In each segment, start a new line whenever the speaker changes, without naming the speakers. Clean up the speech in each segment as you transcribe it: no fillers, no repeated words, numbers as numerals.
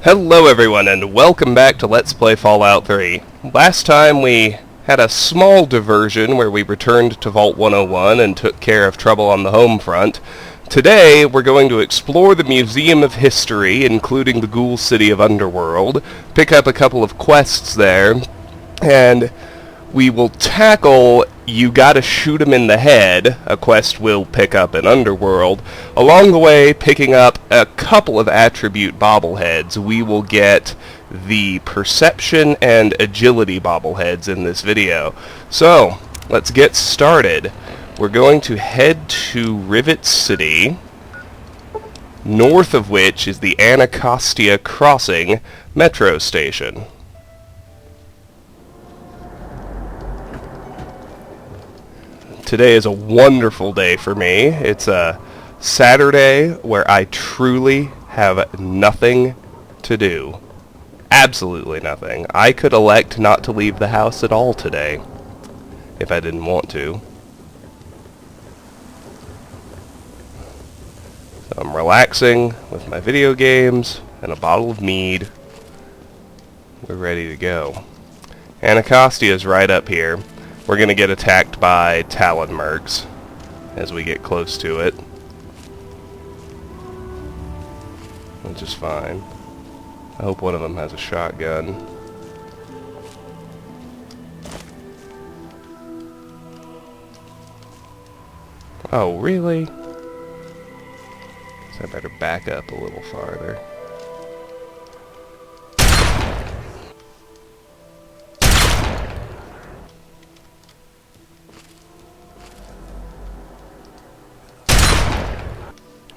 Hello everyone and welcome back to Let's Play Fallout 3. Last time we had a small diversion where we returned to Vault 101 and took care of trouble on the home front. Today we're going to explore the Museum of History, including the Ghoul City of Underworld, pick up a couple of quests there, and we will tackle You Gotta Shoot 'Em in the Head, a quest we'll pick up in Underworld. Along the way, picking up a couple of attribute bobbleheads. We will get the Perception and Agility bobbleheads in this video. So, let's get started. We're going to head to Rivet City, north of which is the Anacostia Crossing Metro Station. Today is a wonderful day for me. It's a Saturday where I truly have nothing to do. Absolutely nothing. I could elect not to leave the house at all today, if I didn't want to. So I'm relaxing with my video games and a bottle of mead. We're ready to go. Anacostia is right up here. We're going to get attacked by Talon mercs as we get close to it, which is fine. I hope one of them has a shotgun. Oh, really? Guess I better back up a little farther.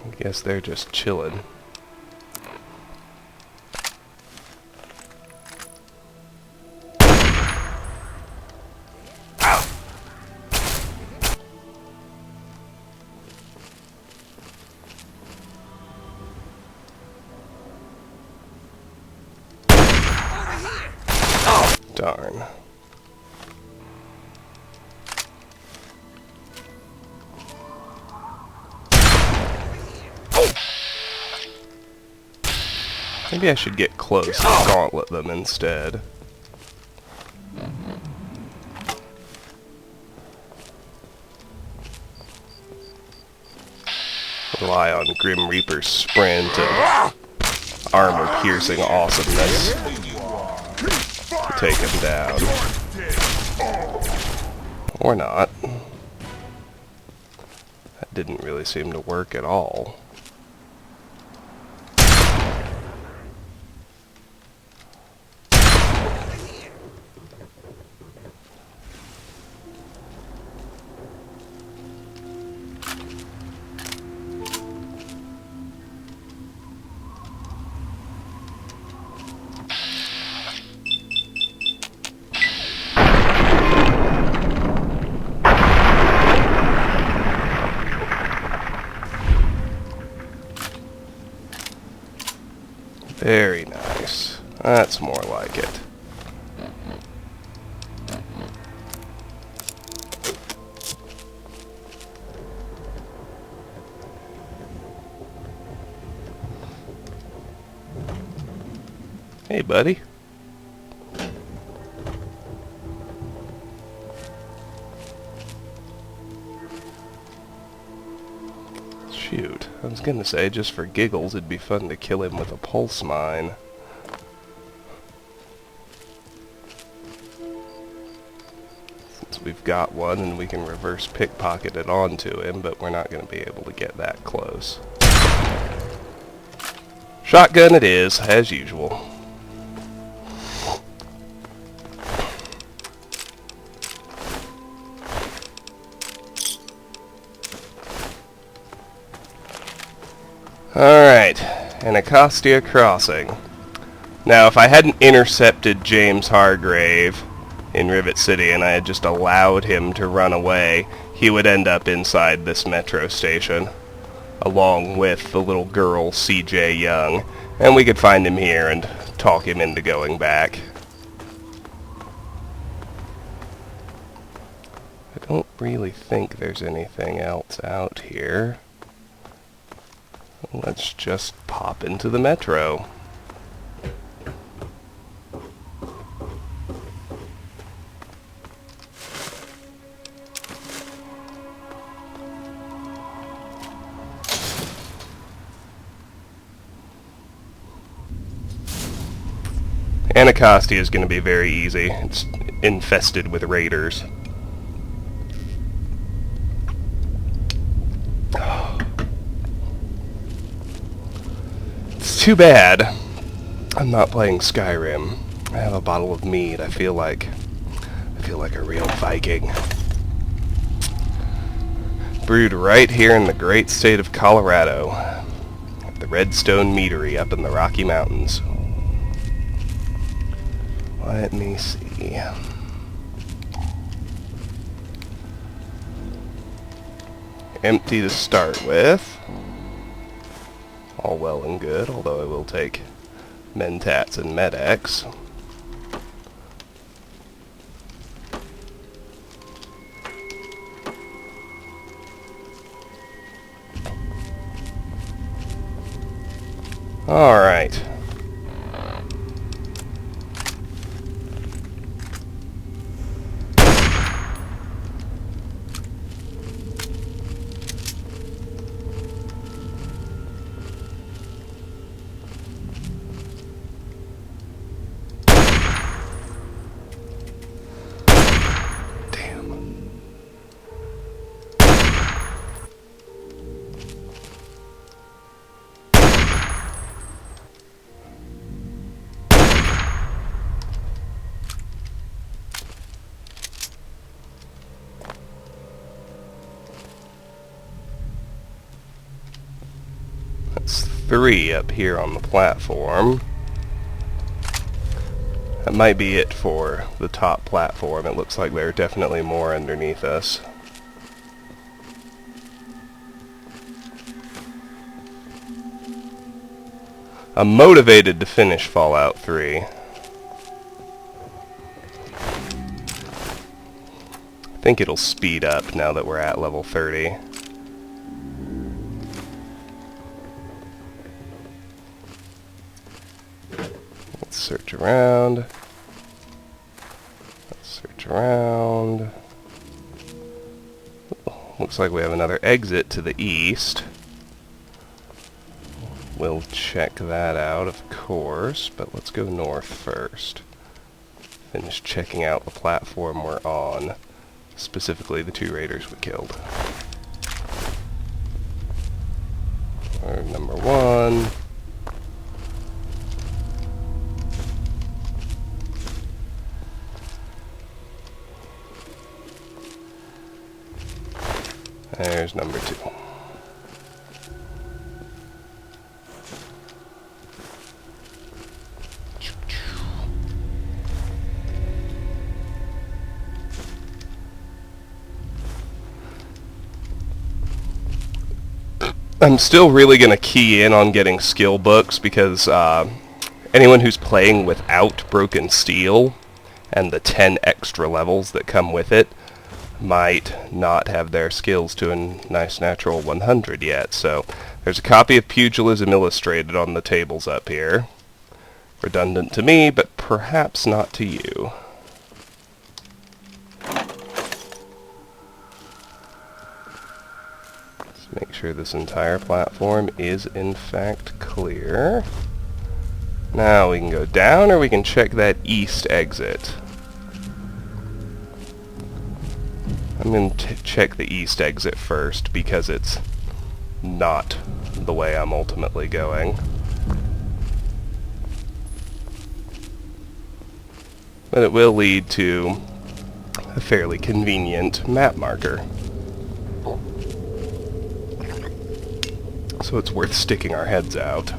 I guess they're just chilling. Darn. Maybe I should get close and gauntlet them instead. Rely on Grim Reaper's sprint and armor-piercing awesomeness to take him down. Or not. That didn't really seem to work at all. Very nice. That's more like it. Hey, buddy. Shoot, I was gonna say, just for giggles, it'd be fun to kill him with a pulse mine. Since we've got one and we can reverse pickpocket it onto him, but we're not gonna be able to get that close. Shotgun it is, as usual. Alright, Anacostia Crossing. Now, if I hadn't intercepted James Hargrave in Rivet City and I had just allowed him to run away, he would end up inside this metro station, along with the little girl, CJ Young, and we could find him here and talk him into going back. I don't really think there's anything else out here. Let's just pop into the metro. Anacostia is going to be very easy. It's infested with raiders. It's too bad I'm not playing Skyrim. I have a bottle of mead. I feel like a real Viking. Brewed right here in the great state of Colorado, at the Redstone Meadery up in the Rocky Mountains. Let me see. Empty to start with. All well and good, although I will take Mentats and Med-X. Alright. That's 3 up here on the platform. That might be it for the top platform. It looks like there are definitely more underneath us. I'm motivated to finish Fallout 3. I think it'll speed up now that we're at level 30. Let's search around. Let's search around. Looks like we have another exit to the east. We'll check that out, of course, but let's go north first. Finish checking out the platform we're on. Specifically the 2 raiders we killed. Or number 1. There's number 2. I'm still really going to key in on getting skill books because anyone who's playing without broken steel and the 10 extra levels that come with it might not have their skills to a nice natural 100 yet. So there's a copy of Pugilism Illustrated on the tables up here. Redundant to me, but perhaps not to you. Make sure this entire platform is in fact clear. Now we can go down, or we can check that east exit. I'm going to check the east exit first because it's not the way I'm ultimately going. But it will lead to a fairly convenient map marker. So it's worth sticking our heads out.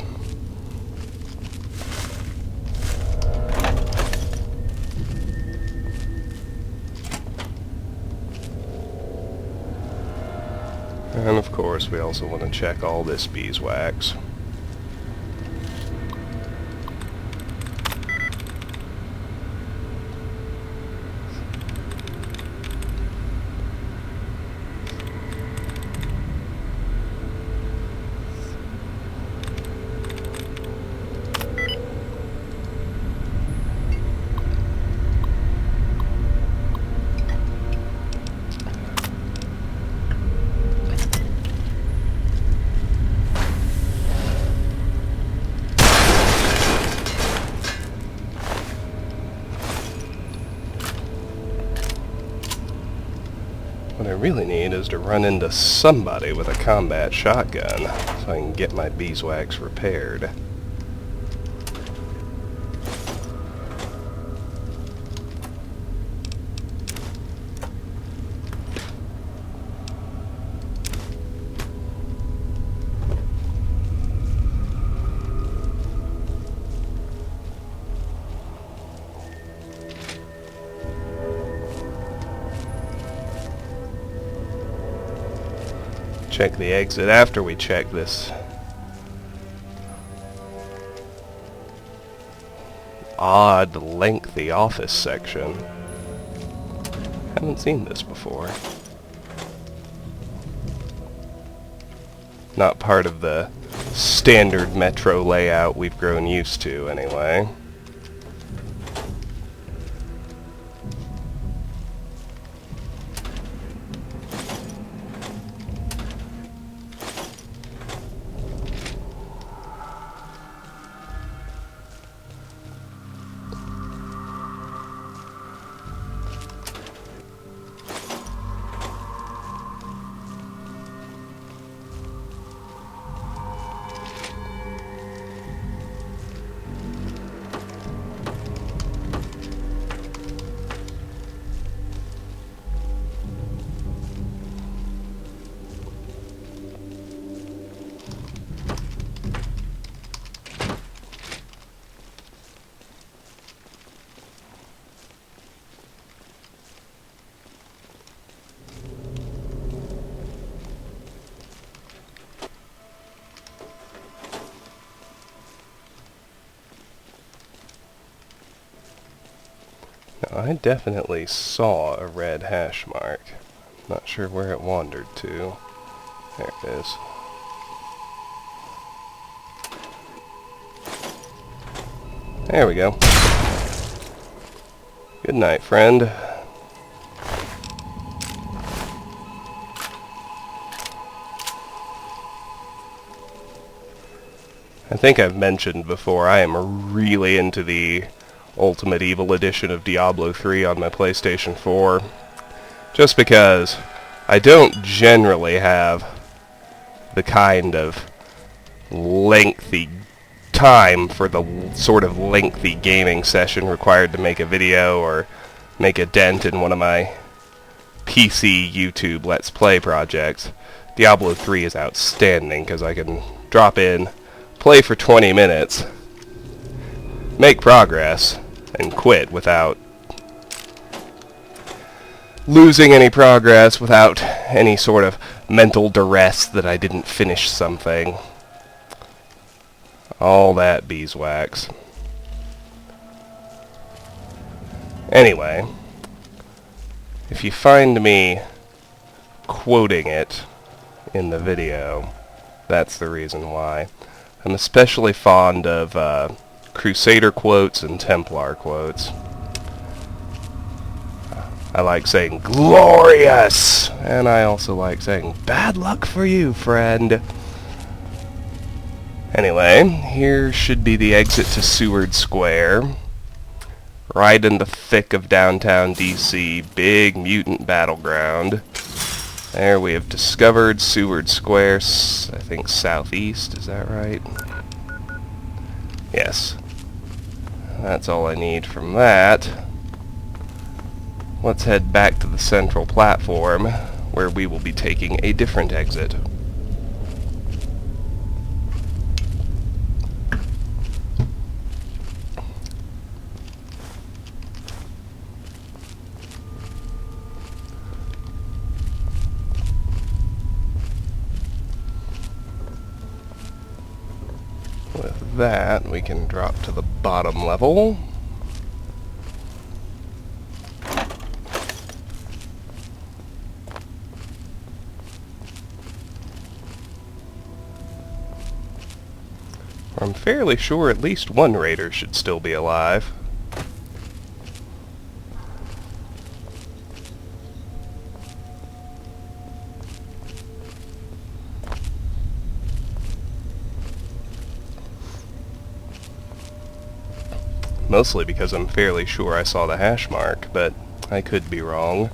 And of course we also want to check all this beeswax. I really need is to run into somebody with a combat shotgun so I can get my beeswax repaired. Check the exit after we check this odd, lengthy office section. Haven't seen this before. Not part of the standard metro layout we've grown used to, anyway. I definitely saw a red hash mark. Not sure where it wandered to. There it is. There we go. Good night, friend. I think I've mentioned before, I am really into the Ultimate Evil Edition of Diablo 3 on my PlayStation 4. Just because I don't generally have the kind of lengthy time for the sort of lengthy gaming session required to make a video or make a dent in one of my PC YouTube Let's Play projects. Diablo 3 is outstanding because I can drop in, play for 20 minutes, make progress, and quit without losing any progress, without any sort of mental duress that I didn't finish something. All that beeswax. Anyway, if you find me quoting it in the video, that's the reason why. I'm especially fond of Crusader quotes and Templar quotes. I like saying glorious, and I also like saying bad luck for you, friend. Anyway, here should be the exit to Seward Square. Right in the thick of downtown DC, big mutant battleground. There we have discovered Seward Square, I think southeast, is that right? Yes. That's all I need from that. Let's head back to the central platform, where we will be taking a different exit. With that, we can drop to the bottom level. I'm fairly sure at least one raider should still be alive. Mostly because I'm fairly sure I saw the hash mark, but I could be wrong.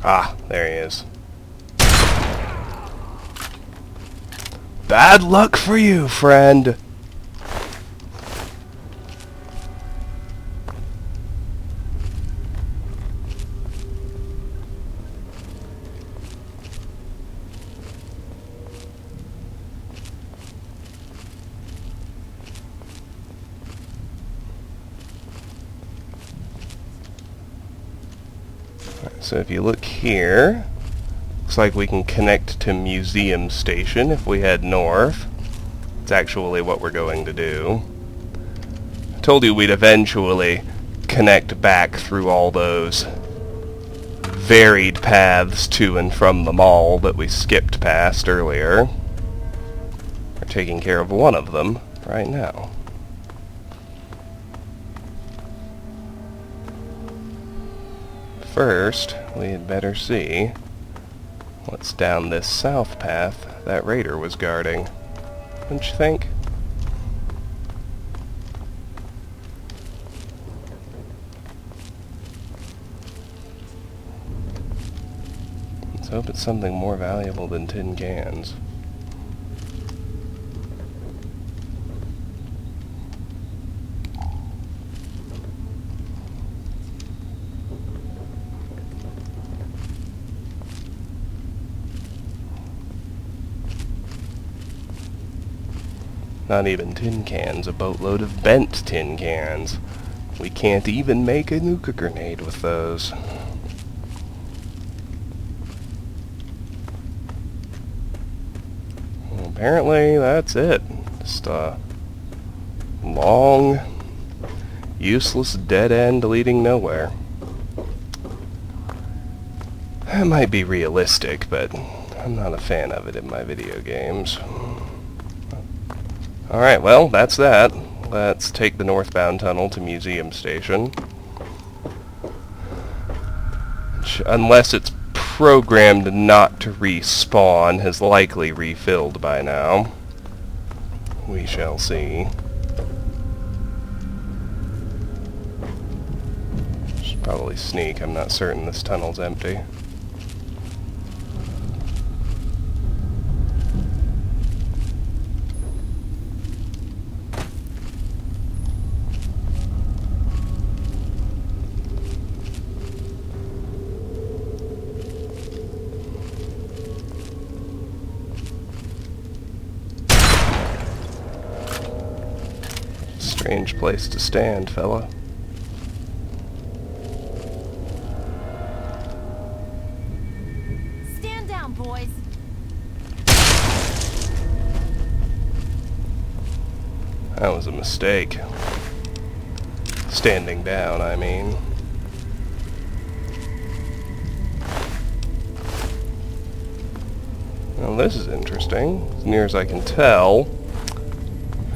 Ah, there he is. Bad luck for you, friend! So if you look here, looks like we can connect to Museum Station if we head north. It's actually what we're going to do. I told you we'd eventually connect back through all those varied paths to and from the mall that we skipped past earlier. We're taking care of one of them right now. First, we had better see what's down this south path that raider was guarding. Don't you think? Let's hope it's something more valuable than tin cans. Not even tin cans, a boatload of bent tin cans. We can't even make a nuka grenade with those. Well, apparently that's it. Just a long, useless dead end leading nowhere. That might be realistic, but I'm not a fan of it in my video games. Alright, well, that's that. Let's take the northbound tunnel to Museum Station. Which, unless it's programmed not to respawn, has likely refilled by now. We shall see. Should probably sneak. I'm not certain this tunnel's empty. Strange place to stand, fella.
Stand down, boys.
That was a mistake. Standing down, I mean. Well, this is interesting. As near as I can tell,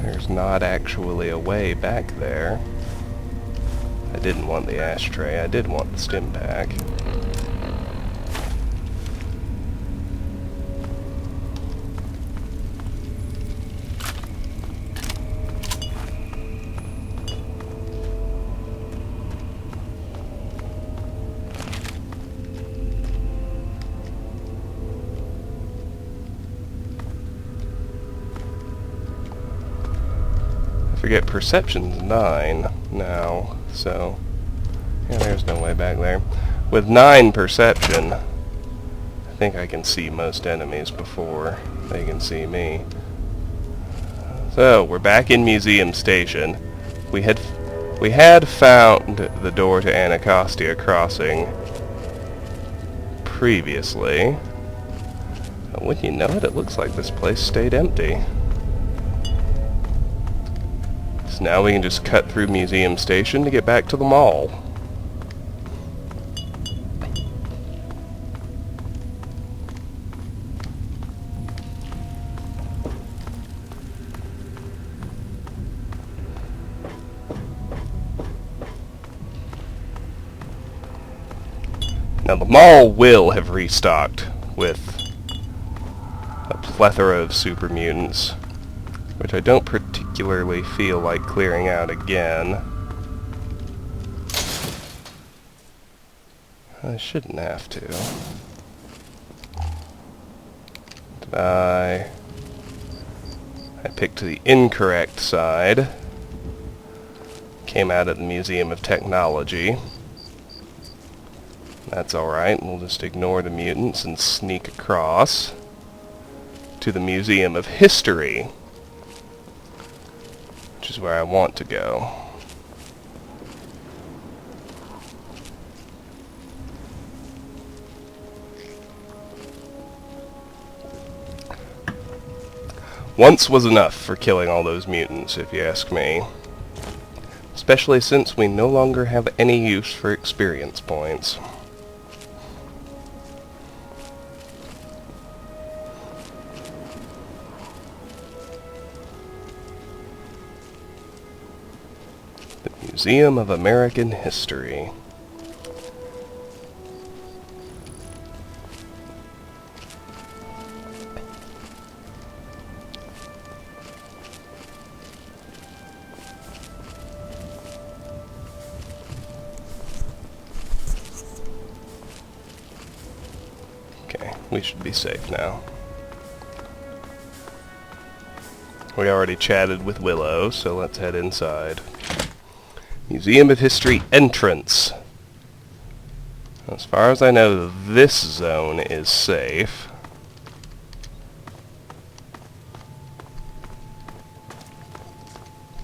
there's not actually a way back there. I didn't want the ashtray, I did want the stim pack. Forget perception's 9 now, so yeah, there's no way back there. With 9 perception, I think I can see most enemies before they can see me. So we're back in Museum Station. We had found the door to Anacostia Crossing previously. But wouldn't you know it, it looks like this place stayed empty. So now we can just cut through Museum Station to get back to the mall. Now the mall will have restocked with a plethora of super mutants, which I don't particularly feel like clearing out again. I shouldn't have to. Did I picked the incorrect side. Came out at the Museum of Technology. That's alright, we'll just ignore the mutants and sneak across to the Museum of History, which is where I want to go. Once was enough for killing all those mutants, if you ask me. Especially since we no longer have any use for experience points. The Museum of American History. We should be safe now. We already chatted with Willow, so let's head inside. Museum of History entrance. As far as I know, this zone is safe.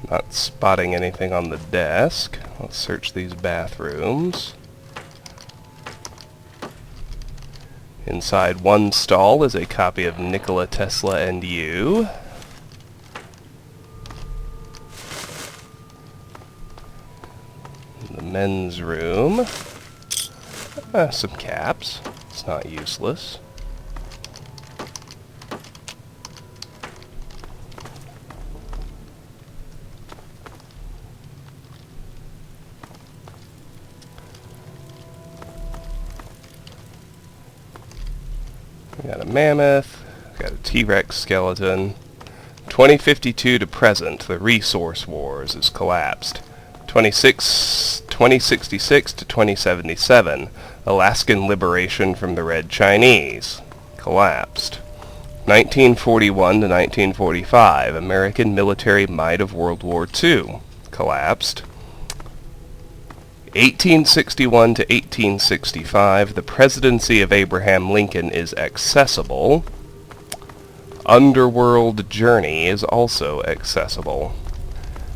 Not spotting anything on the desk. Let's search these bathrooms. Inside one stall is a copy of Nikola Tesla and You. The men's room. Some caps. It's not useless. We got a mammoth, we got a T-Rex skeleton. 2052 to present, the resource wars is collapsed. 2066 to 2077, Alaskan liberation from the Red Chinese, collapsed. 1941 to 1945, American military might of World War II, collapsed. 1861 to 1865, the presidency of Abraham Lincoln is accessible. Underworld Journey is also accessible.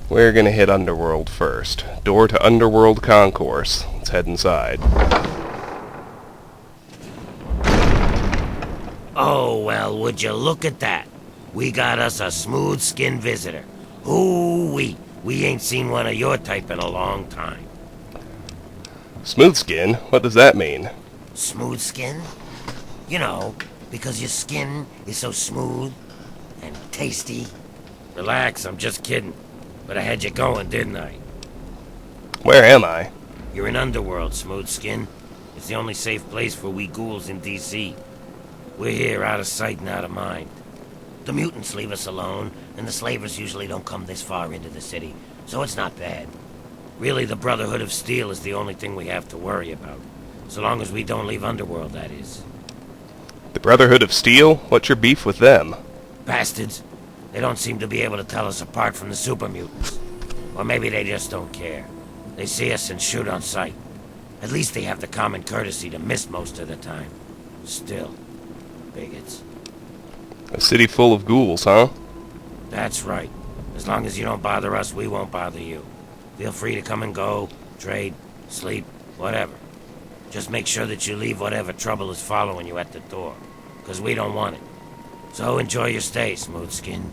We're gonna hit Underworld first. Door to Underworld Concourse. Let's head inside.
Oh, well, would you look at that? We got us a smooth-skinned visitor. Ooh-wee, we ain't seen one of your type in a long time.
Smooth skin? What does that mean?
Smooth skin? You know, because your skin is so smooth and tasty. Relax, I'm just kidding. But I had you going, didn't I?
Where am I?
You're in Underworld, Smooth Skin. It's the only safe place for we ghouls in D.C. We're here out of sight and out of mind. The mutants leave us alone, and the slavers usually don't come this far into the city, so it's not bad. Really, the Brotherhood of Steel is the only thing we have to worry about. So long as we don't leave Underworld, that is.
The Brotherhood of Steel? What's your beef with them?
Bastards. They don't seem to be able to tell us apart from the super mutants. Or maybe they just don't care. They see us and shoot on sight. At least they have the common courtesy to miss most of the time. Still, bigots.
A city full of ghouls, huh?
That's right. As long as you don't bother us, we won't bother you. Feel free to come and go, trade, sleep, whatever. Just make sure that you leave whatever trouble is following you at the door, 'cause we don't want it. So enjoy your stay, Smooth Skin.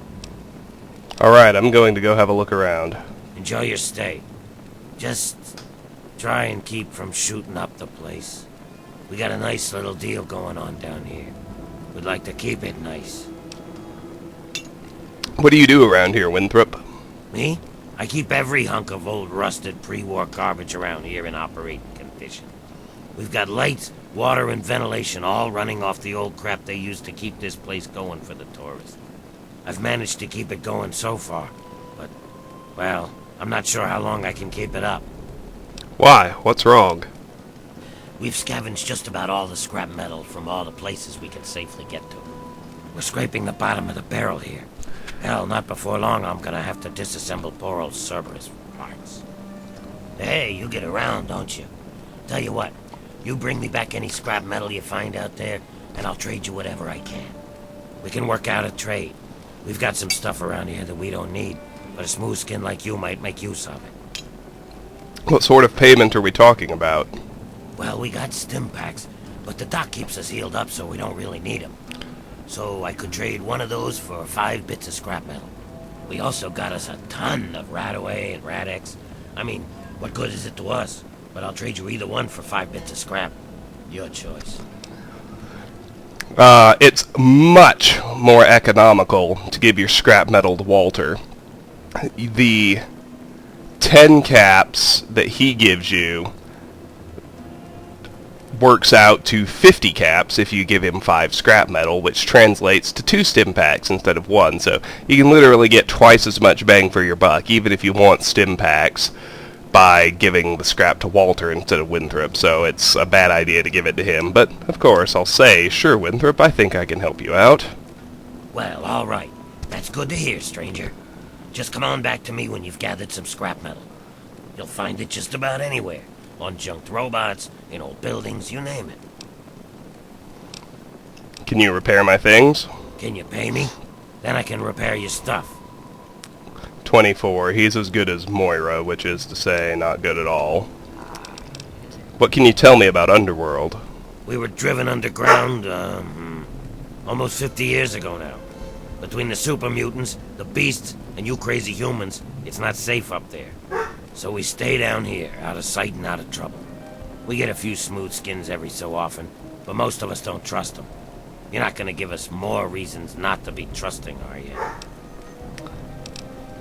Alright, I'm going to go have a look around.
Enjoy your stay. Just try and keep from shooting up the place. We got a nice little deal going on down here. We'd like to keep it nice.
What do you do around here, Winthrop?
Me? I keep every hunk of old rusted pre-war garbage around here in operating condition. We've got lights, water, and ventilation all running off the old crap they used to keep this place going for the tourists. I've managed to keep it going so far, but, well, I'm not sure how long I can keep it up.
Why? What's wrong?
We've scavenged just about all the scrap metal from all the places we can safely get to. We're scraping the bottom of the barrel here. Hell, not before long I'm gonna have to disassemble poor old Cerberus parts. Hey, you get around, don't you? Tell you what, you bring me back any scrap metal you find out there, and I'll trade you whatever I can. We can work out a trade. We've got some stuff around here that we don't need, but a smooth skin like you might make use of it.
What sort of payment are we talking about?
Well, we got stim packs, but the dock keeps us healed up so we don't really need them. So I could trade one of those for 5 bits of scrap metal. We also got us a ton of Radaway and Radex. I mean, what good is it to us? But I'll trade you either one for 5 bits of scrap. Your choice.
It's much more economical to give your scrap metal to Walter. The 10 caps that he gives you works out to 50 caps if you give him 5 scrap metal, which translates to 2 stim packs instead of 1. So you can literally get twice as much bang for your buck, even if you want stim packs, by giving the scrap to Walter instead of Winthrop. So it's a bad idea to give it to him. But, of course, I'll say, sure, Winthrop, I think I can help you out.
Well, all right. That's good to hear, stranger. Just come on back to me when you've gathered some scrap metal. You'll find it just about anywhere. On junked robots, in old buildings, you name it.
Can you repair my things?
Can you pay me? Then I can repair your stuff.
24. He's as good as Moira, which is to say, not good at all. What can you tell me about Underworld?
We were driven underground, almost 50 years ago now. Between the super mutants, the beasts, and you crazy humans, it's not safe up there. So we stay down here, out of sight and out of trouble. We get a few smooth skins every so often, but most of us don't trust them. You're not gonna give us more reasons not to be trusting, are you?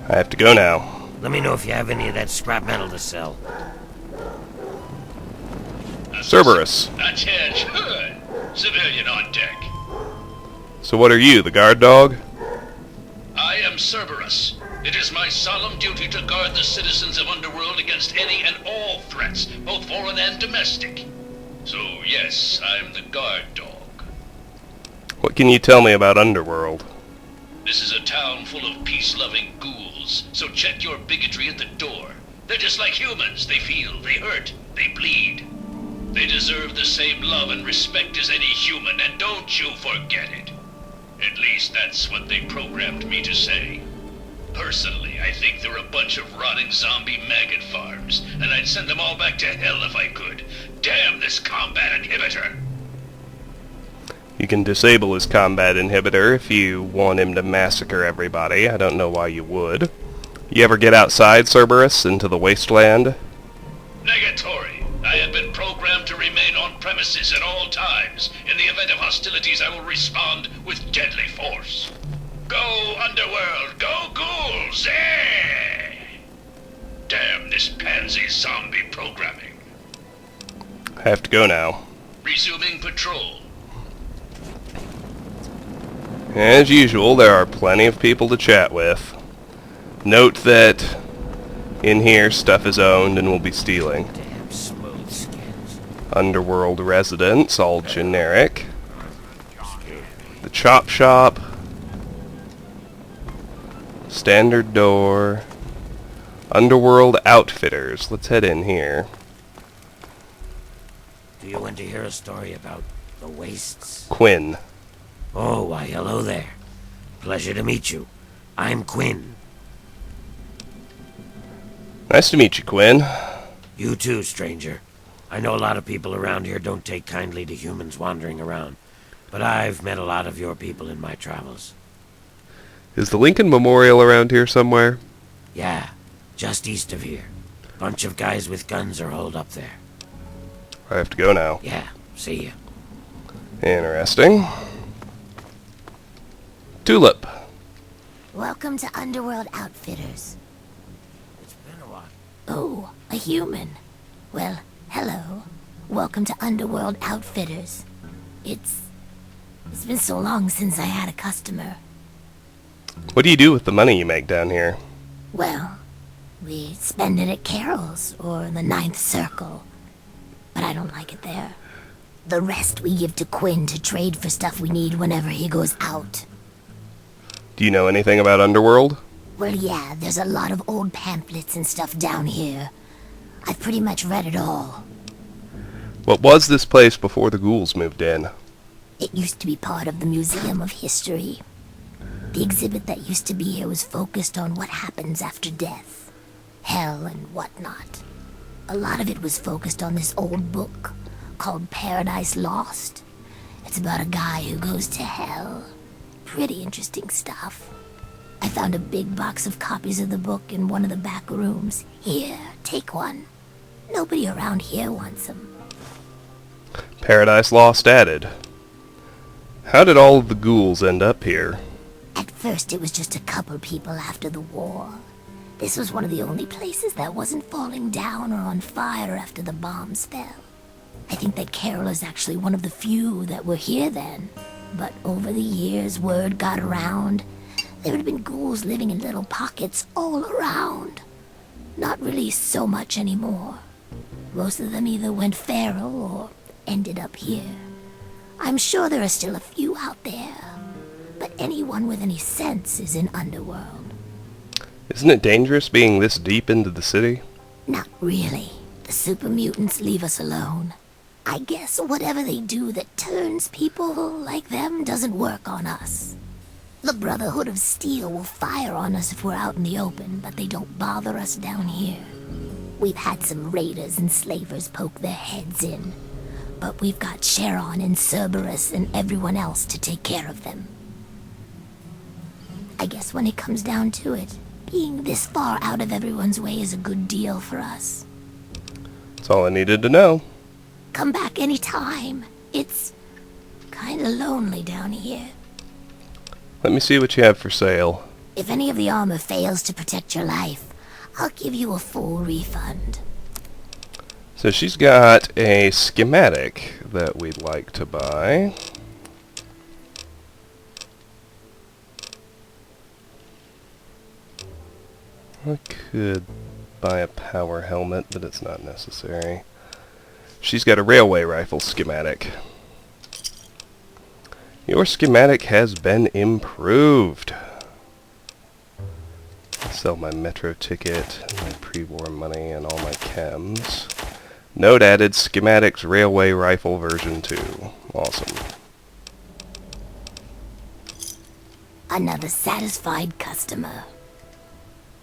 I have to go now.
Let me know if you have any of that scrap metal to sell.
Cerberus.
Attention! Civilian on deck.
So what are you, the guard dog?
I am Cerberus. It is my solemn duty to guard the citizens of Underworld against any and all threats, both foreign and domestic. So, yes, I'm the guard dog.
What can you tell me about Underworld?
This is a town full of peace-loving ghouls, so check your bigotry at the door. They're just like humans. They feel, they hurt, they bleed. They deserve the same love and respect as any human, and don't you forget it. At least that's what they programmed me to say. Personally, I think they're a bunch of rotting zombie maggot farms, and I'd send them all back to hell if I could. Damn this combat inhibitor!
You can disable his combat inhibitor if you want him to massacre everybody. I don't know why you would. You ever get outside, Cerberus, into the wasteland?
Negatory. I have been programmed to remain on premises at all times. In the event of hostilities, I will respond with deadly force. Go, Underworld! Go, ghouls! Eh! Damn this pansy zombie programming.
I have to go now.
Resuming patrol.
As usual, there are plenty of people to chat with. Note that in here, stuff is owned and will be stealing.
Damn smooth skins.
Underworld residents, all generic. The chop shop. Standard door. Underworld outfitters. Let's head in here.
Do you want to hear a story about the wastes?
Quinn.
Oh, why, hello there. Pleasure to meet you. I'm Quinn.
Nice to meet you, Quinn.
You too, stranger. I know a lot of people around here don't take kindly to humans wandering around, but I've met a lot of your people in my travels.
Is the Lincoln Memorial around here somewhere?
Yeah, just east of here. Bunch of guys with guns are holed up there.
I have to go now.
Yeah, see ya.
Interesting. Tulip.
Welcome to Underworld Outfitters.
It's been a while.
Oh, a human. Well, hello. Welcome to Underworld Outfitters. It's been so long since I had a customer.
What do you do with the money you make down here?
Well, we spend it at Carol's or the Ninth Circle. but I don't like it there. The rest we give to Quinn to trade for stuff we need whenever he goes out.
Do you know anything about Underworld?
Well, yeah, there's a lot of old pamphlets and stuff down here. I've pretty much read it all.
What was this place before the ghouls moved in?
It used to be part of the Museum of History. The exhibit that used to be here was focused on what happens after death, hell and whatnot. A lot of it was focused on this old book called Paradise Lost. It's about a guy who goes to hell. Pretty interesting stuff. I found a big box of copies of the book in one of the back rooms. Here, take one. Nobody around here wants them.
Paradise Lost added. How did all of the ghouls end up here?
At first it was just a couple people after the war. This was one of the only places that wasn't falling down or on fire after the bombs fell. I think that Carol is actually one of the few that were here then. But over the years, word got around. There had been ghouls living in little pockets all around. Not really so much anymore. Most of them either went feral or ended up here. I'm sure there are still a few out there, but anyone with any sense is in Underworld.
Isn't it dangerous being this deep into the city?
Not really. The super mutants leave us alone. I guess whatever they do that turns people like them doesn't work on us. The Brotherhood of Steel will fire on us if we're out in the open, but they don't bother us down here. We've had some raiders and slavers poke their heads in, but we've got Sharon and Cerberus and everyone else to take care of them. I guess when it comes down to it, being this far out of everyone's way is a good deal for us.
That's all I needed to know.
Come back any time. It's kinda lonely down here.
Let me see what you have for sale.
If any of the armor fails to protect your life, I'll give you a full refund.
So she's got a schematic that we'd like to buy. I could buy a power helmet, but it's not necessary. She's got a railway rifle schematic. Your schematic has been improved. Sell my metro ticket, my pre-war money, and all my chems. Note added, schematics railway rifle version 2. Awesome.
Another satisfied customer.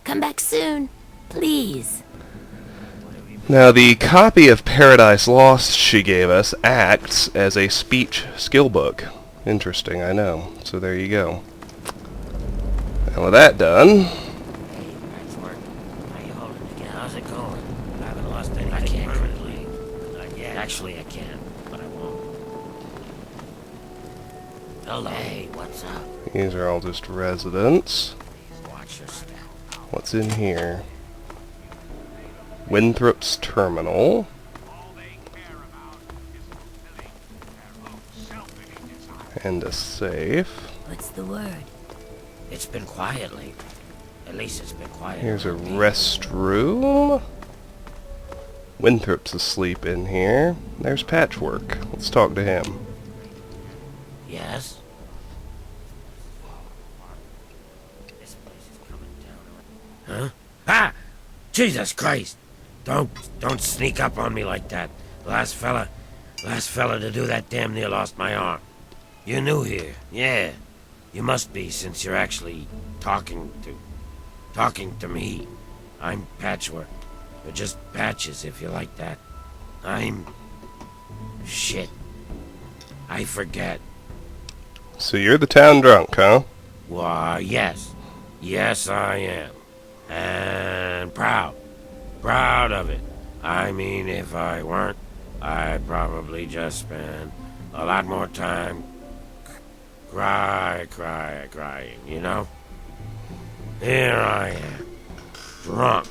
Come back soon, please.
Now, the copy of Paradise Lost she gave us acts as a speech skill book. Interesting, I know. So there you go. And with that done...
How's it going? I haven't lost anything. I can't currently. Not yet. Actually, I can, but I won't. Hello. Hey, what's up?
These are all just residents.
Watch your step.
What's in here? Winthrop's Terminal. And a safe.
What's the word?
It's been quiet lately. At least it's been quiet.
Here's a
around me.
restroom. Winthrop's asleep in here. There's Patchwork. Let's talk to him.
Yes? This place is coming down. Huh? Ah! Jesus Christ! Don't sneak up on me like that. Last fella to do that damn near lost my arm. You're new here. Yeah. You must be, since you're actually talking to me. I'm Patchwork. Or just Patches, if you like that. Shit. I forget.
So you're the town drunk, huh?
Why, yes. Yes, I am. And proud. Proud of it. I mean, if I weren't, I'd probably just spend a lot more time crying, you know? Here I am. Drunk.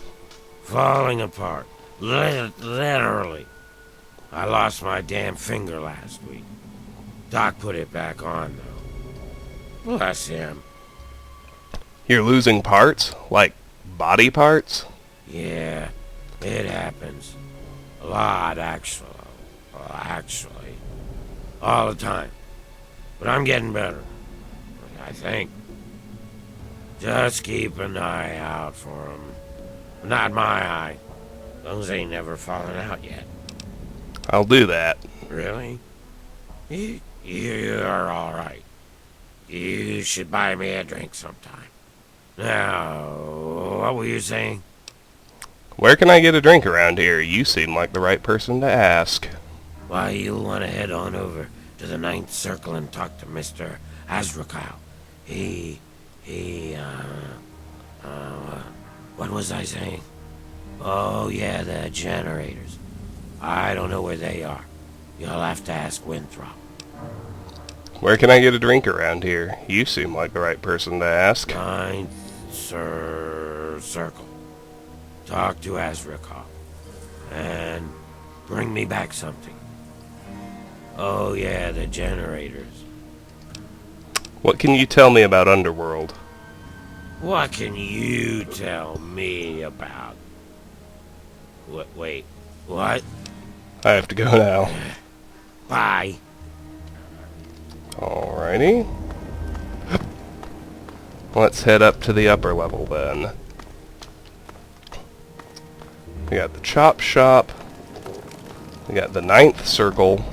Falling apart. Literally. I lost my damn finger last week. Doc put it back on, though. Bless him.
You're losing parts? Like body parts?
Yeah, it happens. A lot, actually. Well, actually, all the time. But I'm getting better, I think. Just keep an eye out for him. Not my eye. Those ain't never fallen out yet.
I'll do that.
Really? You're all right. You should buy me a drink sometime. Now, what were you saying?
Where can I get a drink around here? You seem like the right person to ask.
Why, you'll want to head on over to the 9th Circle and talk to Mr. Azrakal. What was I saying? Oh, yeah, the generators. I don't know where they are. You'll have to ask Winthrop.
Where can I get a drink around here? You seem like the right person to ask.
9th Circle. Talk to Azrakal. And bring me back something. Oh, yeah, the generators.
What can you tell me about Underworld?
What can you tell me about? Wait, what?
I have to go now.
Bye.
Alrighty. Let's head up to the upper level then. We got the chop shop. We got the 9th Circle.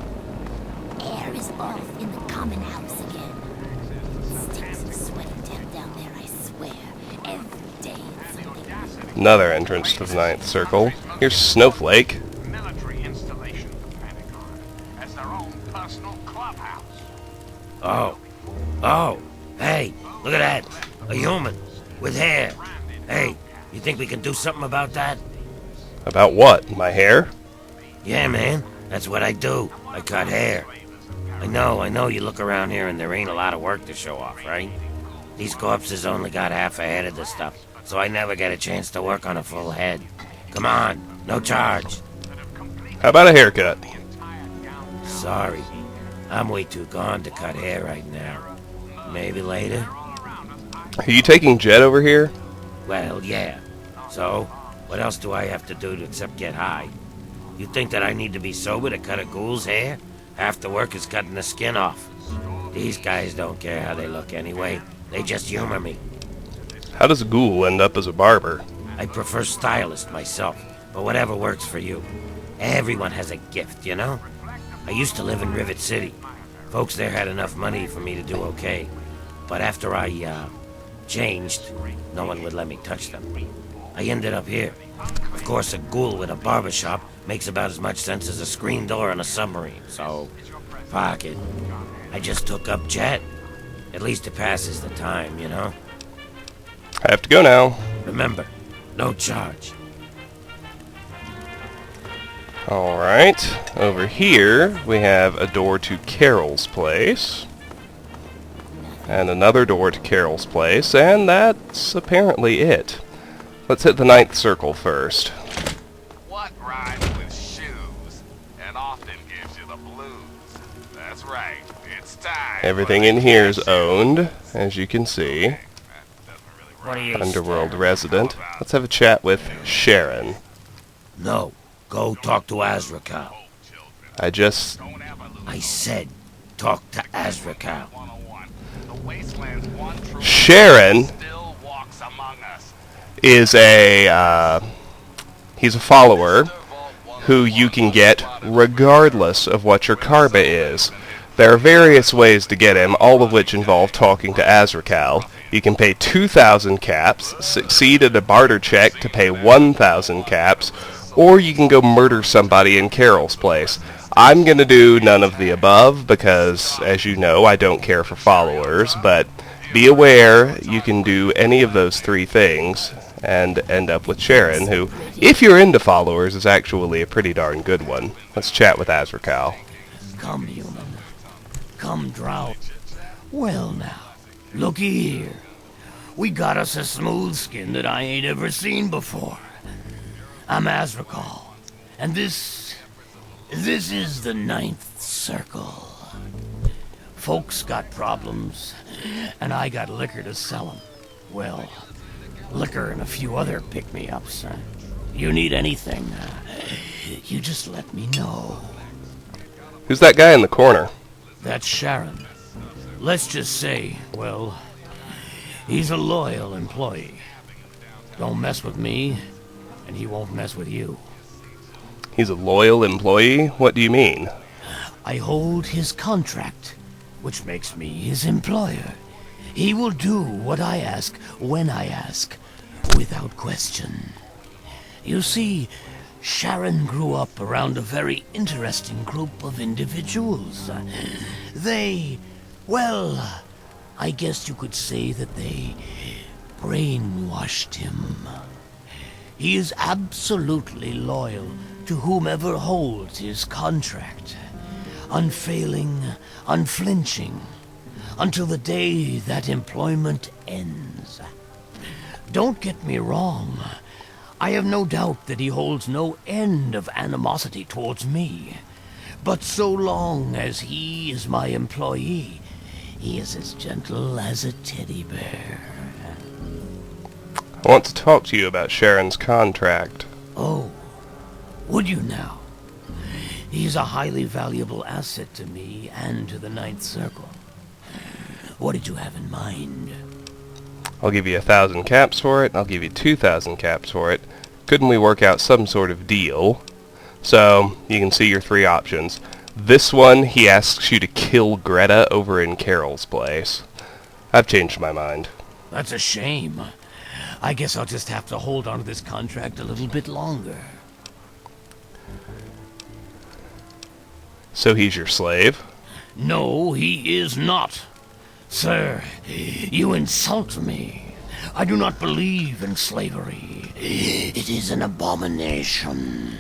Air is off in the common house again. Stinks of sweat and death down there, I swear. Every day it's something.
Another entrance to the 9th Circle. Here's Snowflake.
Military installation for the Pentagon as their own personal clubhouse.
Oh, hey, look at that. A human with hair. Hey, you think we can do something about that?
About what? My hair?
Yeah, man, that's what I do. I cut hair. I know, you look around here and there ain't a lot of work to show off, right? These corpses only got half a head of the stuff, so I never get a chance to work on a full head. Come on, no charge.
How about a haircut?
Sorry, I'm way too gone to cut hair right now. Maybe later?
Are you taking Jet over here?
Well, yeah. So, what else do I have to do except get high? You think that I need to be sober to cut a ghoul's hair? Half the work is cutting the skin off. These guys don't care how they look anyway. They just humor me.
How does a ghoul end up as a barber?
I prefer stylist myself, but whatever works for you. Everyone has a gift, you know? I used to live in Rivet City. Folks there had enough money for me to do okay. But after I, changed, no one would let me touch them. I ended up here. Of course, a ghoul with a barbershop makes about as much sense as a screen door on a submarine, so... fuck it. I just took up Jet. At least it passes the time, you know?
I have to go now.
Remember, no charge.
Alright, over here we have a door to Carol's place. And another door to Carol's place, and that's apparently it. Let's hit the 9th Circle first.
What rhymes with shoes and often gives you the blues? That's right, it's time.
Everything in here is owned, as you can see.
What are you...
Underworld resident. Let's have a chat with Sharon.
No, go talk to Azrakal. I said, talk to Azrakal.
Sharon is he's a follower who you can get regardless of what your karma is. There are various ways to get him, all of which involve talking to Azrakal. You can pay 2,000 caps, succeed at a barter check to pay 1,000 caps, or you can go murder somebody in Carol's place. I'm going to do none of the above because, as you know, I don't care for followers, but be aware you can do any of those three things and end up with Sharon, who, if you're into followers, is actually a pretty darn good one. Let's chat with Azrakal.
Come, human. Come, drow. Well now, looky here. We got us a smooth skin that I ain't ever seen before. I'm Azrakal, and this is the 9th Circle. Folks got problems, and I got liquor to sell 'em. Well, liquor and a few other pick-me-ups. You need anything, you just let me know.
Who's that guy in the corner?
That's Sharon. Let's just say, well, he's a loyal employee. Don't mess with me, and he won't mess with you.
He's a loyal employee? What do you mean?
I hold his contract, which makes me his employer. He will do what I ask, when I ask, without question. You see, Sharon grew up around a very interesting group of individuals. Well, I guess you could say that they brainwashed him. He is absolutely loyal to whomever holds his contract. Unfailing, unflinching, until the day that employment ends. Don't get me wrong. I have no doubt that he holds no end of animosity towards me. But so long as he is my employee, he is as gentle as a teddy bear.
I want to talk to you about Sharon's contract.
Oh, would you now? He's a highly valuable asset to me and to the Ninth Circle. What did you have in mind?
I'll give you 1,000 caps for it, and I'll give you 2,000 caps for it. Couldn't we work out some sort of deal? So, you can see your three options. This one, he asks you to kill Greta over in Carol's place. I've changed my mind.
That's a shame. I guess I'll just have to hold on to this contract a little bit longer.
So he's your slave?
No, he is not. Sir, you insult me. I do not believe in slavery. It is an abomination.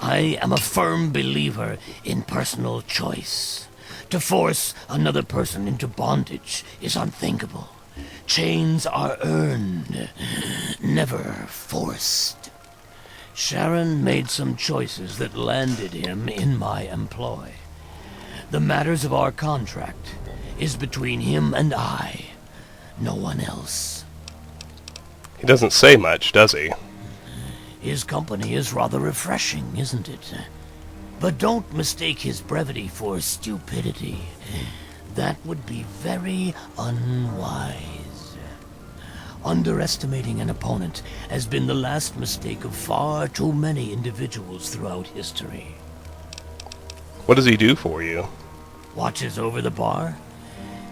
I am a firm believer in personal choice. To force another person into bondage is unthinkable. Chains are earned, never forced. Sharon made some choices that landed him in my employ. The matters of our contract is between him and I, no one else.
He doesn't say much, does he?
His company is rather refreshing, isn't it? But don't mistake his brevity for stupidity. That would be very unwise. Underestimating an opponent has been the last mistake of far too many individuals throughout history.
What does he do for you?
Watches over the bar,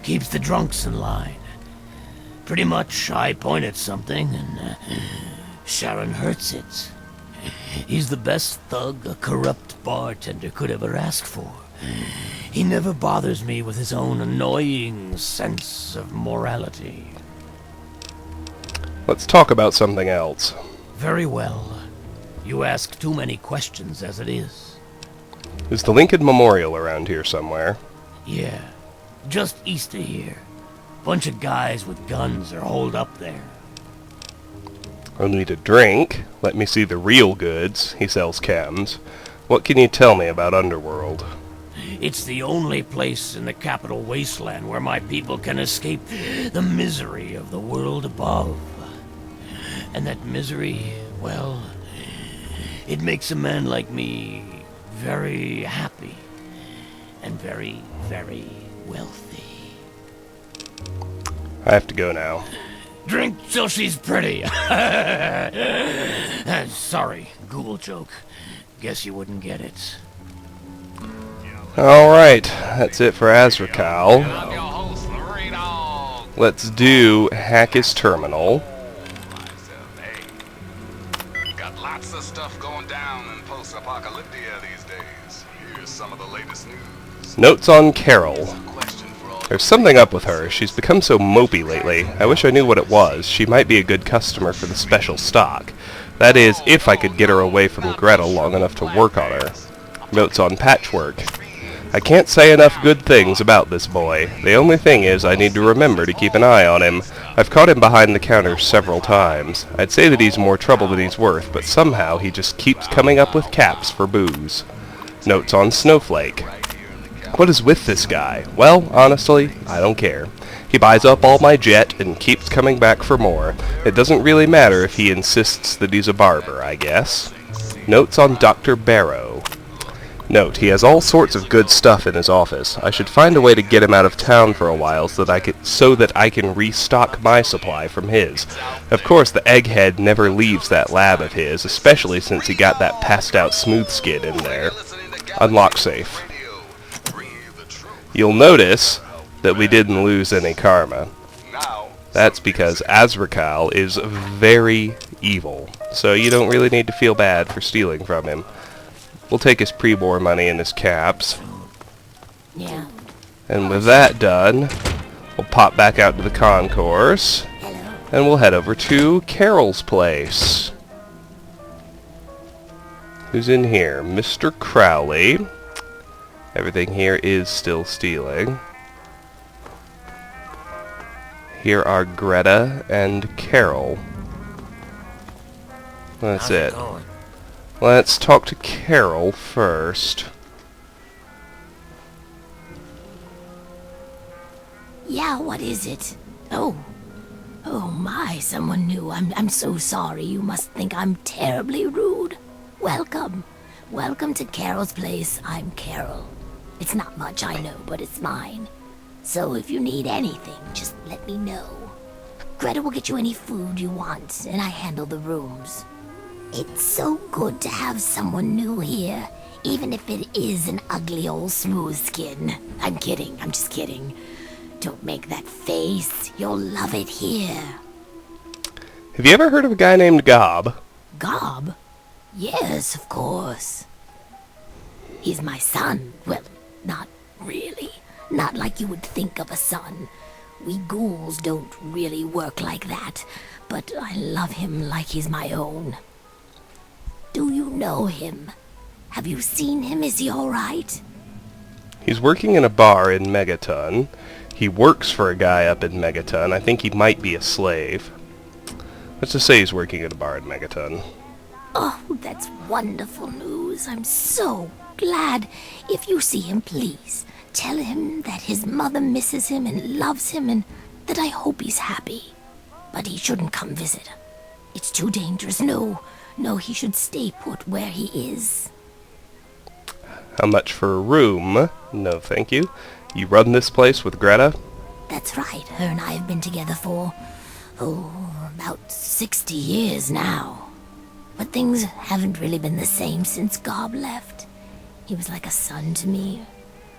keeps the drunks in line. Pretty much, I point at something and Sharon hurts it. He's the best thug a corrupt bartender could ever ask for. He never bothers me with his own annoying sense of morality.
Let's talk about something else.
Very well. You ask too many questions as it is.
Is the Lincoln Memorial around here somewhere?
Yeah, just east of here. Bunch of guys with guns are holed up there.
I need a drink. Let me see the real goods. He sells chems. What can you tell me about Underworld?
It's the only place in the capital wasteland where my people can escape the misery of the world above. And that misery, well, it makes a man like me very happy and very, very wealthy.
I have to go now.
Drink till she's pretty. Sorry, Google joke. Guess you wouldn't get it.
Alright, that's it for Azrakal.
I'm your host, Larry Dog.
Let's do Hack's Terminal.
Got lots of stuff going down in post-apocalyptia these days. Here's some of the latest news.
Notes on Carol.
Question for all.
There's something up with her. She's become so mopey lately. I wish I knew what it was. She might be a good customer for the special stock. That is, if I could get her away from Gretel long enough to work on her. Notes on Patchwork. I can't say enough good things about this boy. The only thing is I need to remember to keep an eye on him. I've caught him behind the counter several times. I'd say that he's more trouble than he's worth, but somehow he just keeps coming up with caps for booze. Notes on Snowflake. What is with this guy? Well, honestly, I don't care. He buys up all my jet and keeps coming back for more. It doesn't really matter if he insists that he's a barber, I guess. Notes on Dr. Barrow. Note, he has all sorts of good stuff in his office. I should find a way to get him out of town for a while so that I can restock my supply from his. Of course, the egghead never leaves that lab of his, especially since he got that passed-out smooth skin in there. Unlock safe. You'll notice that we didn't lose any karma. That's because Azrakal is very evil, so you don't really need to feel bad for stealing from him. We'll take his pre-war money and his caps.
Yeah.
And with that done, we'll pop back out to the concourse.
Hello.
And we'll head over to Carol's place. Who's in here? Mr. Crowley. Everything here is still stealing. Here are Greta and Carol. That's
How's
it.
going?
Let's talk to Carol first.
Yeah, what is it? Oh my, someone new. I'm so sorry. You must think I'm terribly rude. Welcome. Welcome to Carol's place. I'm Carol. It's not much, I know, but it's mine. So if you need anything, just let me know. Greta will get you any food you want, and I handle the rooms. It's so good to have someone new here, even if it is an ugly old smooth skin. I'm kidding, I'm just kidding. Don't make that face. You'll love it here.
Have you ever heard of a guy named Gob?
Gob? Yes, of course. He's my son. Well, not really. Not like you would think of a son. We ghouls don't really work like that, but I love him like he's my own. Do you know him? Have you seen him? Is he all right?
He's working in a bar in Megaton. He works for a guy up in Megaton. I think he might be a slave. Let's just say he's working at a bar in Megaton.
Oh, that's wonderful news. I'm so glad. If you see him, please tell him that his mother misses him and loves him and that I hope he's happy. But he shouldn't come visit. It's too dangerous. No, he should stay put where he is.
How much for a room? No, thank you. You run this place with Greta?
That's right. Her and I have been together for, about 60 years now. But things haven't really been the same since Gob left. He was like a son to me.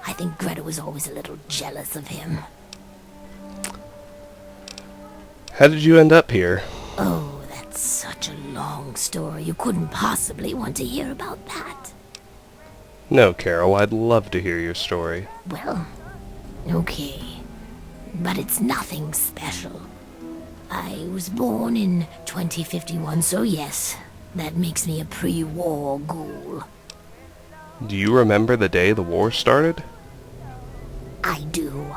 I think Greta was always a little jealous of him.
How did you end up here?
Oh, that's such a long story. You couldn't possibly want to hear about that.
No, Carol, I'd love to hear your story.
Well, okay. But it's nothing special. I was born in 2051, so yes, that makes me a pre-war ghoul.
Do you remember the day the war started?
I do.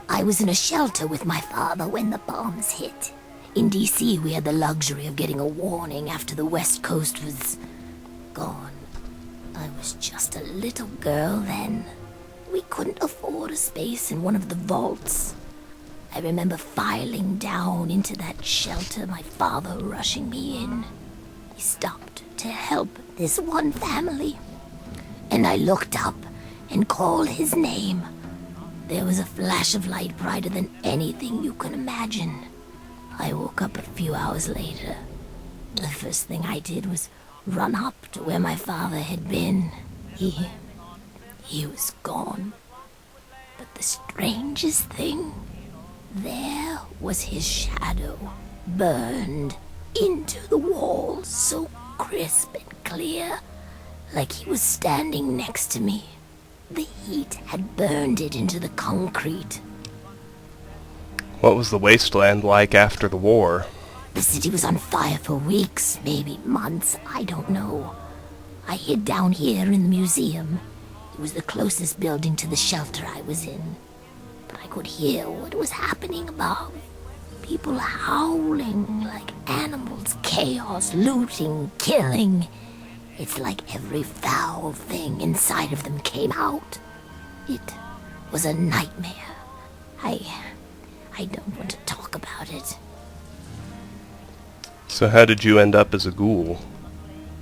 I was in a shelter with my father when the bombs hit. In D.C., we had the luxury of getting a warning after the West Coast was gone. I was just a little girl then. We couldn't afford a space in one of the vaults. I remember filing down into that shelter, my father rushing me in. He stopped to help this one family. And I looked up and called his name. There was a flash of light brighter than anything you can imagine. I woke up a few hours later. The first thing I did was run up to where my father had been. He was gone. But the strangest thing, there was his shadow, burned into the wall, so crisp and clear, like he was standing next to me. The heat had burned it into the concrete.
What was the wasteland like after the war?
The city was on fire for weeks, maybe months, I don't know. I hid down here in the museum. It was the closest building to the shelter I was in. But I could hear what was happening above. People howling like animals, chaos, looting, killing. It's like every foul thing inside of them came out. It was a nightmare. I don't want to talk about it.
So how did you end up as a ghoul?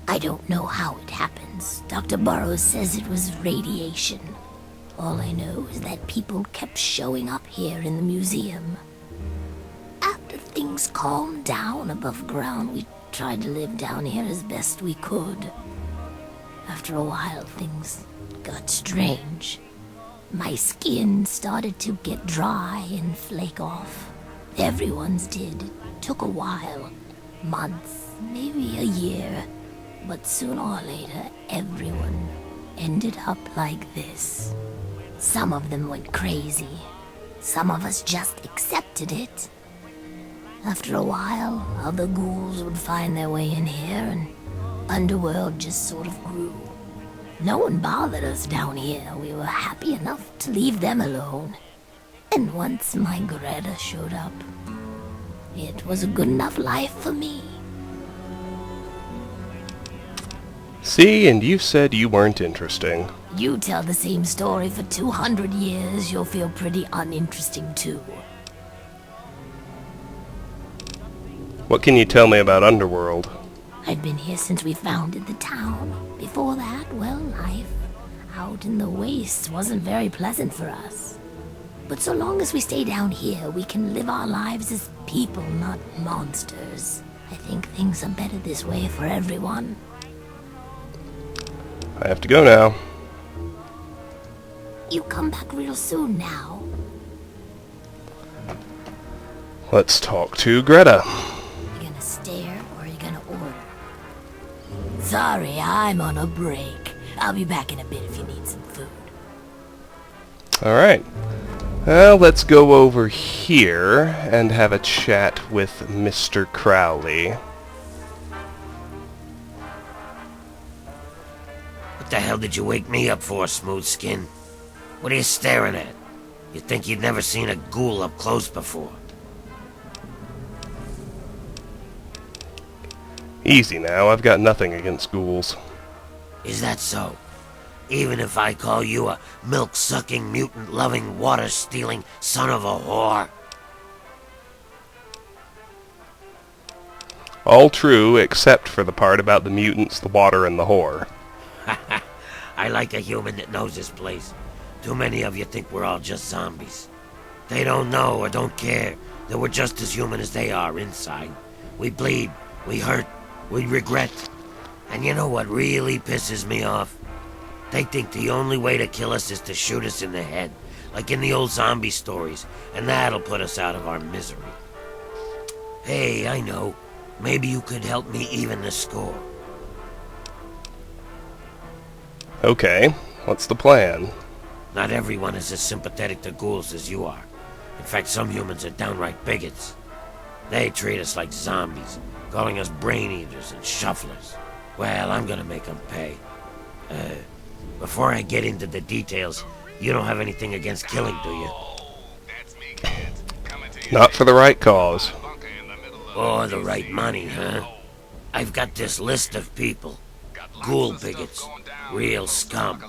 I don't know how it happens. Dr. Burroughs says it was radiation. All I know is that people kept showing up here in the museum. After things calmed down above ground, we tried to live down here as best we could. After a while, things got strange. My skin started to get dry and flake off. Everyone's did. It took a while. Months, maybe a year. But sooner or later, everyone ended up like this. Some of them went crazy. Some of us just accepted it. After a while, other ghouls would find their way in here, and Underworld just sort of grew. No one bothered us down here. We were happy enough to leave them alone. And once my Greta showed up, it was a good enough life for me.
See, and you said you weren't interesting.
You tell the same story for 200 years, you'll feel pretty uninteresting too.
What can you tell me about Underworld?
I've been here since we founded the town. Before that, well, life out in the wastes wasn't very pleasant for us. But so long as we stay down here, we can live our lives as people, not monsters. I think things are better this way for everyone.
I have to go now.
You come back real soon now.
Let's talk to Greta.
You gonna stare or you gonna order? Sorry, I'm on a break. I'll be back in a bit if you need some food.
Alright. Well, let's go over here and have a chat with Mr. Crowley.
What the hell did you wake me up for, Smooth Skin? What are you staring at? You'd think you'd never seen a ghoul up close before.
Easy now, I've got nothing against ghouls.
Is that so? Even if I call you a milk-sucking, mutant-loving, water-stealing son of a whore?
All true, except for the part about the mutants, the water, and the whore.
I like a human that knows his place. Too many of you think we're all just zombies. They don't know or don't care that we're just as human as they are inside. We bleed, we hurt, we regret. And you know what really pisses me off? They think the only way to kill us is to shoot us in the head, like in the old zombie stories, and that'll put us out of our misery. Hey, I know. Maybe you could help me even the score.
Okay, what's the plan?
Not everyone is as sympathetic to ghouls as you are. In fact, some humans are downright bigots. They treat us like zombies, calling us brain eaters and shufflers. Well, I'm gonna make them pay. Before I get into the details, you don't have anything against killing, do you?
Not for the right cause.
Or the right money, huh? I've got this list of people. Ghoul bigots. Real scum.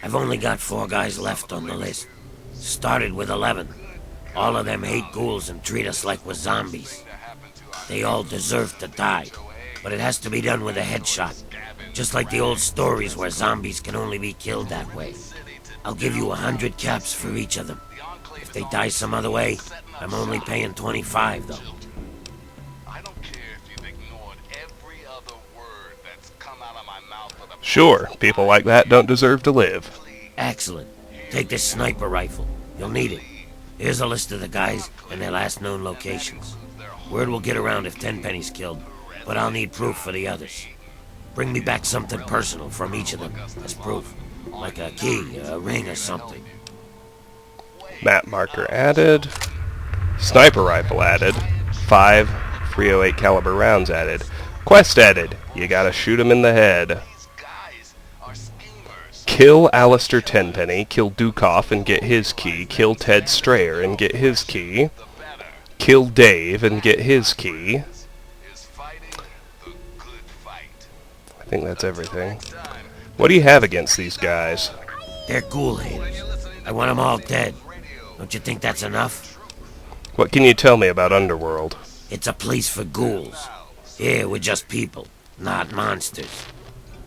I've only got 4 guys left on the list. Started with 11. All of them hate ghouls and treat us like we're zombies. They all deserve to die, but it has to be done with a headshot. Just like the old stories where zombies can only be killed that way. I'll give you 100 caps for each of them. If they die some other way, I'm only paying 25, though.
Sure, people like that don't deserve to live.
Excellent. Take this sniper rifle. You'll need it. Here's a list of the guys and their last known locations. Word will get around if Tenpenny's killed, but I'll need proof for the others. Bring me back something personal from each of them as proof. Like a key, a ring, or something.
Map marker added. Sniper rifle added. 5 .308 caliber rounds added. Quest added. You gotta shoot him in the head. Kill Alistair Tenpenny, kill Dukov and get his key, kill Ted Strayer and get his key, kill Dave and get his key. I think that's everything. What do you have against these guys?
They're ghoul haters. I want them all dead. Don't you think that's enough?
What can you tell me about Underworld?
It's a place for ghouls. Here, we're just people. not monsters.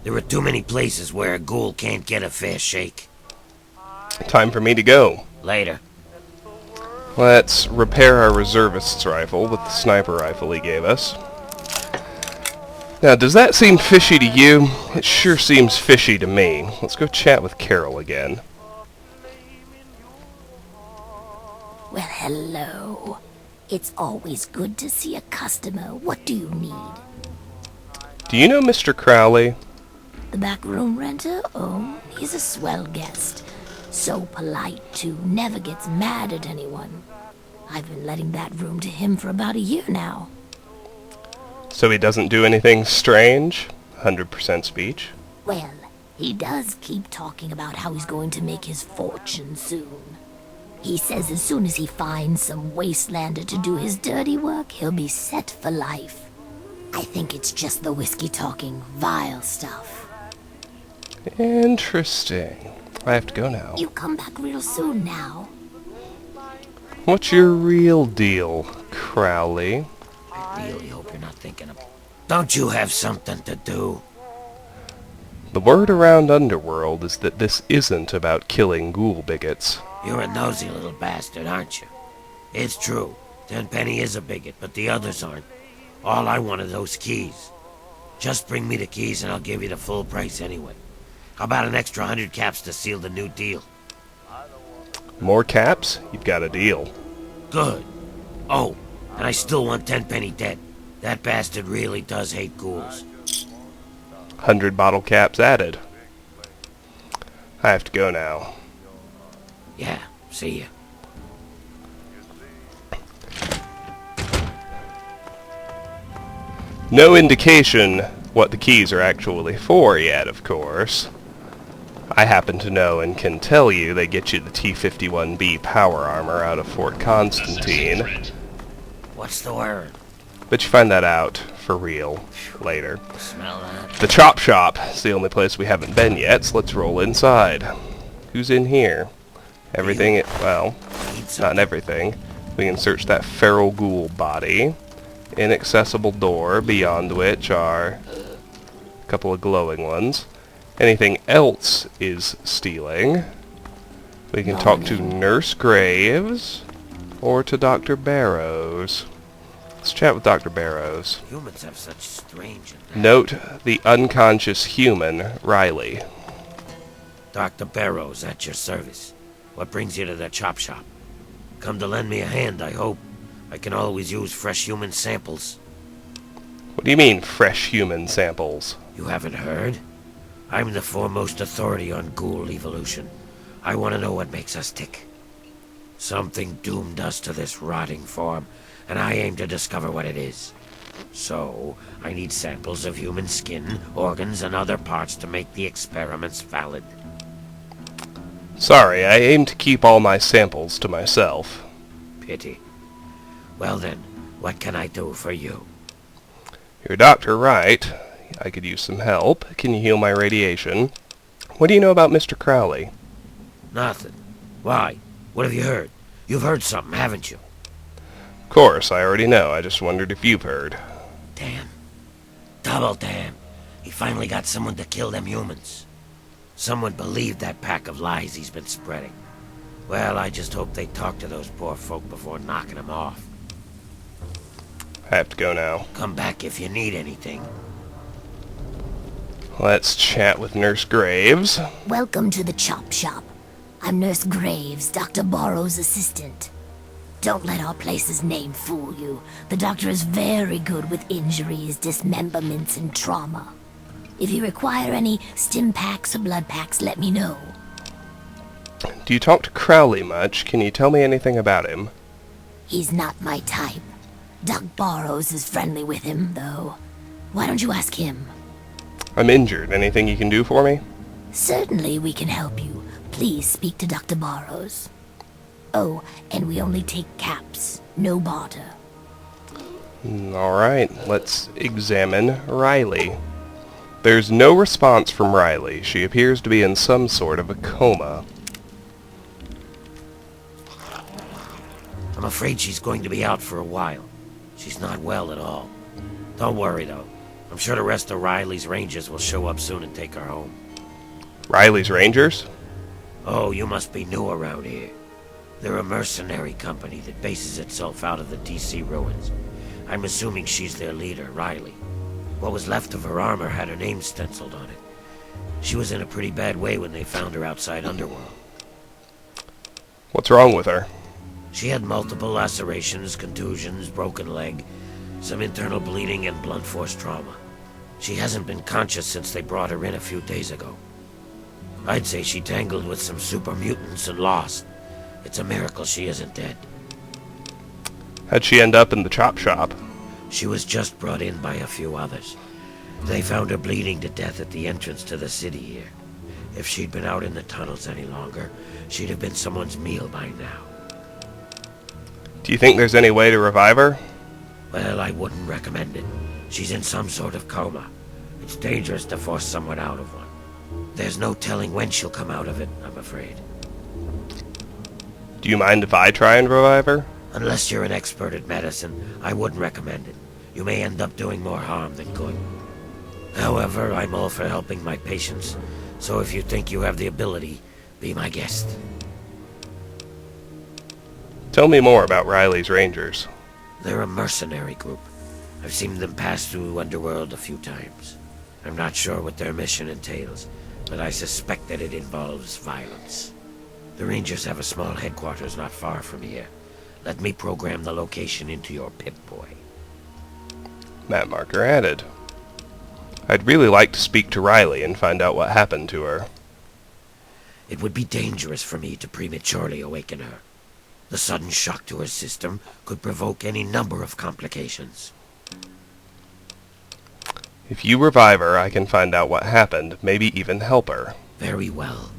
There are too many places where a ghoul can't get a fair shake.
Time for me to go.
Later.
Let's repair our reservist's rifle with the sniper rifle he gave us. Now, does that seem fishy to you? It sure seems fishy to me. Let's go chat with Carol again.
Well, hello. It's always good to see a customer. What do you need?
Do you know Mr. Crowley?
The back room renter? Oh, he's a swell guest. So polite, too. Never gets mad at anyone. I've been letting that room to him for about a year now.
So he doesn't do anything strange? 100% speech?
Well, he does keep talking about how he's going to make his fortune soon. He says as soon as he finds some wastelander to do his dirty work, he'll be set for life. I think it's just the whiskey talking vile stuff.
Interesting. I have to go now.
You come back real soon now.
What's your real deal, Crowley?
I really hope you're not thinking of... Don't you have something to do?
The word around Underworld is that this isn't about killing ghoul bigots.
You're a nosy little bastard, aren't you? It's true. Tenpenny is a bigot, but the others aren't. All I want are those keys. Just bring me the keys and I'll give you the full price anyway. How about an extra 100 caps to seal the new deal?
More caps? You've got a deal.
Good. Oh, and I still want Tenpenny dead. That bastard really does hate ghouls.
100 bottle caps added. I have to go now.
Yeah, see ya.
No indication what the keys are actually for yet, of course. I happen to know and can tell you they get you the T-51B power armor out of Fort Constantine.
What's the word?
But you find that out, for real, later.
Smell that?
The Chop Shop is the only place we haven't been yet, so let's roll inside. Who's in here? Everything, well, not everything. We can search that feral ghoul body. Inaccessible door, beyond which are a couple of glowing ones. Anything else is stealing. We can talk to Nurse Graves or to Dr. Barrows. Let's chat with Dr. Barrows.
Humans have such strange...
Note the unconscious human, Reilly.
Dr. Barrows, at your service. What brings you to the chop shop? Come to lend me a hand, I hope. I can always use fresh human samples.
What do you mean, fresh human samples?
You haven't heard? I'm the foremost authority on ghoul evolution. I want to know what makes us tick. Something doomed us to this rotting form, and I aim to discover what it is. So, I need samples of human skin, organs, and other parts to make the experiments valid.
Sorry, I aim to keep all my samples to myself.
Pity. Well then, what can I do for you?
You're a doctor, right? I could use some help. Can you heal my radiation? What do you know about Mr. Crowley?
Nothing. Why? What have you heard? You've heard something, haven't you?
Of course, I already know. I just wondered if you've heard.
Damn. Double damn. He finally got someone to kill them humans. Someone believed that pack of lies he's been spreading. Well, I just hope they talk to those poor folk before knocking them off.
I have to go now.
Come back if you need anything.
Let's chat with Nurse Graves.
Welcome to the Chop Shop. I'm Nurse Graves, Dr. Barrow's assistant. Don't let our place's name fool you. The doctor is very good with injuries, dismemberments, and trauma. If you require any stim packs or blood packs, let me know.
Do you talk to Crowley much? Can you tell me anything about him?
He's not my type. Doc Barrows is friendly with him, though. Why don't you ask him?
I'm injured. Anything you can do for me?
Certainly we can help you. Please speak to Dr. Barrows. Oh, and we only take caps, no barter.
Alright, let's examine Reilly. There's no response from Reilly. She appears to be in some sort of a coma.
I'm afraid she's going to be out for a while. She's not well at all. Don't worry, though. I'm sure the rest of Reilly's Rangers will show up soon and take her home.
Reilly's Rangers?
Oh, you must be new around here. They're a mercenary company that bases itself out of the DC ruins. I'm assuming she's their leader, Reilly. What was left of her armor had her name stenciled on it. She was in a pretty bad way when they found her outside Underworld.
What's wrong with her?
She had multiple lacerations, contusions, broken leg, some internal bleeding, and blunt force trauma. She hasn't been conscious since they brought her in a few days ago. I'd say she tangled with some super mutants and lost. It's a miracle she isn't dead.
How'd she end up in the chop shop?
She was just brought in by a few others. They found her bleeding to death at the entrance to the city here. If she'd been out in the tunnels any longer, she'd have been someone's meal by now.
Do you think there's any way to revive her?
Well, I wouldn't recommend it. She's in some sort of coma. It's dangerous to force someone out of one. There's no telling when she'll come out of it, I'm afraid.
Do you mind if I try and revive her?
Unless you're an expert at medicine, I wouldn't recommend it. You may end up doing more harm than good. However, I'm all for helping my patients, so if you think you have the ability, be my guest.
Tell me more about Reilly's Rangers.
They're a mercenary group. I've seen them pass through Underworld a few times. I'm not sure what their mission entails, but I suspect that it involves violence. The Rangers have a small headquarters not far from here. Let me program the location into your Pip-Boy.
Map marker added. I'd really like to speak to Reilly and find out what happened to her.
It would be dangerous for me to prematurely awaken her. The sudden shock to her system could provoke any number of complications.
If you revive her, I can find out what happened, maybe even help her.
Very well.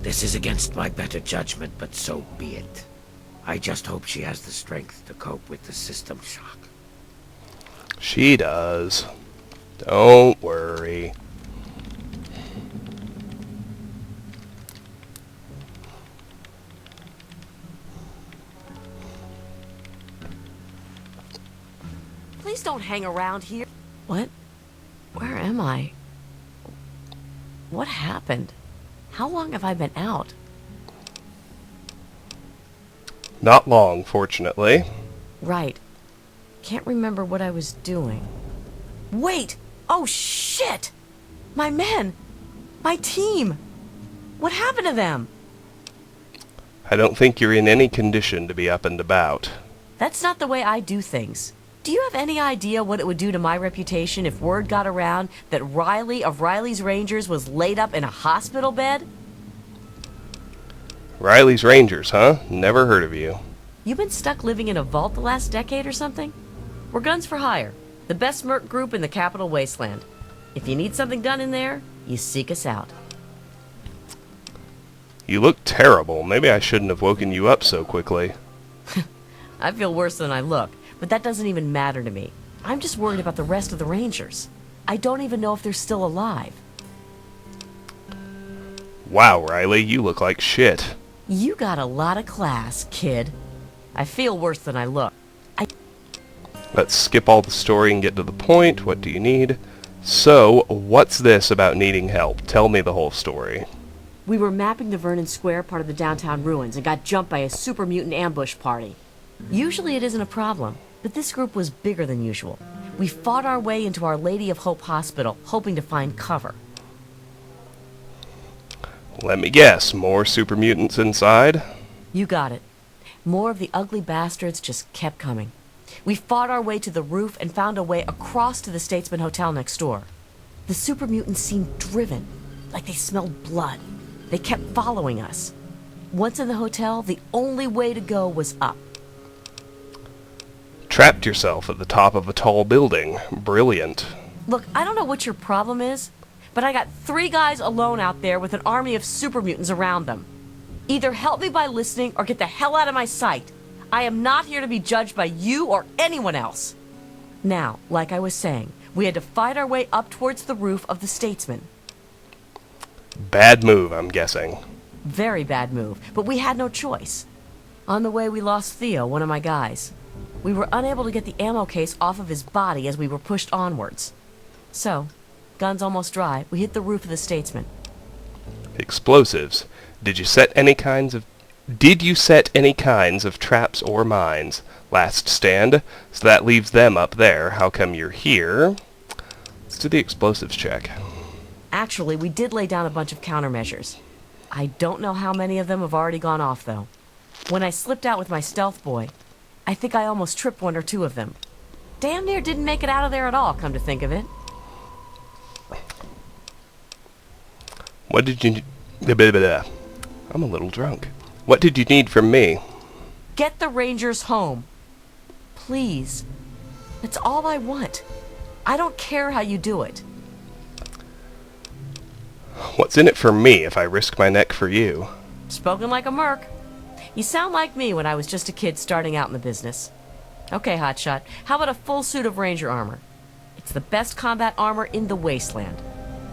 This is against my better judgment, but so be it. I just hope she has the strength to cope with the system shock.
She does. Don't worry.
Please don't hang around here. What? Where am I? What happened? How long have I been out?
Not long, fortunately.
Right. Can't remember what I was doing. Wait! Oh, shit! My men! My team! What happened to them?
I don't think you're in any condition to be up and about.
That's not the way I do things. Do you have any idea what it would do to my reputation if word got around that Reilly of Reilly's Rangers was laid up in a hospital bed?
Reilly's Rangers, huh? Never heard of you.
You been stuck living in a vault the last decade or something? We're Guns for Hire, the best merc group in the Capital Wasteland. If you need something done in there, you seek us out.
You look terrible. Maybe I shouldn't have woken you up so quickly.
I feel worse than I look, but that doesn't even matter to me. I'm just worried about the rest of the Rangers. I don't even know if they're still alive.
Wow, Reilly, you look like shit.
You got a lot of class, kid. I feel worse than I look.
Let's skip all the story and get to the point. What do you need? So, what's this about needing help? Tell me the whole story.
We were mapping the Vernon Square part of the downtown ruins and got jumped by a super mutant ambush party. Usually it isn't a problem, but this group was bigger than usual. We fought our way into Our Lady of Hope Hospital, hoping to find cover.
Let me guess, more super mutants inside?
You got it. More of the ugly bastards just kept coming. We fought our way to the roof and found a way across to the Statesman Hotel next door. The super mutants seemed driven, like they smelled blood. They kept following us. Once in the hotel, the only way to go was up.
Trapped yourself at the top of a tall building. Brilliant.
Look, I don't know what your problem is, but I got 3 guys alone out there with an army of super mutants around them. Either help me by listening or get the hell out of my sight. I am not here to be judged by you or anyone else. Now, like I was saying, we had to fight our way up towards the roof of the Statesman.
Bad move, I'm guessing.
Very bad move, but we had no choice. On the way, we lost Theo, one of my guys. We were unable to get the ammo case off of his body as we were pushed onwards. So, guns almost dry, we hit the roof of the Statesman.
Explosives. Did you set any kinds of traps or mines? Last stand. So that leaves them up there. How come you're here? Let's do the explosives check.
Actually, we did lay down a bunch of countermeasures. I don't know how many of them have already gone off, though. When I slipped out with my stealth boy, I think I almost tripped one or two of them. Damn near didn't make it out of there at all, come to think of it.
What did you... I'm a little drunk. What did you need from me?
Get the Rangers home. Please. That's all I want. I don't care how you do it.
What's in it for me if I risk my neck for you?
Spoken like a merc. You sound like me when I was just a kid starting out in the business. Okay, Hotshot, how about a full suit of Ranger armor? It's the best combat armor in the wasteland.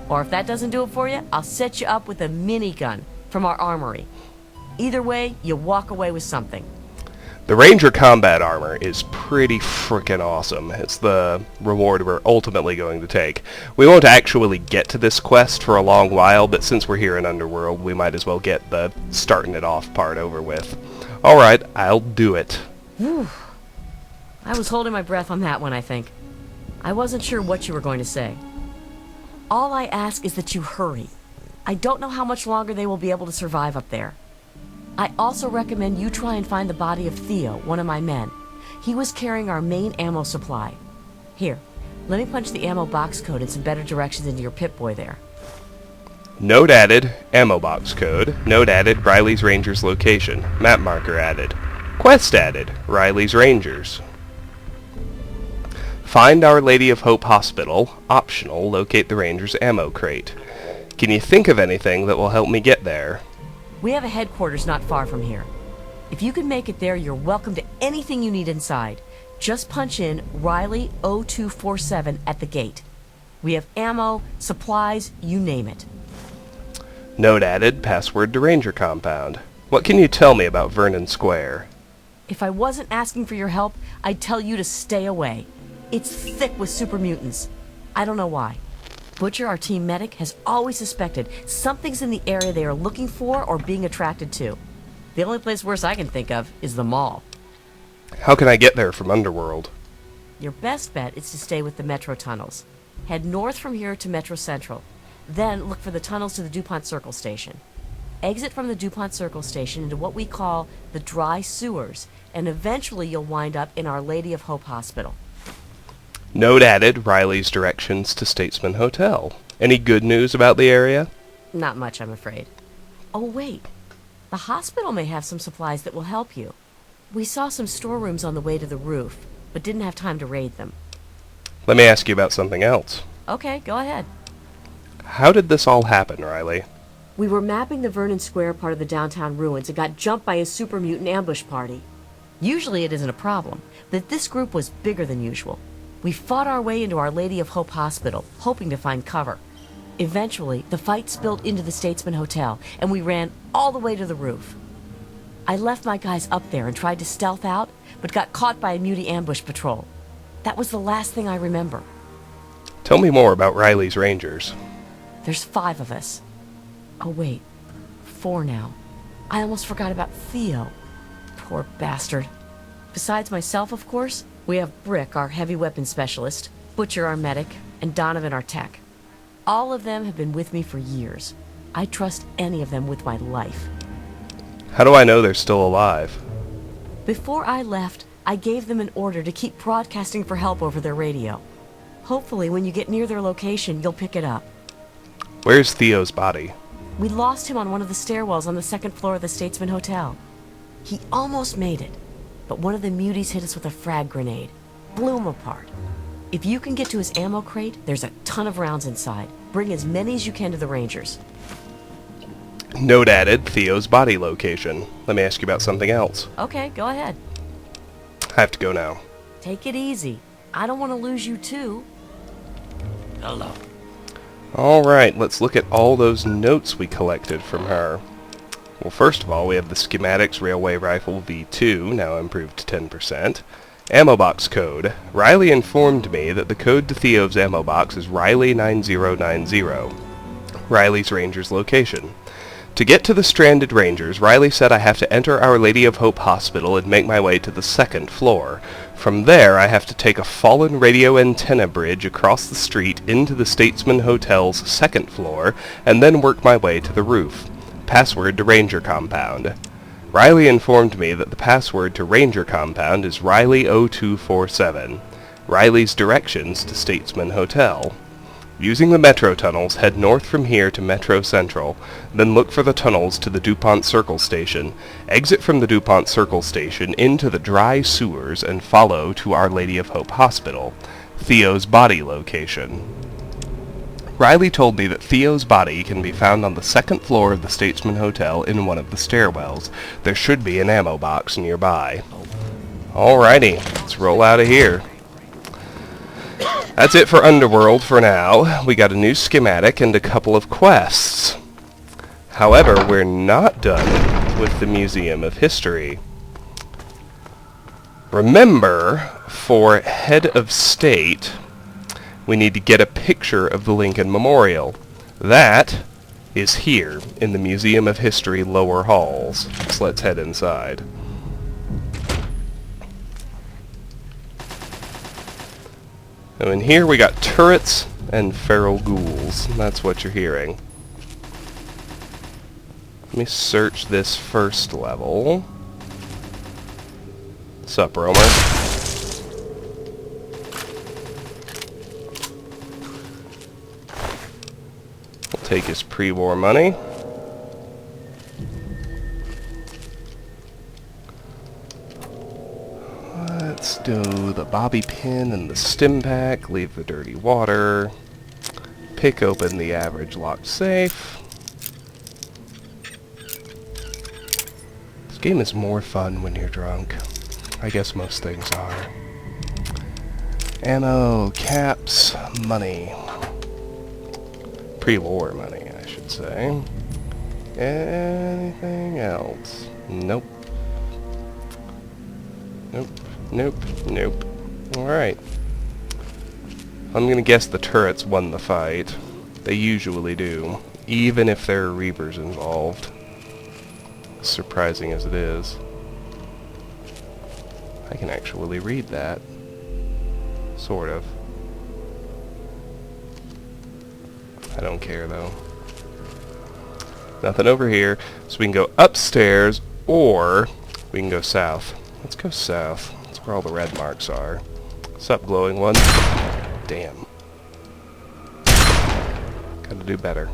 Or if that doesn't do it for you, I'll set you up with a minigun from our armory. Either way, you walk away with something.
The Ranger combat armor is pretty frickin' awesome. It's the reward we're ultimately going to take. We won't actually get to this quest for a long while, but since we're here in Underworld, we might as well get the starting it off part over with. Alright, I'll do it.
Whew. I was holding my breath on that one, I think. I wasn't sure what you were going to say. All I ask is that you hurry. I don't know how much longer they will be able to survive up there. I also recommend you try and find the body of Theo, one of my men. He was carrying our main ammo supply. Here, let me punch the ammo box code and some better directions into your Pip-Boy there.
Note added, ammo box code. Note added, Reilly's Rangers location. Map marker added. Quest added, Reilly's Rangers. Find Our Lady of Hope Hospital. Optional, locate the Rangers ammo crate. Can you think of anything that will help me get there?
We have a headquarters not far from here. If you can make it there, you're welcome to anything you need inside. Just punch in Reilly 0247 at the gate. We have ammo, supplies, you name it.
Note added, password to Ranger compound. What can you tell me about Vernon Square?
If I wasn't asking for your help, I'd tell you to stay away. It's thick with super mutants. I don't know why. Butcher, our team medic, has always suspected something's in the area they are looking for or being attracted to. The only place worse I can think of is the mall.
How can I get there from Underworld?
Your best bet is to stay with the metro tunnels. Head north from here to Metro Central. Then look for the tunnels to the DuPont Circle Station. Exit from the DuPont Circle Station into what we call the dry sewers, and eventually you'll wind up in Our Lady of Hope Hospital.
Note added, Reilly's directions to Statesman Hotel. Any good news about the area?
Not much, I'm afraid. Oh, wait. The hospital may have some supplies that will help you. We saw some storerooms on the way to the roof, but didn't have time to raid them.
Let me ask you about something else.
Okay, go ahead.
How did this all happen, Reilly?
We were mapping the Vernon Square part of the downtown ruins and got jumped by a super mutant ambush party. Usually it isn't a problem, but this group was bigger than usual. We fought our way into Our Lady of Hope Hospital, hoping to find cover. Eventually, the fight spilled into the Statesman Hotel, and we ran all the way to the roof. I left my guys up there and tried to stealth out, but got caught by a mutie ambush patrol. That was the last thing I remember.
Tell me more about Reilly's Rangers.
There's 5 of us. Oh wait, 4 now. I almost forgot about Theo. Poor bastard. Besides myself, of course, we have Brick, our heavy weapons specialist, Butcher, our medic, and Donovan, our tech. All of them have been with me for years. I trust any of them with my life.
How do I know they're still alive?
Before I left, I gave them an order to keep broadcasting for help over their radio. Hopefully, when you get near their location, you'll pick it up.
Where's Theo's body?
We lost him on one of the stairwells on the 2nd floor of the Statesman Hotel. He almost made it, but one of the muties hit us with a frag grenade. Blew him apart. If you can get to his ammo crate, there's a ton of rounds inside. Bring as many as you can to the Rangers.
Note added, Theo's body location. Let me ask you about something else.
Okay, go ahead.
I have to go now.
Take it easy. I don't want to lose you too.
Hello.
Alright, let's look at all those notes we collected from her. Well, first of all, we have the schematics Railway Rifle V2, now improved to 10%. Ammo box code. Reilly informed me that the code to Theo's ammo box is Reilly 9090. Reilly's Rangers location. To get to the stranded Rangers, Reilly said I have to enter Our Lady of Hope Hospital and make my way to the 2nd floor. From there, I have to take a fallen radio antenna bridge across the street into the Statesman Hotel's 2nd floor, and then work my way to the roof. Password to Ranger Compound. Reilly informed me that the password to Ranger Compound is Reilly0247. Reilly's directions to Statesman Hotel. Using the metro tunnels, head north from here to Metro Central, then look for the tunnels to the DuPont Circle Station. Exit from the DuPont Circle Station into the dry sewers and follow to Our Lady of Hope Hospital. Theo's body location. Reilly told me that Theo's body can be found on the 2nd floor of the Statesman Hotel in one of the stairwells. There should be an ammo box nearby. Alrighty, let's roll out of here. That's it for Underworld for now. We got a new schematic and a couple of quests. However, we're not done with the Museum of History. Remember, for Head of State, we need to get a picture of the Lincoln Memorial. That is here in the Museum of History lower halls. So let's head inside. So in here we got turrets and feral ghouls. That's what you're hearing. Let me search this first level. Sup, Romer? We'll take his pre-war money. Let's do the bobby pin and the stim pack, leave the dirty water, pick open the average locked safe. This game is more fun when you're drunk. I guess most things are. Ammo, caps, money. Pre-war money, I should say. Anything else? Nope. Nope. Nope. Nope. Alright. I'm gonna guess the turrets won the fight. They usually do. Even if there are Reapers involved. As surprising as it is. I can actually read that. Sort of. I don't care though. Nothing over here. So we can go upstairs or we can go south. Let's go south. That's where all the red marks are. What's up, glowing one? Damn. Gotta do better.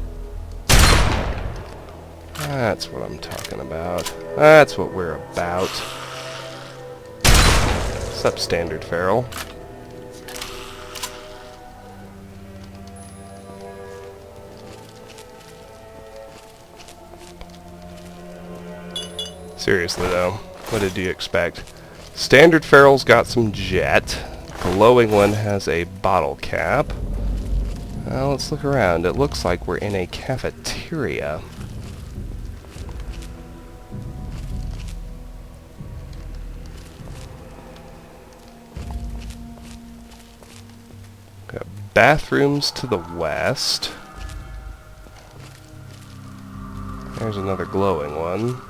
That's what I'm talking about. That's what we're about. What's up, Standard Feral? Seriously though, what did you expect? Standard Feral's got some jet. Glowing one has a bottle cap. Well, let's look around. It looks like we're in a cafeteria. Got bathrooms to the west. There's another glowing one.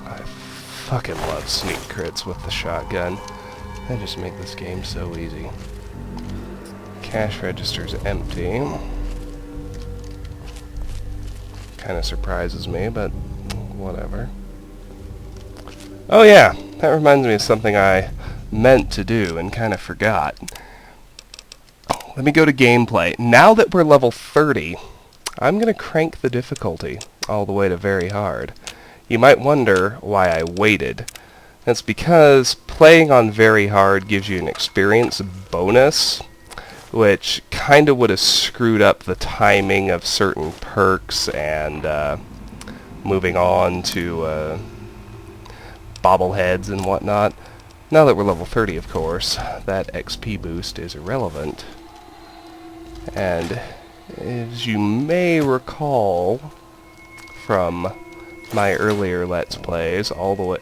I fucking love sneak crits with the shotgun. They just make this game so easy. Cash register's empty. Kinda surprises me, but whatever. Oh yeah, that reminds me of something I meant to do and kinda forgot. Let me go to gameplay. Now that we're level 30, I'm gonna crank the difficulty all the way to very hard. You might wonder why I waited. That's because playing on very hard gives you an experience bonus, which kinda would have screwed up the timing of certain perks and moving on to bobbleheads and whatnot. Now that we're level 30, of course, that XP boost is irrelevant. And as you may recall from my earlier Let's Plays,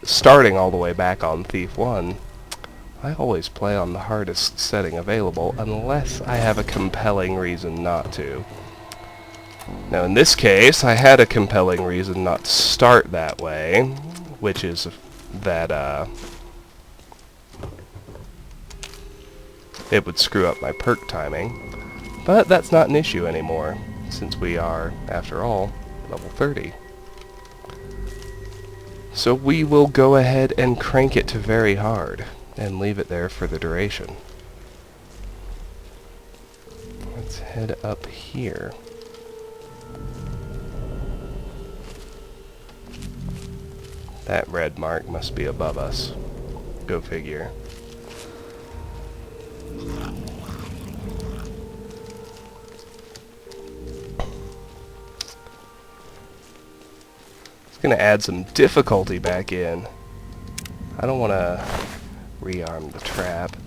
starting all the way back on Thief 1, I always play on the hardest setting available unless I have a compelling reason not to. Now in this case, I had a compelling reason not to start that way, which is that it would screw up my perk timing, but that's not an issue anymore, since we are, after all, level 30. So we will go ahead and crank it to very hard, and leave it there for the duration. Let's head up here. That red mark must be above us. Go figure. It's gonna add some difficulty back in. I don't want to rearm the trap.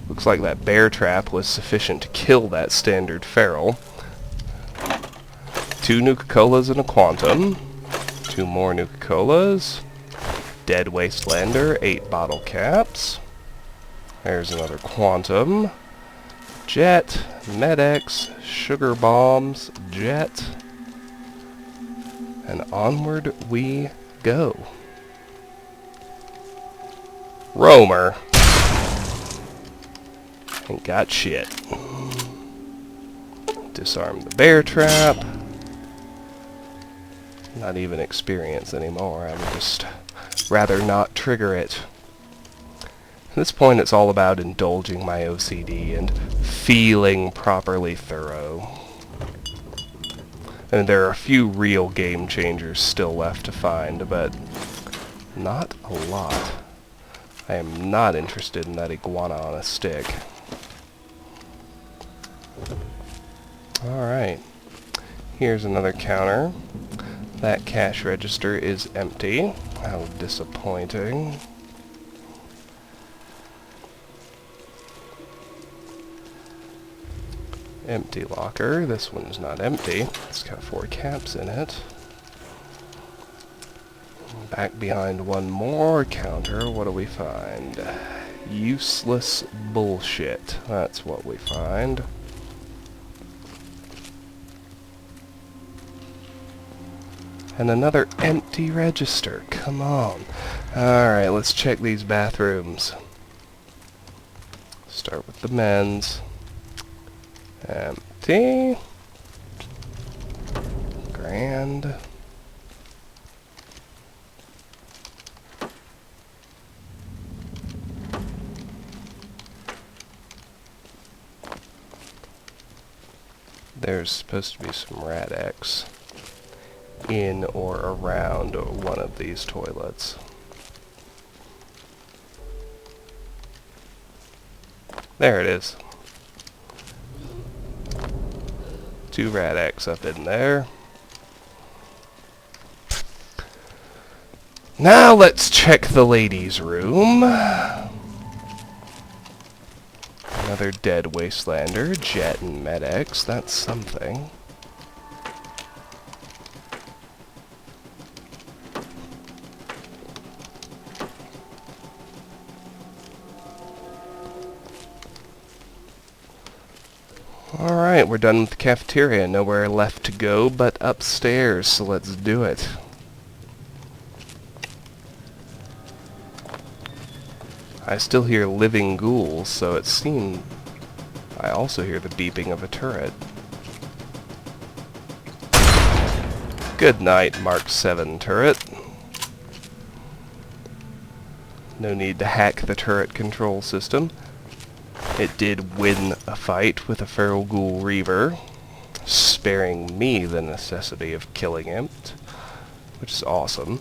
Looks like that bear trap was sufficient to kill that standard feral. 2 Nuka-Colas and a Quantum. 2 more Nuka-Colas. Dead Wastelander, 8 bottle caps. There's another Quantum. Jet, Med-X, Sugar Bombs, Jet. And onward we go. Roamer. Ain't got shit. Disarm the bear trap. Not even experienced anymore. I would just rather not trigger it. At this point it's all about indulging my OCD and feeling properly thorough. And there are a few real game changers still left to find, but not a lot. I am not interested in that iguana on a stick. Alright. Here's another counter. That cash register is empty. How disappointing. Empty locker. This one's not empty. It's got 4 caps in it. Back behind one more counter, what do we find? Useless bullshit. That's what we find. And another empty register. Come on. Alright, let's check these bathrooms. Start with the men's. Empty. Grand. There's supposed to be some Rad-X in or around one of these toilets. There it is. 2 Rad-X up in there. Now let's check the ladies' room. Another dead Wastelander, Jet and Med-X, that's something. Alright, we're done with the cafeteria. Nowhere left to go but upstairs, so let's do it. I still hear living ghouls, so it seems I also hear the beeping of a turret. Good night, Mark 7 turret. No need to hack the turret control system. It did win a fight with a feral ghoul reaver, sparing me the necessity of killing him, which is awesome.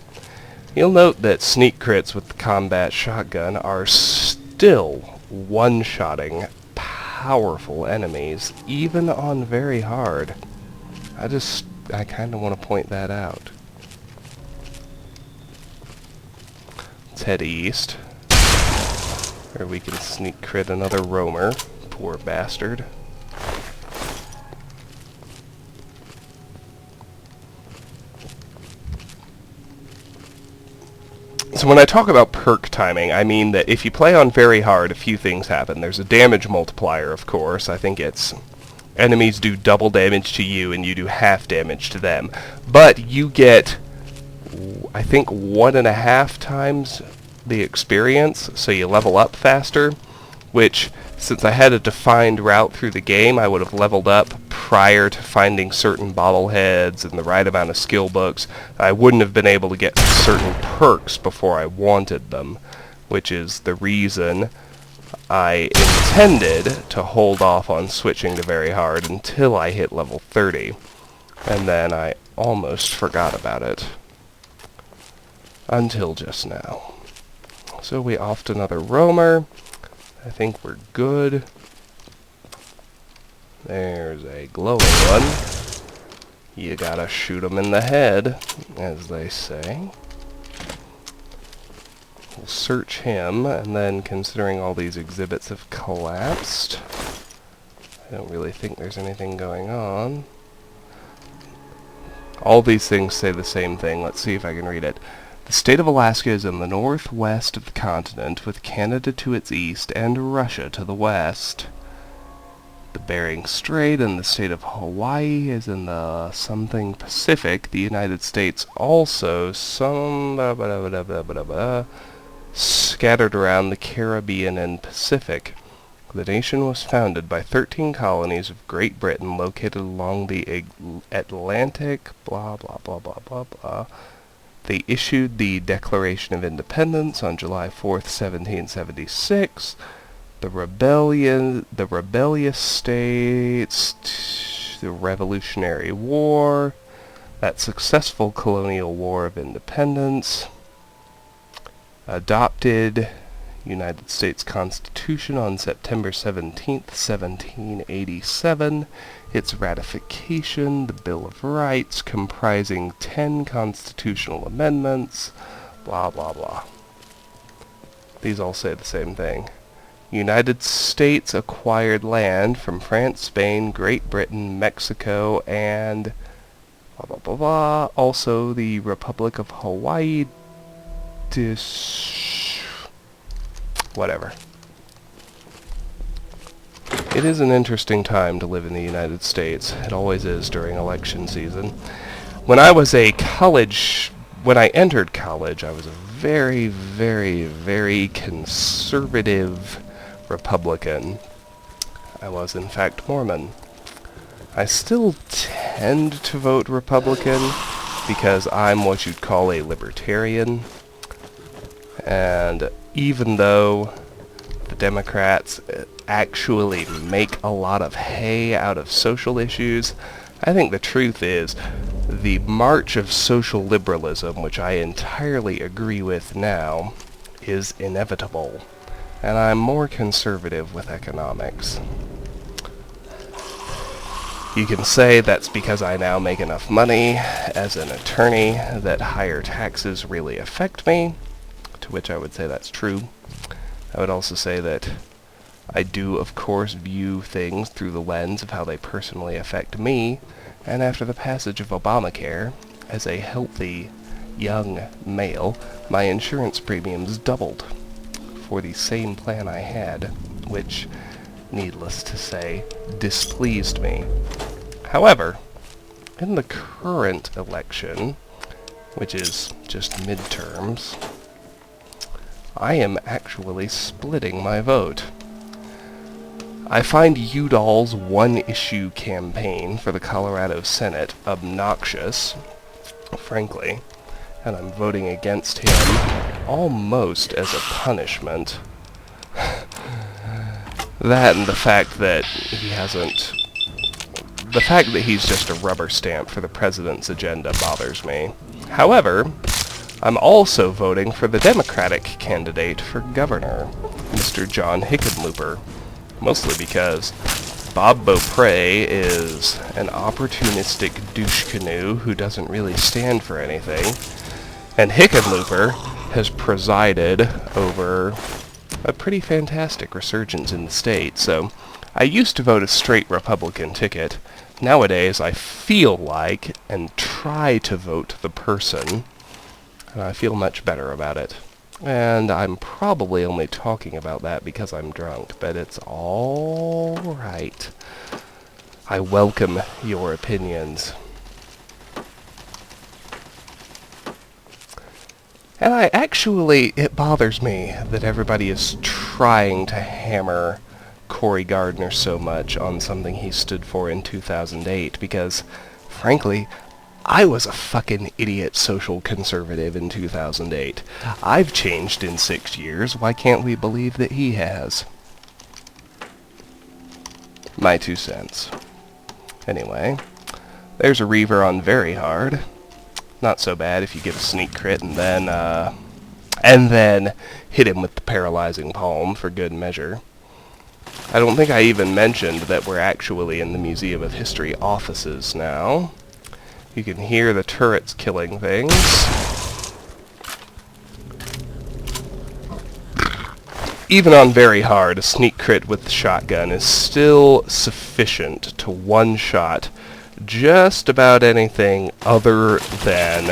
You'll note that sneak crits with the combat shotgun are still one-shotting powerful enemies, even on very hard. I kind of want to point that out. Let's head east, where we can sneak crit another roamer. Poor bastard. So when I talk about perk timing, I mean that if you play on very hard, a few things happen. There's a damage multiplier, of course. I think it's enemies do double damage to you and you do half damage to them. But you get, I think, 1.5 times the experience, so you level up faster, which, since I had a defined route through the game, I would have leveled up prior to finding certain bobbleheads and the right amount of skill books. I wouldn't have been able to get certain perks before I wanted them, which is the reason I intended to hold off on switching to very hard until I hit level 30. And then I almost forgot about it. Until just now. So we offed another roamer. I think we're good. There's a glowing one. You gotta shoot 'em in the head, as they say. We'll search him, and then considering all these exhibits have collapsed, I don't really think there's anything going on. All these things say the same thing. Let's see if I can read it. The state of Alaska is in the northwest of the continent, with Canada to its east and Russia to the west. The Bering Strait and the state of Hawaii is in the something Pacific. The United States also scattered around the Caribbean and Pacific. The nation was founded by 13 colonies of Great Britain located along the Atlantic, blah blah blah blah blah blah. They issued the Declaration of Independence on July 4th, 1776. The rebellious states, the Revolutionary War, that successful colonial war of independence, adopted United States Constitution on September 17th, 1787, its ratification, the Bill of Rights, comprising 10 constitutional amendments, blah blah blah. These all say the same thing. United States acquired land from France, Spain, Great Britain, Mexico, and blah blah blah blah. Also the Republic of Hawaii, whatever. It is an interesting time to live in the United States. It always is during election season. When I entered college, I was a very, very, very conservative Republican. I was, in fact, Mormon. I still tend to vote Republican because I'm what you'd call a libertarian. And even though the Democrats actually make a lot of hay out of social issues, I think the truth is the march of social liberalism, which I entirely agree with now, is inevitable. And I'm more conservative with economics. You can say that's because I now make enough money as an attorney that higher taxes really affect me, to which I would say that's true. I would also say that I do, of course, view things through the lens of how they personally affect me, and after the passage of Obamacare, as a healthy young male, my insurance premiums doubled for the same plan I had, which, needless to say, displeased me. However, in the current election, which is just midterms, I am actually splitting my vote. I find Udall's one-issue campaign for the Colorado Senate obnoxious, frankly, and I'm voting against him almost as a punishment. That and the fact that he's just a rubber stamp for the president's agenda bothers me. However, I'm also voting for the Democratic candidate for governor, Mr. John Hickenlooper, mostly because Bob Beaupre is an opportunistic douche canoe who doesn't really stand for anything, and Hickenlooper has presided over a pretty fantastic resurgence in the state. So I used to vote a straight Republican ticket. Nowadays I feel like and try to vote the person, and I feel much better about it. And I'm probably only talking about that because I'm drunk, but it's all right. I welcome your opinions. And it bothers me that everybody is trying to hammer Cory Gardner so much on something he stood for in 2008, because, frankly, I was a fucking idiot social conservative in 2008. I've changed in 6 years. Why can't we believe that he has? My 2 cents. Anyway, there's a Reaver on very hard. Not so bad if you get a sneak crit and then hit him with the paralyzing palm for good measure. I don't think I even mentioned that we're actually in the Museum of History offices now. You can hear the turrets killing things. Even on very hard, a sneak crit with the shotgun is still sufficient to one-shot just about anything other than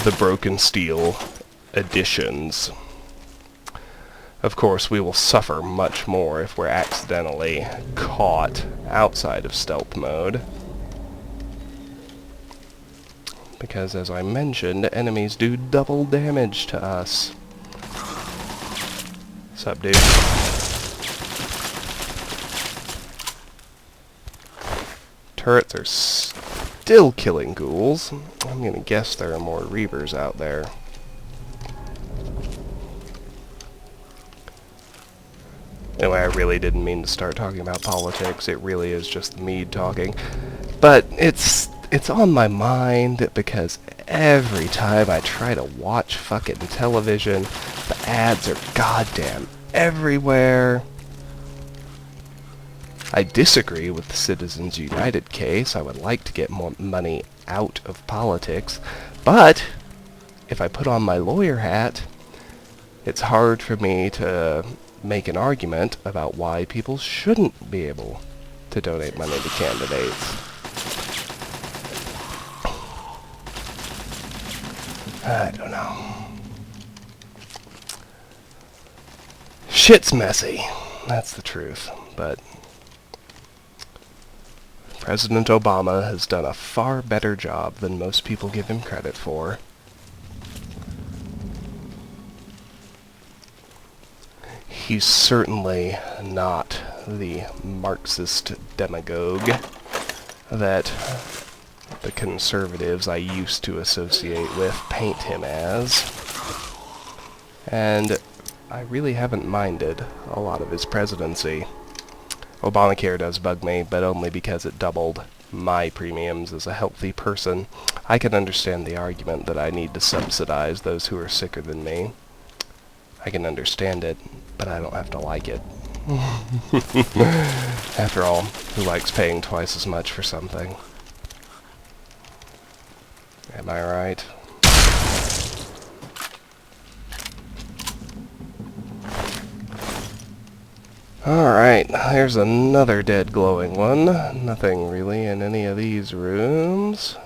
the broken steel additions. Of course, we will suffer much more if we're accidentally caught outside of stealth mode. Because, as I mentioned, enemies do double damage to us. Sup, dude? Turrets are still killing ghouls. I'm gonna guess there are more Reavers out there. Anyway, I really didn't mean to start talking about politics. It really is just me talking. But it's on my mind because every time I try to watch fucking television, the ads are goddamn everywhere. I disagree with the Citizens United case. I would like to get more money out of politics. But if I put on my lawyer hat, it's hard for me to make an argument about why people shouldn't be able to donate money to candidates. I don't know. Shit's messy. That's the truth. But President Obama has done a far better job than most people give him credit for. He's certainly not the Marxist demagogue that the conservatives I used to associate with paint him as. And I really haven't minded a lot of his presidency. Obamacare does bug me, but only because it doubled my premiums as a healthy person. I can understand the argument that I need to subsidize those who are sicker than me. I can understand it, but I don't have to like it. After all, who likes paying twice as much for something? Am I right? Alright, here's another dead glowing one. Nothing really in any of these rooms.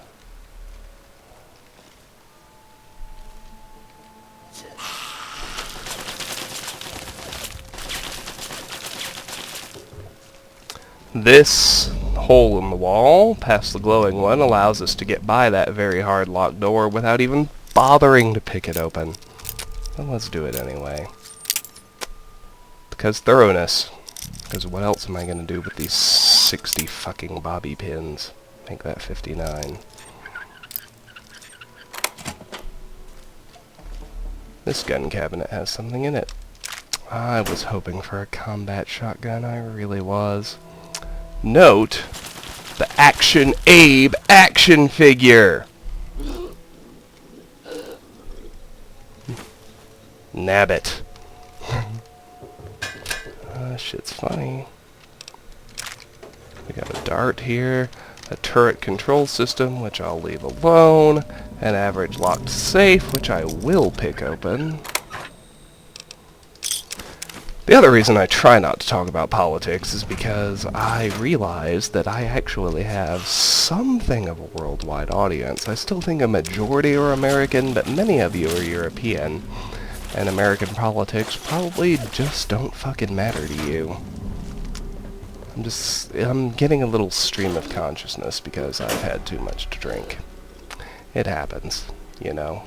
This hole in the wall, past the glowing one, allows us to get by that very hard locked door without even bothering to pick it open. Well, let's do it anyway. Because thoroughness. Because what else am I going to do with these 60 fucking bobby pins? Make that 59. This gun cabinet has something in it. I was hoping for a combat shotgun, I really was. Note the Action Abe action figure! Nabbit. Shit's funny. We got a dart here, a turret control system, which I'll leave alone, an average locked safe, which I will pick open. The other reason I try not to talk about politics is because I realize that I actually have something of a worldwide audience. I still think a majority are American, but many of you are European. and American politics probably just don't fucking matter to you. I'm getting a little stream of consciousness because I've had too much to drink. It happens, you know.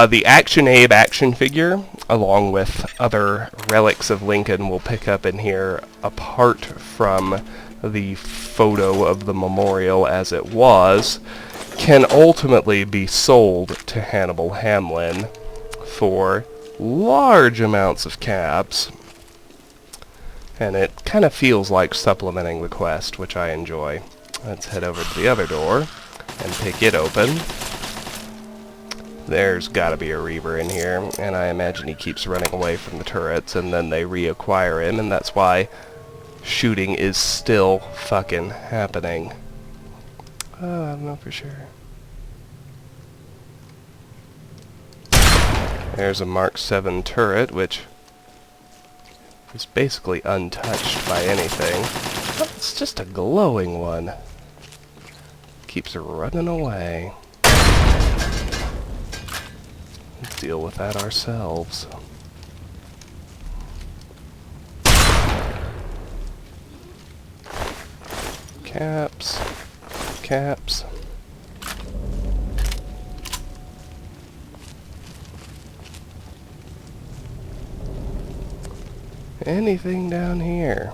The Action Abe action figure, along with other relics of Lincoln, we'll pick up in here apart from the photo of the memorial as it was, can ultimately be sold to Hannibal Hamlin for large amounts of caps. And it kind of feels like supplementing the quest, which I enjoy. Let's head over to the other door and pick it open. There's gotta be a Reaver in here, and I imagine he keeps running away from the turrets, and then they reacquire him, and that's why shooting is still fucking happening. I don't know for sure. There's a Mark 7 turret, which is basically untouched by anything. Oh, it's just a glowing one. Keeps running away. Let's deal with that ourselves. Caps. Caps. Anything down here?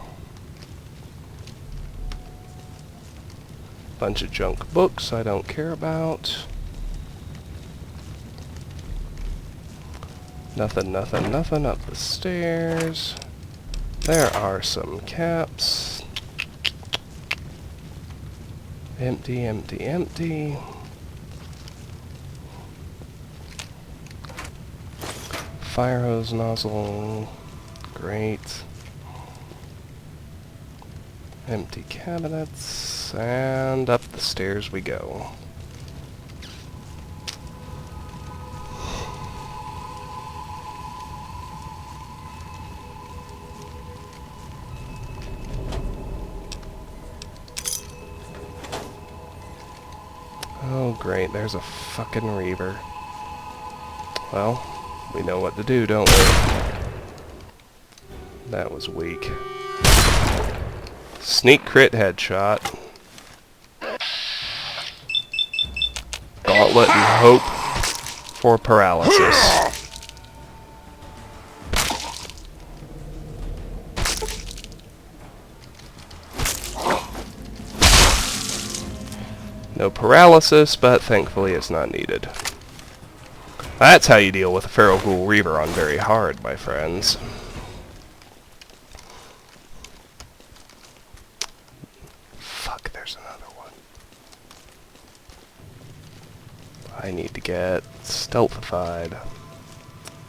Bunch of junk books I don't care about. Nothing, nothing, nothing up the stairs. There are some caps. Empty, empty, empty. Fire hose nozzle. Great. Empty cabinets. And up the stairs we go. Oh great, there's a fucking Reaver. Well, we know what to do, don't we? That was weak. Sneak crit headshot. Gauntlet and hope for paralysis. No paralysis, but thankfully it's not needed. That's how you deal with a Feral Ghoul Reaver on very hard, my friends. Fuck, there's another one. I need to get stealthified.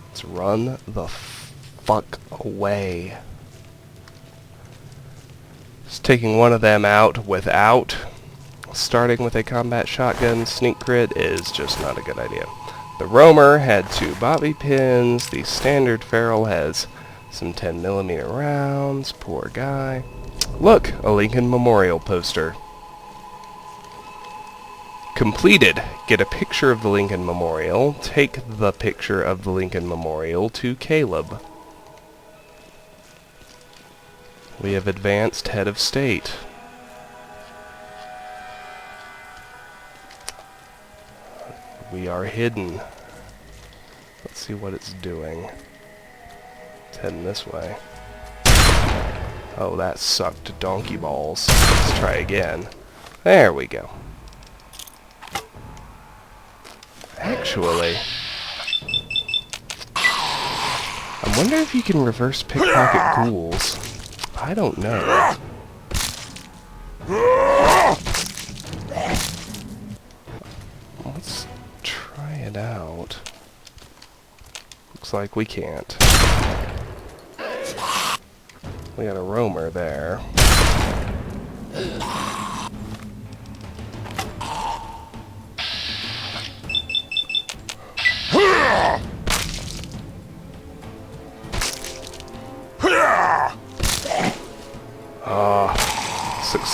Let's run the fuck away. Just taking one of them out without starting with a combat shotgun sneak crit is just not a good idea. The Roamer had 2 bobby pins. The standard Feral has some 10mm rounds. Poor guy. Look, a Lincoln Memorial poster. Completed. Get a picture of the Lincoln Memorial. Take the picture of the Lincoln Memorial to Caleb. We have advanced head of state. We are hidden. Let's see what it's doing. It's heading this way. Oh, that sucked donkey balls. Let's try again. There we go. Actually, I wonder if you can reverse pickpocket ghouls. I don't know. Let's try it out. Looks like we can't. We got a Roamer there.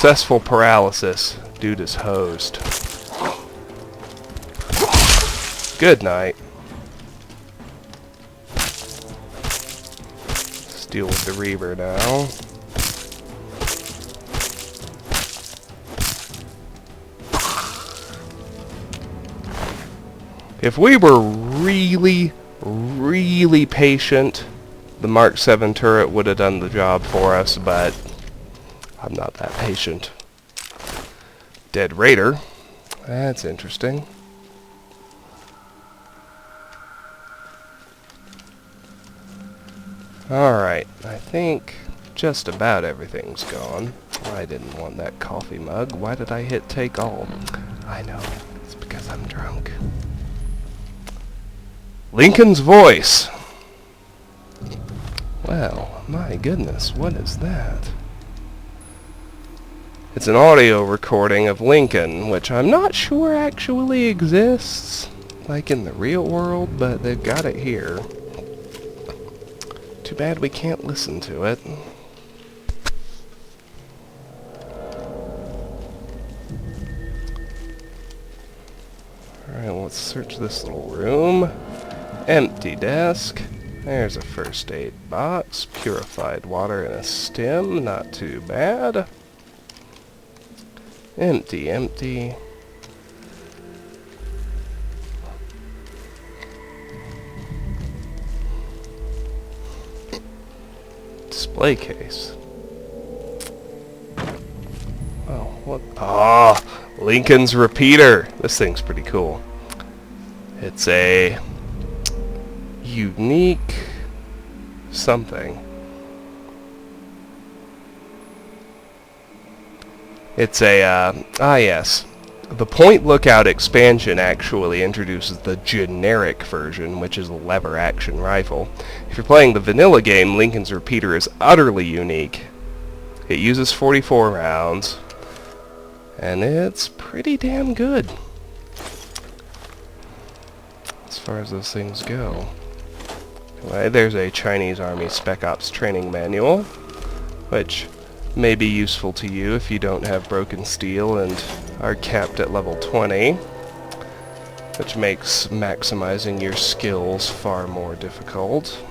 Successful paralysis. Dude is hosed. Good night. Let's deal with the Reaver now. If we were really, really patient, the Mark 7 turret would have done the job for us, but I'm not that patient. Dead Raider. That's interesting. Alright, I think just about everything's gone. I didn't want that coffee mug. Why did I hit take all? I know. It's because I'm drunk. Lincoln's voice. Well, my goodness, what is that? It's an audio recording of Lincoln, which I'm not sure actually exists, like in the real world, but they've got it here. Too bad we can't listen to it. Alright, let's search this little room. Empty desk. There's a first aid box. Purified water in a stem. Not too bad. Empty, empty. Display case. Oh, what? Ah, Lincoln's repeater. This thing's pretty cool. It's a unique something. It's a, yes. The Point Lookout expansion actually introduces the generic version, which is a lever-action rifle. If you're playing the vanilla game, Lincoln's repeater is utterly unique. It uses 44 rounds, and it's pretty damn good as far as those things go. Anyway, there's a Chinese Army Spec Ops training manual, which may be useful to you if you don't have broken steel and are capped at level 20, which makes maximizing your skills far more difficult.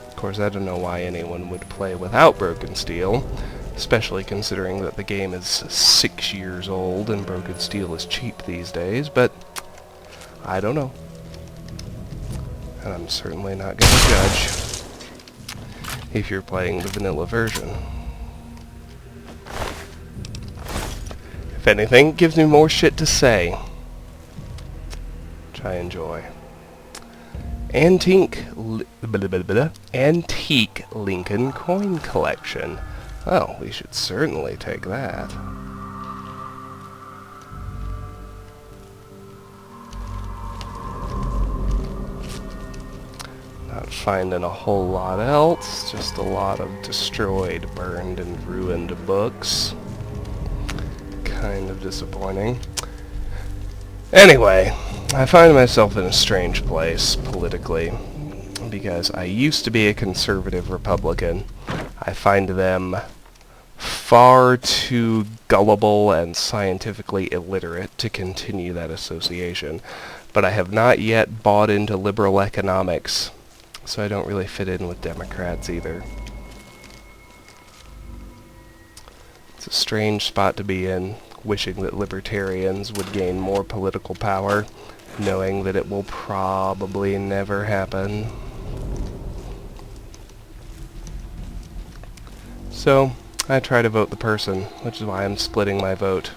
Of course, I don't know why anyone would play without broken steel, especially considering that the game is 6 years old and broken steel is cheap these days, but I don't know. And I'm certainly not going to judge if you're playing the vanilla version. If anything, it gives me more shit to say, which I enjoy. Antique Lincoln coin collection. Oh, we should certainly take that. Not finding a whole lot else, just a lot of destroyed, burned, and ruined books. Kind of disappointing. Anyway, I find myself in a strange place politically because I used to be a conservative Republican. I find them far too gullible and scientifically illiterate to continue that association, but I have not yet bought into liberal economics, so I don't really fit in with Democrats either. It's a strange spot to be in, wishing that libertarians would gain more political power, knowing that it will probably never happen. So, I try to vote the person, which is why I'm splitting my vote.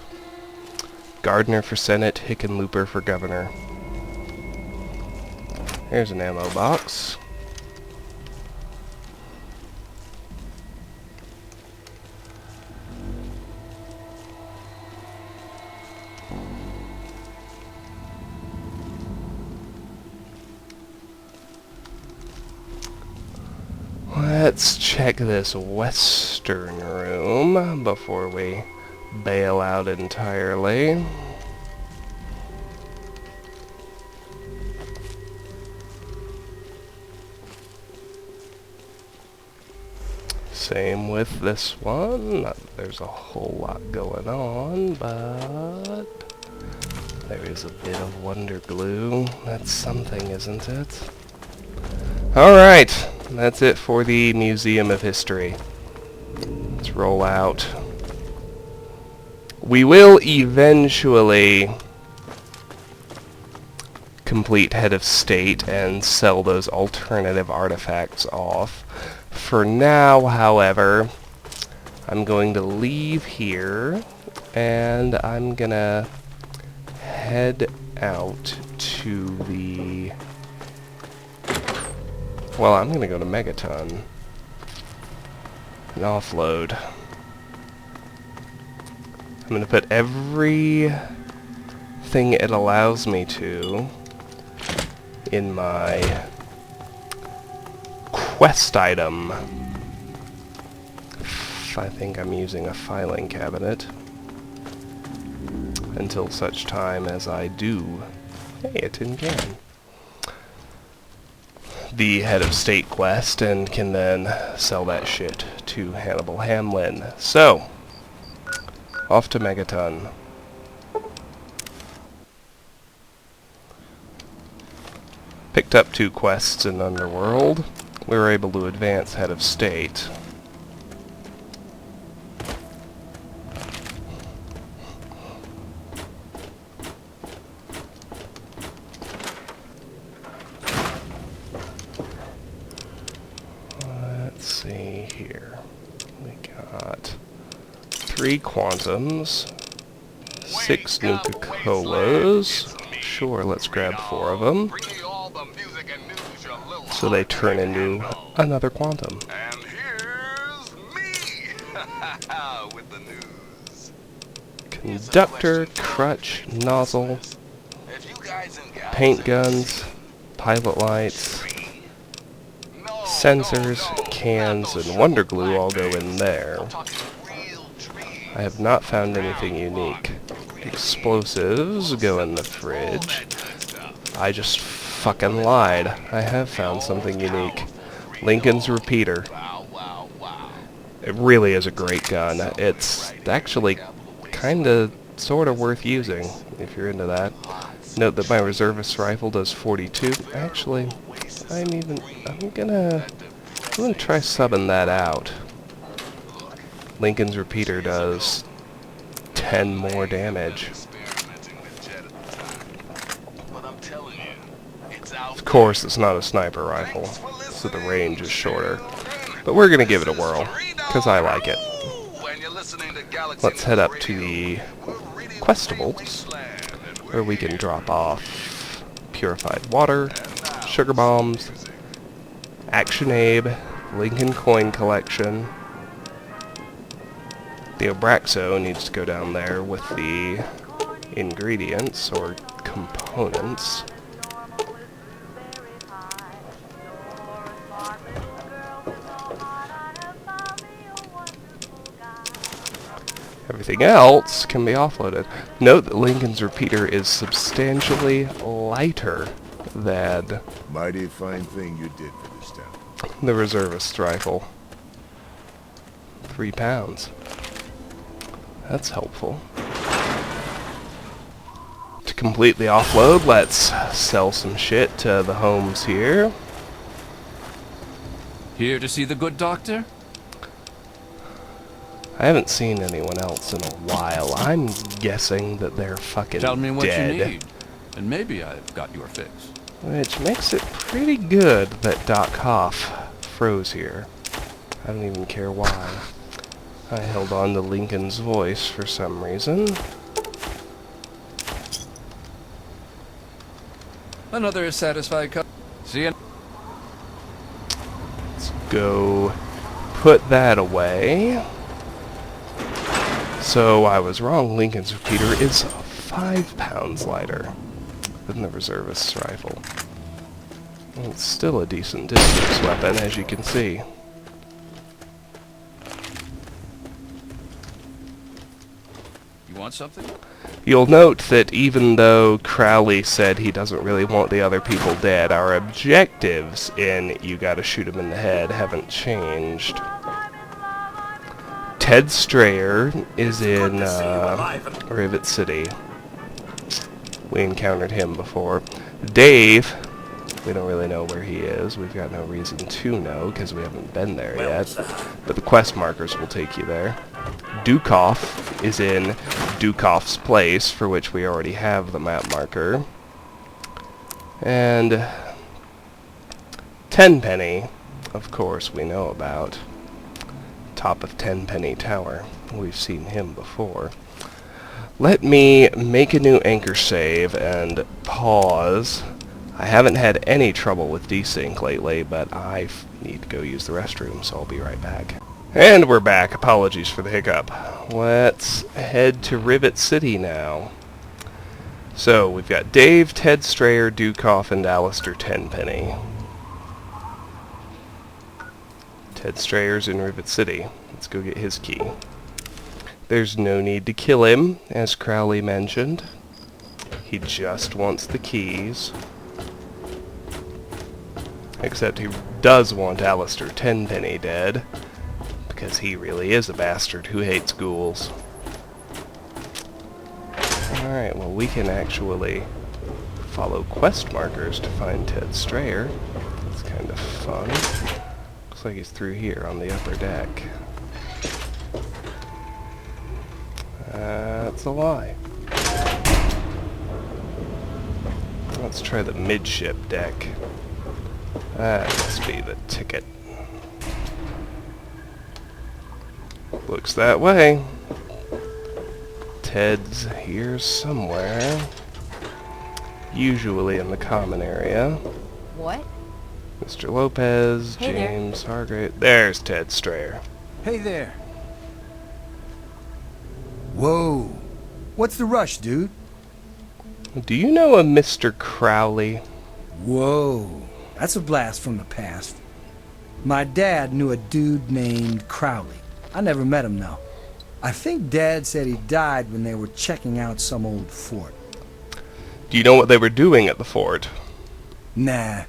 Gardner for Senate, Hickenlooper for Governor. Here's an ammo box. Let's check this western room before we bail out entirely. Same with this one. Not that there's a whole lot going on, but there is a bit of wonder glue. That's something, isn't it? Alright, that's it for the Museum of History. Let's roll out. We will eventually complete Head of State and sell those alternative artifacts off. For now, however, I'm going to leave here, and I'm gonna head out to the... Well, I'm gonna go to Megaton and offload. I'm gonna put everything it allows me to in my quest item. I think I'm using a filing cabinet until such time as I do. Hey, a tin can. The Head of State quest, and can then sell that shit to Hannibal Hamlin. So, off to Megaton. Picked up 2 quests in Underworld. We were able to advance Head of State. Let's see here. We got 3 Quantums, 6 Nuka-Colas. Sure, let's grab 4 of them. So they turn into another Quantum.
And here's me with the news.
Conductor, crutch, nozzle, paint guns, pilot lights, sensors, cans, and wonder glue all go in there. I have not found anything unique. Explosives go in the fridge. I just fucking lied. I have found something unique. Lincoln's repeater. It really is a great gun. It's actually kinda sorta worth using if you're into that. Note that my reservist rifle does 42. Actually, I'm gonna try subbing that out. Lincoln's repeater does 10 more damage. Of course, it's not a sniper rifle, so the range is shorter. But we're gonna give it a whirl, because I like it. Let's head up to the Questables, where we can drop off purified water, sugar bombs, Action Abe, Lincoln coin collection. The Abraxo needs to go down there with the ingredients or components. Everything else can be offloaded. Note that Lincoln's repeater is substantially lighter than
Mighty fine thing you did for this town.
the reservist rifle. 3 pounds. That's helpful. To complete the offload, let's sell some shit to the homes here.
Here to see the good doctor?
I haven't seen anyone else in a while. I'm guessing that they're fucking
Tell me what
dead.
you need, and maybe I've got your fix.
Which makes it pretty good that Dukov froze here. I don't even care why. I held on to Lincoln's voice for some reason.
Another satisfied cup. See you.
Let's go put that away. So I was wrong. Lincoln's repeater is 5 pounds lighter than the reservist's rifle. It's still a decent distance weapon, as you can see.
You want something?
You'll note that even though Crowley said he doesn't really want the other people dead, our objectives in You Gotta Shoot Him in the Head haven't changed. Ted Strayer is in Rivet City. We encountered him before. Dave, we don't really know where he is. We've got no reason to know because we haven't been there yet. But the quest markers will take you there. Dukov is in Dukov's place, for which we already have the map marker. And Tenpenny, of course, we know about. Top of Tenpenny Tower. We've seen him before. Let me make a new anchor save and pause. I haven't had any trouble with desync lately, but I need to go use the restroom, so I'll be right back. And we're back. Apologies for the hiccup. Let's head to Rivet City now. So, we've got Dave, Ted Strayer, Dukov, and Alistair Tenpenny. Ted Strayer's in Rivet City. Let's go get his key. There's no need to kill him, as Crowley mentioned. He just wants the keys. Except he does want Alistair Tenpenny dead, because he really is a bastard who hates ghouls. Alright, well we can actually follow quest markers to find Ted Strayer. That's kind of fun. Looks like he's through here on the upper deck. That's a lie. Let's try the midship deck. That must be the ticket. Looks that way. Ted's here somewhere. Usually in the common area.
What?
Mr. Lopez,
Hey
James Hargrave. There's Ted Strayer.
Hey there. Whoa. What's the rush, dude?
Do you know a Mr. Crowley?
Whoa. That's a blast from the past. My dad knew a dude named Crowley. I never met him, though. I think Dad said he died when they were checking out some old fort.
Do you know what they were doing at the fort?
Nah.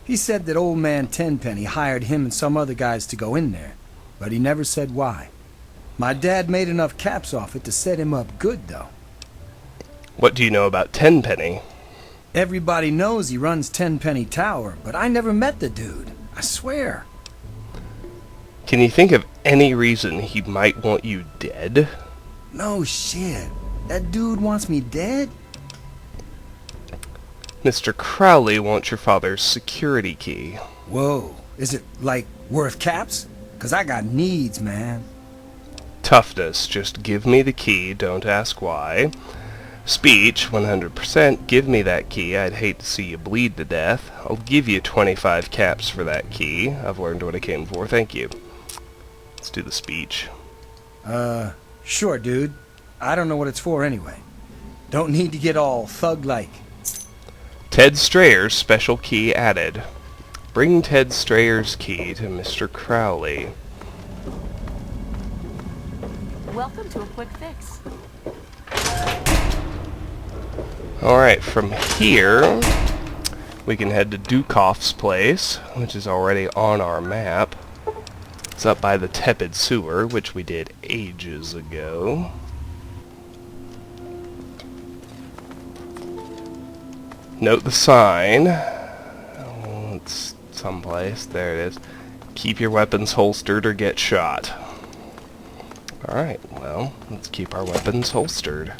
He said that old man Tenpenny hired him and some other guys to go in there, but he never said why. My dad made enough caps off it to set him up good, though.
What do you know about Tenpenny?
Everybody knows he runs Tenpenny Tower, but I never met the dude. I swear.
Can you think of any reason he might want you dead?
No shit. That dude wants me dead?
Mr. Crowley wants your father's security key.
Whoa. Is it, like, worth caps? 'Cause I got needs, man.
Toughness, just give me the key, don't ask why. Speech, 100%, give me that key, I'd hate to see you bleed to death. I'll give you 25 caps for that key. I've learned what I came for, thank you. Let's do the speech.
Sure, dude. I don't know what it's for anyway. Don't need to get all thug-like.
Ted Strayer's special key added. Bring Ted Strayer's key to Mr. Crowley.
Welcome to a quick fix.
Alright, from here, we can head to Dukov's place, which is already on our map. It's up by the Tepid Sewer, which we did ages ago. Note the sign. Oh, it's someplace. There it is. Keep your weapons holstered or get shot. Alright, well, let's keep our weapons holstered.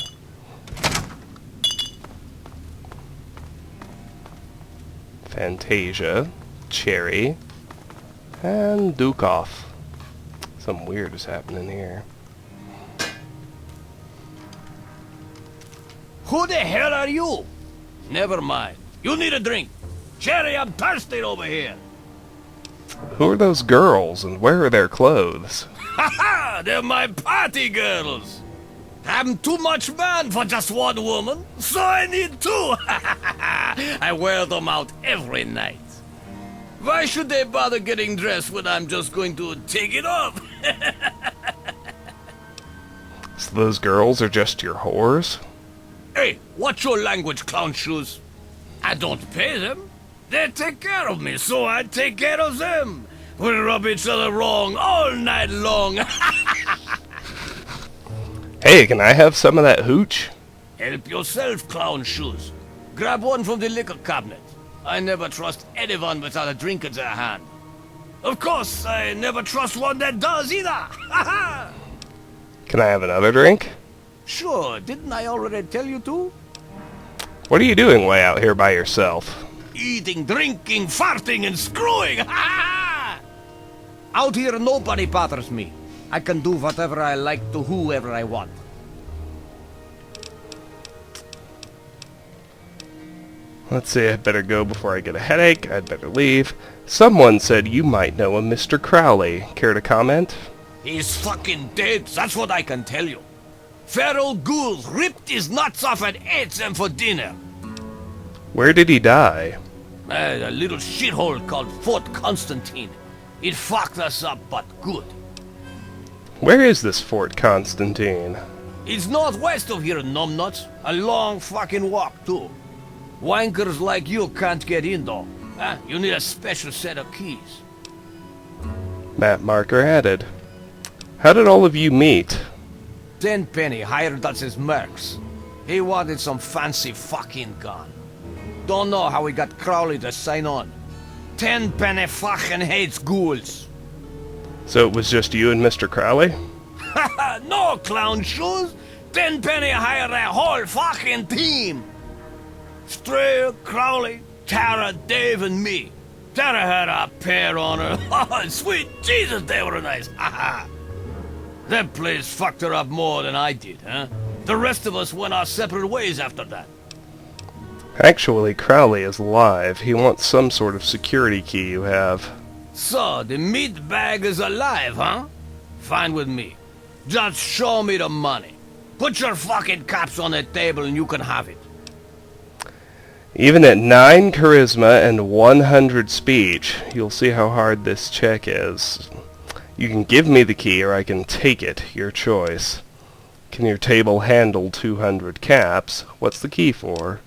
Fantasia, Cherry, and Dukov. Something weird is happening here.
Who the hell are you? Never mind. You need a drink. Cherry, I'm thirsty over here.
Who are those girls, and where are their clothes?
Ha ha! They're my party girls. I'm too much man for just one woman, so I need two. I wear them out every night. Why should they bother getting dressed when I'm just going to take it off?
So those girls are just your whores?
Hey, what's your language, clown shoes? I don't pay them. They take care of me, so I take care of them. We rub each other wrong all night long.
Hey, can I have some of that hooch?
Help yourself, Clown Shoes. Grab one from the liquor cabinet. I never trust anyone without a drink in their hand. Of course, I never trust one that does either. Ha
Can I have another drink?
Sure, didn't I already tell you to?
What are you doing way out here by yourself?
Eating, drinking, farting, and screwing. Out here, nobody bothers me. I can do whatever I like to whoever I want.
Let's see, I'd better go before I get a headache. I'd better leave. Someone said you might know a Mr. Crowley. Care to comment?
He's fucking dead, that's what I can tell you. Feral ghouls ripped his nuts off and ate them for dinner.
Where did he die?
A little shithole called Fort Constantine. It fucked us up, but good.
Where is this Fort Constantine?
It's northwest of here, numbnuts. A long fucking walk, too. Wankers like you can't get in, though. You need a special set of keys.
Map marker added. How did all of you meet?
Tenpenny hired us as mercs. He wanted some fancy fucking gun. Don't know how we got Crowley to sign on. Tenpenny fucking hates ghouls.
So it was just you and Mr. Crowley?
No, Clown Shoes. Tenpenny hired a whole fucking team. Strayer, Crowley, Tara, Dave, and me. Tara had a pair on her. Oh, sweet Jesus, they were nice. That place fucked her up more than I did, huh? The rest of us went our separate ways after that.
Actually, Crowley is alive. He wants some sort of security key you have.
So, the meat bag is alive, huh? Fine with me. Just show me the money. Put your fucking caps on the table and you can have it.
Even at 9 charisma and 100 speech, you'll see how hard this check is. You can give me the key or I can take it, your choice. Can your table handle 200 caps? What's the key for?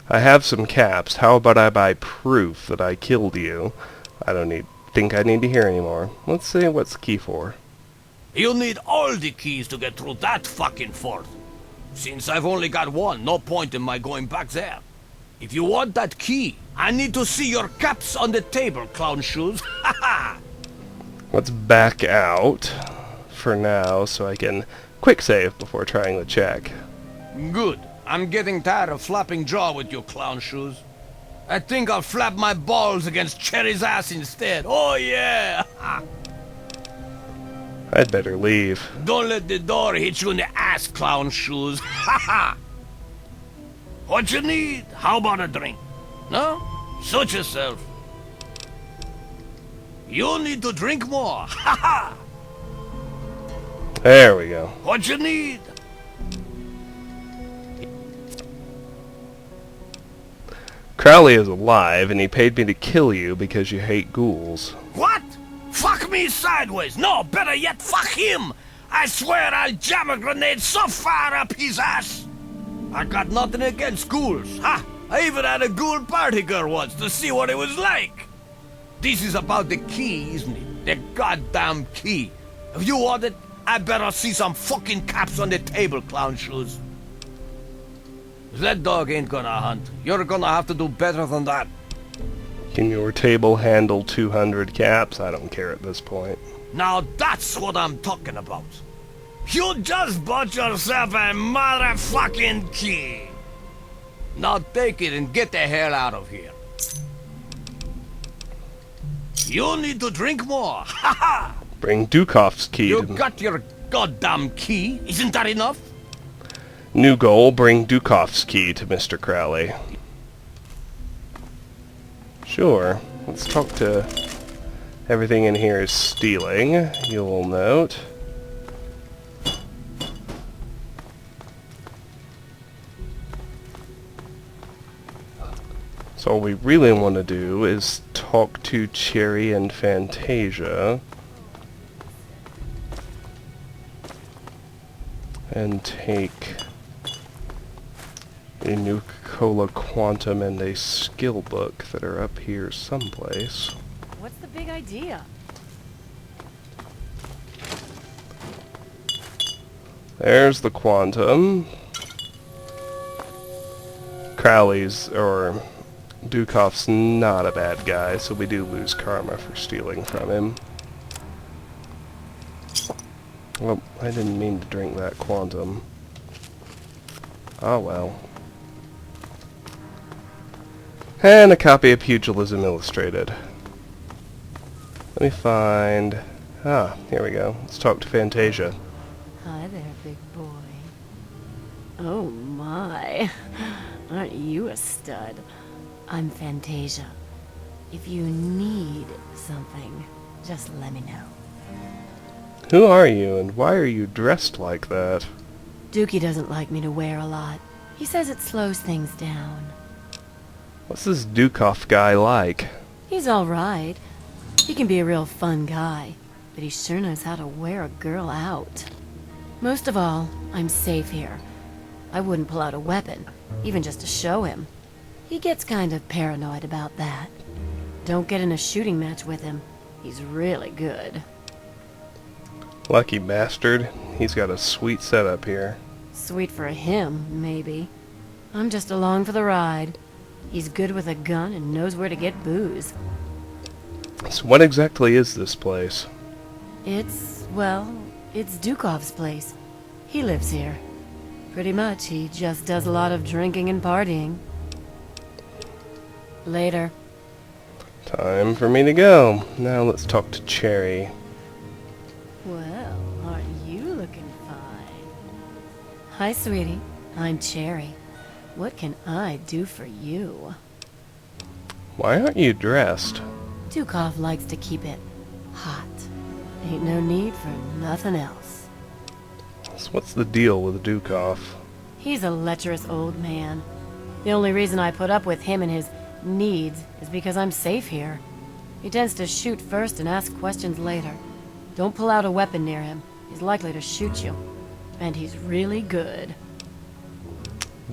I have some caps. How about I buy proof that I killed you? I don't think I need to hear anymore. Let's see, what's the key for?
You'll need all the keys to get through that fucking fort. Since I've only got one, no point in my going back there. If you want that key, I need to see your caps on the table, Clown Shoes.
Let's back out for now so I can quick save before trying the check.
Good. I'm getting tired of flapping jaw with you, Clown Shoes. I think I'll flap my balls against Cherry's ass instead. Oh, yeah!
I'd better leave.
Don't let the door hit you in the ass, Clown Shoes. What you need? How about a drink? No? Suit yourself. You need to drink more.
There we go.
What you need?
Crowley is alive, and he paid me to kill you because you hate ghouls.
What? Fuck me sideways. No, better yet, fuck him. I swear I'll jam a grenade so far up his ass. I got nothing against ghouls. Ha! I even had a ghoul party girl once to see what it was like. This is about the key, isn't it? The goddamn key. If you want it, I better see some fucking caps on the table, Clown Shoes. That dog ain't gonna hunt. You're gonna have to do better than that.
Can your table handle 200 caps? I don't care at this point.
Now that's what I'm talking about. You just bought yourself a motherfucking key. Now take it and get the hell out of here. You need to drink more. Ha
Bring Dukov's key
You
to me.
got your goddamn key. Isn't that enough?
New goal, bring Dukov's key to Mr. Crowley. Sure. Let's talk to... Everything in here is stealing, you will note. So all we really want to do is talk to Cherry and Fantasia. And take a Nuka-Cola Quantum and a skill book that are up here someplace.
What's the big idea?
There's the Quantum. Crowley's, or Dukov's not a bad guy, so we do lose karma for stealing from him. Well, I didn't mean to drink that Quantum. Oh well. And a copy of Pugilism Illustrated. Let me find... Ah, here we go. Let's talk to Fantasia.
Hi there, big boy. Oh my. Aren't you a stud? I'm Fantasia. If you need something, just let me know.
Who are you, and why are you dressed like that?
Dookie doesn't like me to wear a lot. He says it slows things down.
What's this Dukov guy like?
He's alright. He can be a real fun guy, but he sure knows how to wear a girl out. Most of all, I'm safe here. I wouldn't pull out a weapon, even just to show him. He gets kind of paranoid about that. Don't get in a shooting match with him. He's really good.
Lucky bastard. He's got a sweet setup here.
Sweet for him, maybe. I'm just along for the ride. He's good with a gun and knows where to get booze.
So what exactly is this place?
It's Dukov's place. He lives here. Pretty much, he just does a lot of drinking and partying. Later.
Time for me to go. Now let's talk to Cherry.
Well, aren't you looking fine? Hi, sweetie. I'm Cherry. What can I do for you?
Why aren't you dressed?
Dukov likes to keep it hot. Ain't no need for nothing else.
So what's the deal with Dukov?
He's a lecherous old man. The only reason I put up with him and his needs is because I'm safe here. He tends to shoot first and ask questions later. Don't pull out a weapon near him. He's likely to shoot you. And he's really good.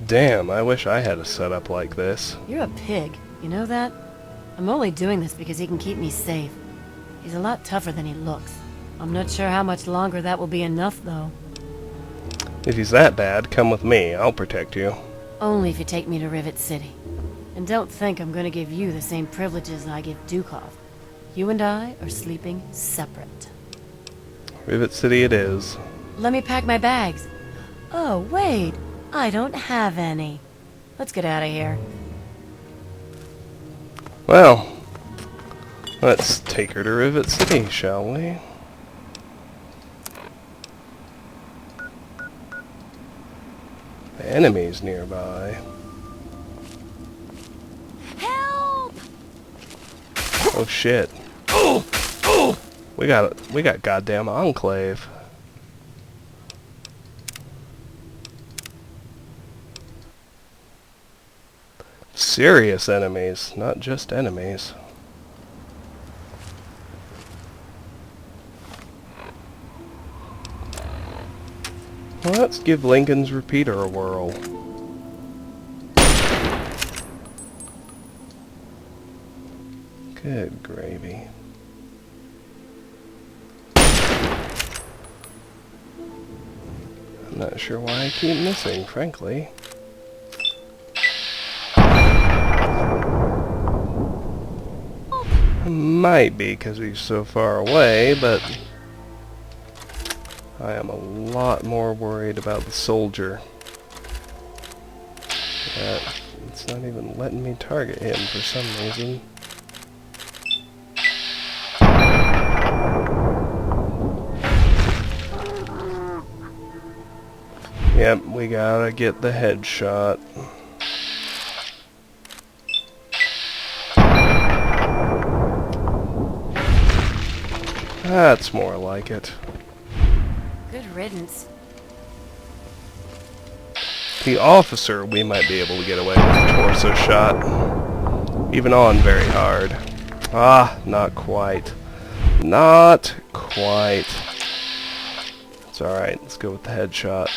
Damn, I wish I had a setup like this.
You're a pig, you know that? I'm only doing this because he can keep me safe. He's a lot tougher than he looks. I'm not sure how much longer that will be enough, though.
If he's that bad, come with me. I'll protect you.
Only if you take me to Rivet City. And don't think I'm going to give you the same privileges I give Dukov. You and I are sleeping separate.
Rivet City it is.
Let me pack my bags. Oh, wait. I don't have any. Let's get out of here.
Well, let's take her to Rivet City, shall we? The enemies nearby.
Help!
Oh shit. We got goddamn Enclave. Serious enemies, not just enemies. Well, let's give Lincoln's repeater a whirl. Good gravy. I'm not sure why I keep missing, frankly. Might be because he's so far away, but I am a lot more worried about the soldier. It's not even letting me target him for some reason. Yep, we gotta get the headshot. That's more like it.
Good riddance.
The officer, we might be able to get away with a torso shot. Even on very hard. Ah, not quite. Not quite. It's alright, let's go with the headshot.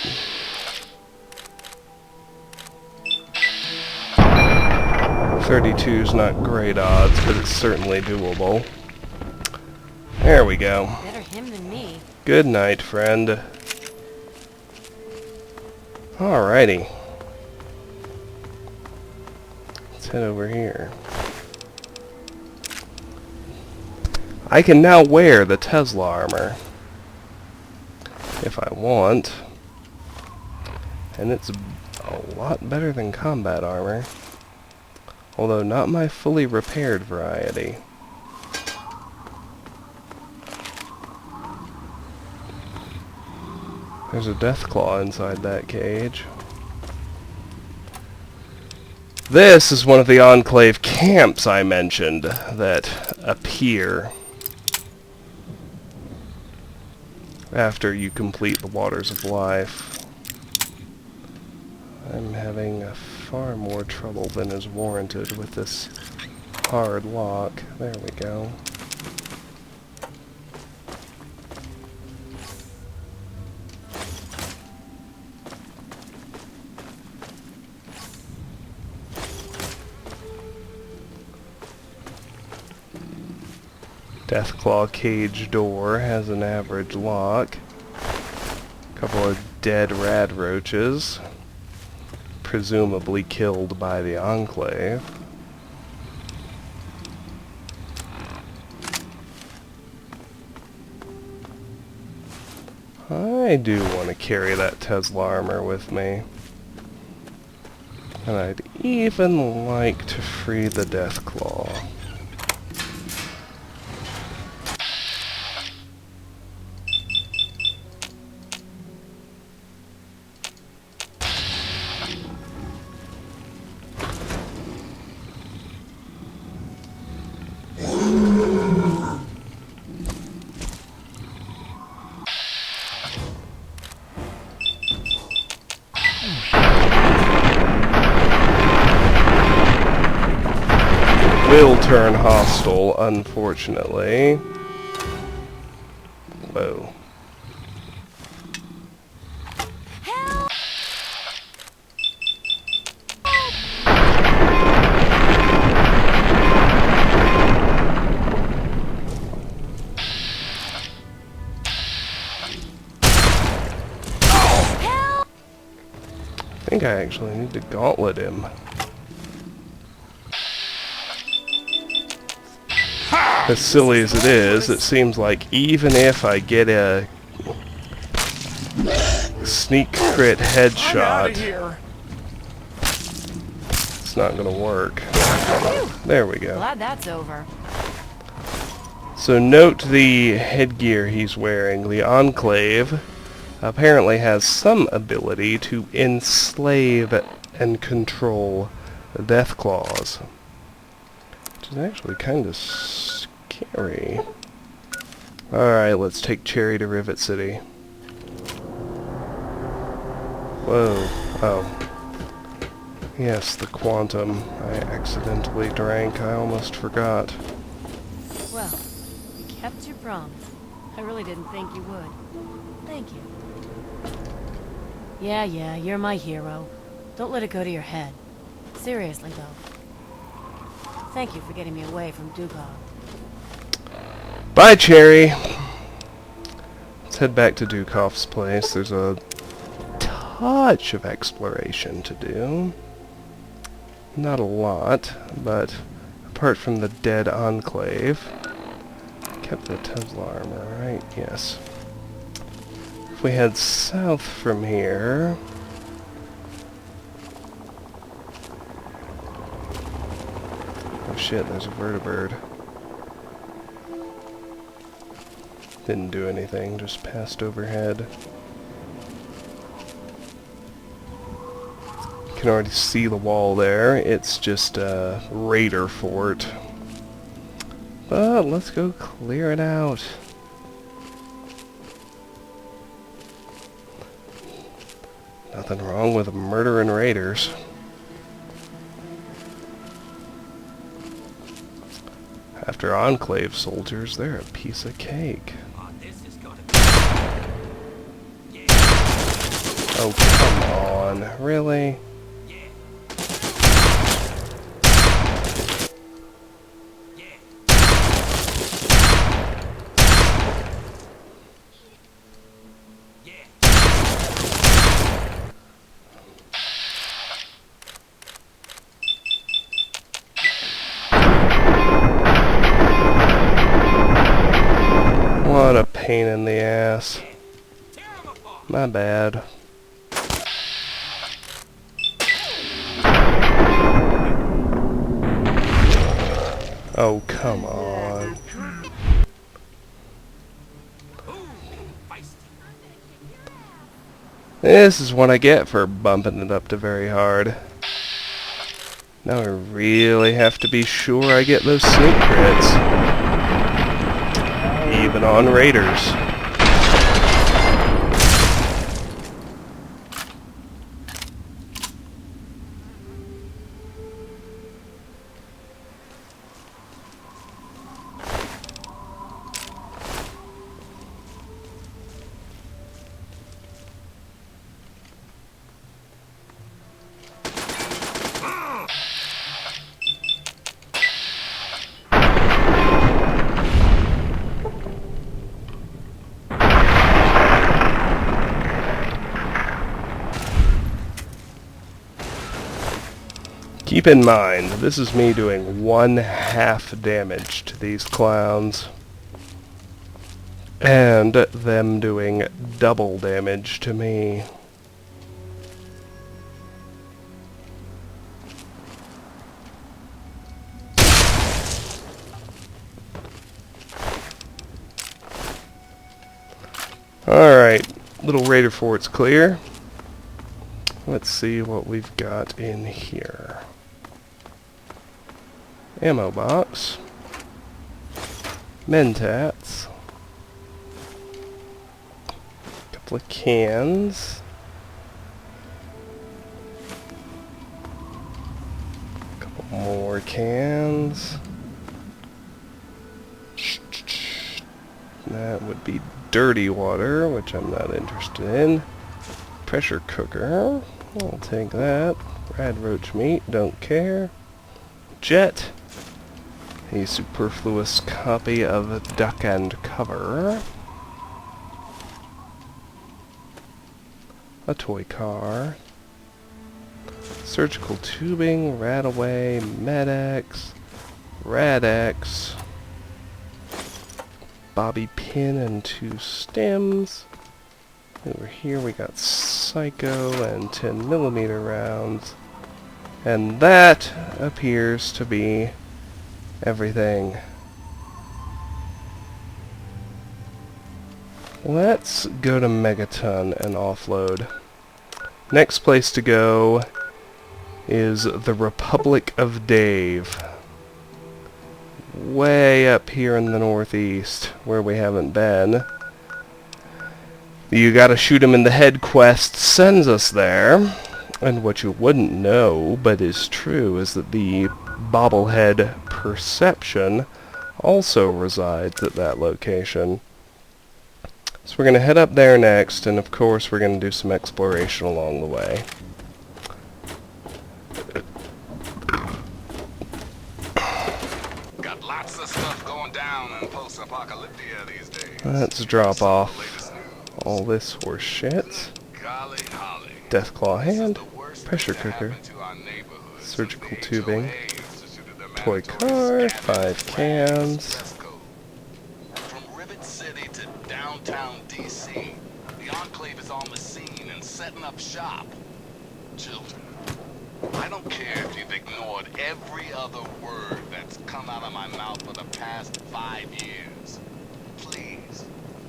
.32's not great odds, but it's certainly doable. There we go.
Better him than me.
Good night, friend. Alrighty. Let's head over here. I can now wear the Tesla armor if I want, and it's a lot better than combat armor, although not my fully repaired variety. There's a Deathclaw inside that cage. This is one of the Enclave camps I mentioned that appear after you complete the Waters of Life. I'm having far more trouble than is warranted with this hard lock. There we go. Deathclaw cage door has an average lock. A couple of dead rad roaches, presumably killed by the Enclave. I do want to carry that Tesla armor with me. And I'd even like to free the Deathclaw. Will turn hostile, unfortunately. Whoa.
Help!
I think I actually need to gauntlet him. As silly as it is, it seems like even if I get a sneak crit headshot, it's not going to work. There we go.
Glad that's over.
So note the headgear he's wearing. The Enclave apparently has some ability to enslave and control Deathclaws, which is actually kind of scary. Alright, let's take Cherry to Rivet City. Whoa. Oh. Yes, the Quantum. I accidentally drank. I almost forgot.
Well, you kept your promise. I really didn't think you would. Thank you. Yeah, you're my hero. Don't let it go to your head. Seriously, though. Thank you for getting me away from Dukov.
Bye, Cherry! Let's head back to Dukov's place. There's a touch of exploration to do. Not a lot, but apart from the dead Enclave. Kept the Tesla armor, right? Yes. If we head south from here... Oh shit, there's a vertibird. Didn't do anything, just passed overhead. You can already see the wall there. It's just a raider fort. But let's go clear it out. Nothing wrong with murdering raiders. After Enclave soldiers, they're a piece of cake. Oh, come on. Really? pain in the ass. My bad. Oh, come on. This is what I get for bumping it up to very hard. Now I really have to be sure I get those sneak crits. Even on raiders. Keep in mind, this is me doing 1/2 damage to these clowns, and them doing double damage to me. Alright, little raider fort's clear. Let's see what we've got in here. Ammo box. Mentats. Couple of cans. Couple more cans. That would be dirty water, which I'm not interested in. Pressure cooker. I'll take that. Rad roach meat, don't care. Jet. A superfluous copy of Duck and Cover. A toy car. Surgical tubing, Radaway, Med-X, Rad-X, bobby pin and 2 stems. Over here we got Psycho and 10mm rounds. And that appears to be everything. Let's go to Megaton and offload. Next place to go is the Republic of Dave. Way up here in the northeast, where we haven't been. You gotta shoot him in the head quest sends us there. And what you wouldn't know, but is true, is that the Bobblehead-Perception also resides at that location. So we're going to head up there next, and of course we're going to do some exploration along the way.
Got lots of stuff going down in post-apocalyptia these days.
Let's drop off all this horse shit. Deathclaw hand, pressure cooker, surgical tubing, toy car, 5 cans.
From Rivet City to downtown DC, the Enclave is on the scene and setting up shop. Children, I don't care if you've ignored every other word that's come out of my mouth for the past 5 years. Please,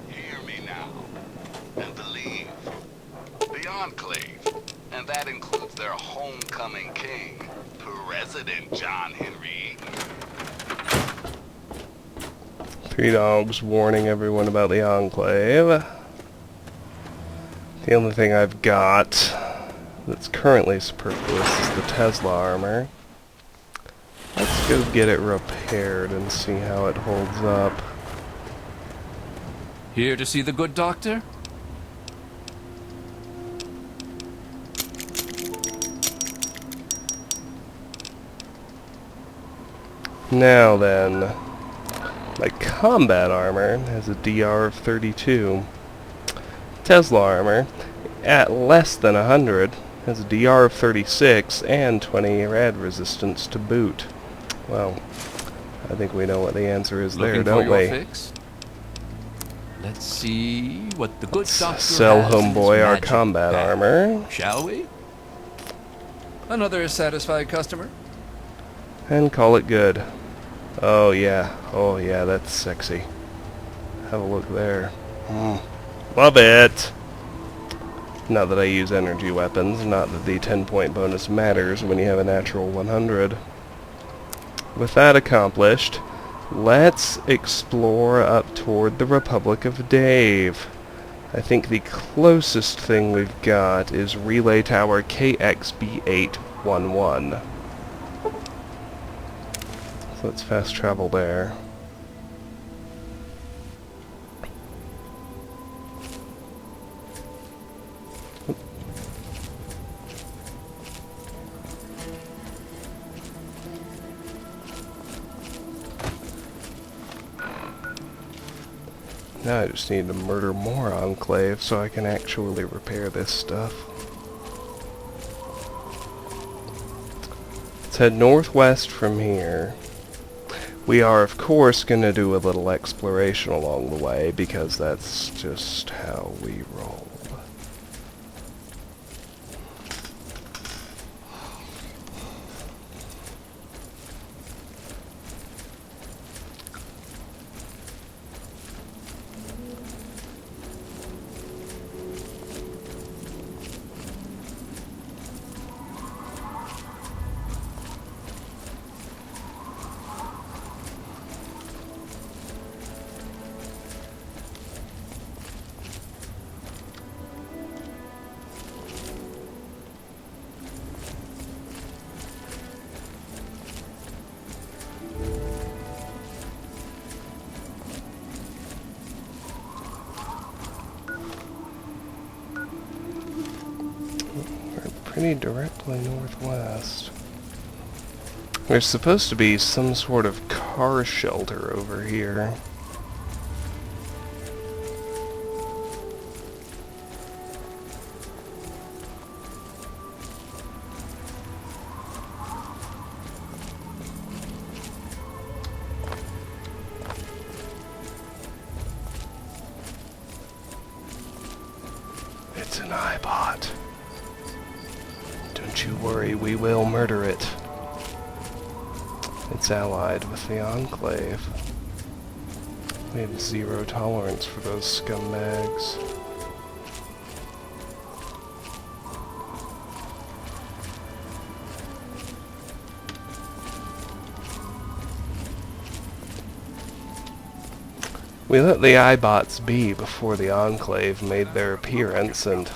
hear me now, and believe. The Enclave, and that includes their homecoming king, President John Henry Eaton.
3 dogs warning everyone about the Enclave. The only thing I've got that's currently superfluous is the Tesla armor. Let's go get it repaired and see how it holds up.
Here to see the good doctor?
Now then, my combat armor has a DR of 32. Tesla armor, at less than 100, has a DR of 36 and 20 rad resistance to boot. Well, I think we know what the answer is there, don't we?
Fix? Let's see what the good doctor
Sell
has in his
homeboy our
magic
combat
bag,
armor.
shall we? Another satisfied customer?
And call it good. Oh yeah, that's sexy. Have a look there. Love it! Not that I use energy weapons, not that the 10-point bonus matters when you have a natural 100. With that accomplished, let's explore up toward the Republic of Dave. I think the closest thing we've got is Relay Tower KXB811. So let's fast travel there. Now I just need to murder more Enclave so I can actually repair this stuff. Let's head northwest from here. We are, of course, going to do a little exploration along the way, because that's just how we roll. Pretty directly northwest. There's supposed to be some sort of car shelter over here. It's an iBot. Don't you worry, we will murder it. It's allied with the Enclave. We have zero tolerance for those scumbags. We let the iBots be before the Enclave made their appearance, and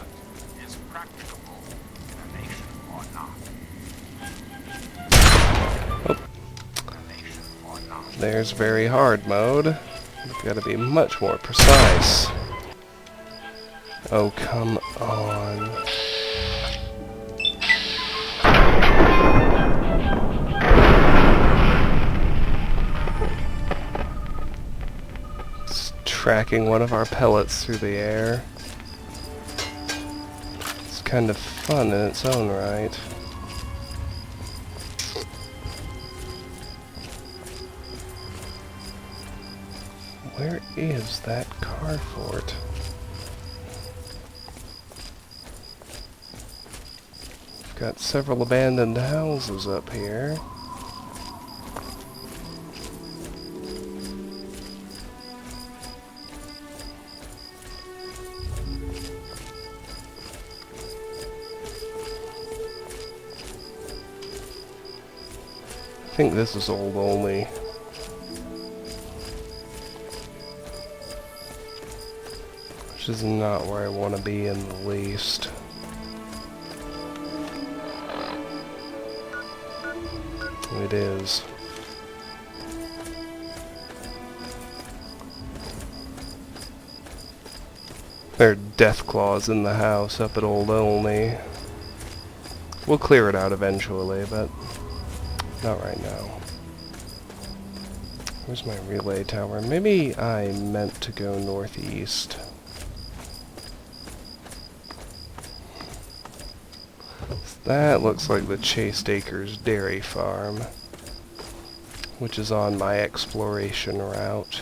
there's very hard mode. We've got to be much more precise. Oh, come on. It's tracking one of our pellets through the air. It's kind of fun in its own right. Where is that car fort? We've got several abandoned houses up here. I think this is old only. Which is not where I want to be in the least. It is. There are death claws in the house up at Old Olney. We'll clear it out eventually, but not right now. Where's my relay tower? Maybe I meant to go northeast. That looks like the Chaste Acres Dairy Farm, which is on my exploration route.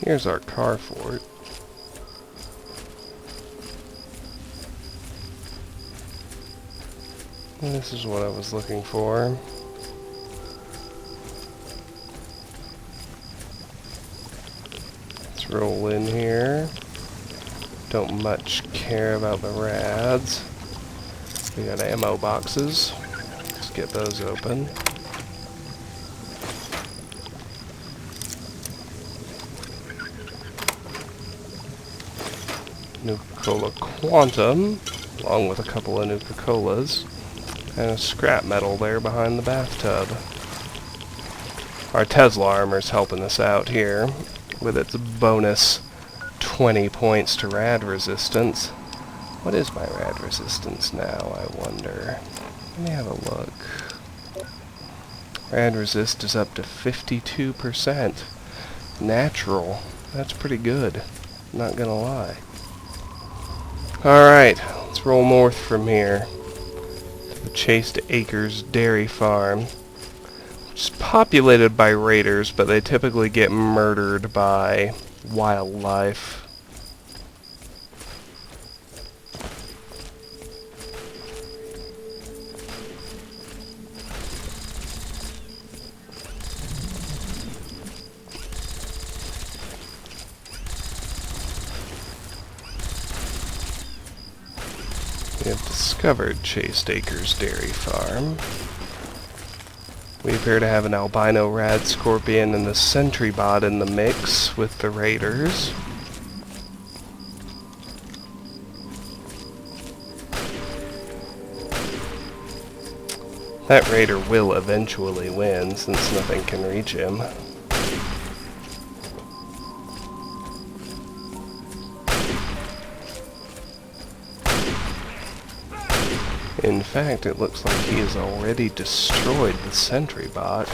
Here's our car fort. This is what I was looking for. Let's roll in here. Don't much care about the rads. We got ammo boxes. Let's get those open. Nuka-Cola Quantum, along with a couple of Nuka-Colas. And a scrap metal there behind the bathtub. Our Tesla armor's helping us out here with its bonus 20 points to rad resistance. What is my rad resistance now, I wonder? Let me have a look. Rad resist is up to 52%. Natural. That's pretty good. Not gonna lie. Alright, let's roll north from here. The Chaste Acres Dairy Farm, which is populated by raiders, but they typically get murdered by wildlife. We have discovered Chaste Acres Dairy Farm. We appear to have an albino rad scorpion and a sentry bot in the mix with the raiders. That raider will eventually win since nothing can reach him. In fact, it looks like he has already destroyed the sentry bot.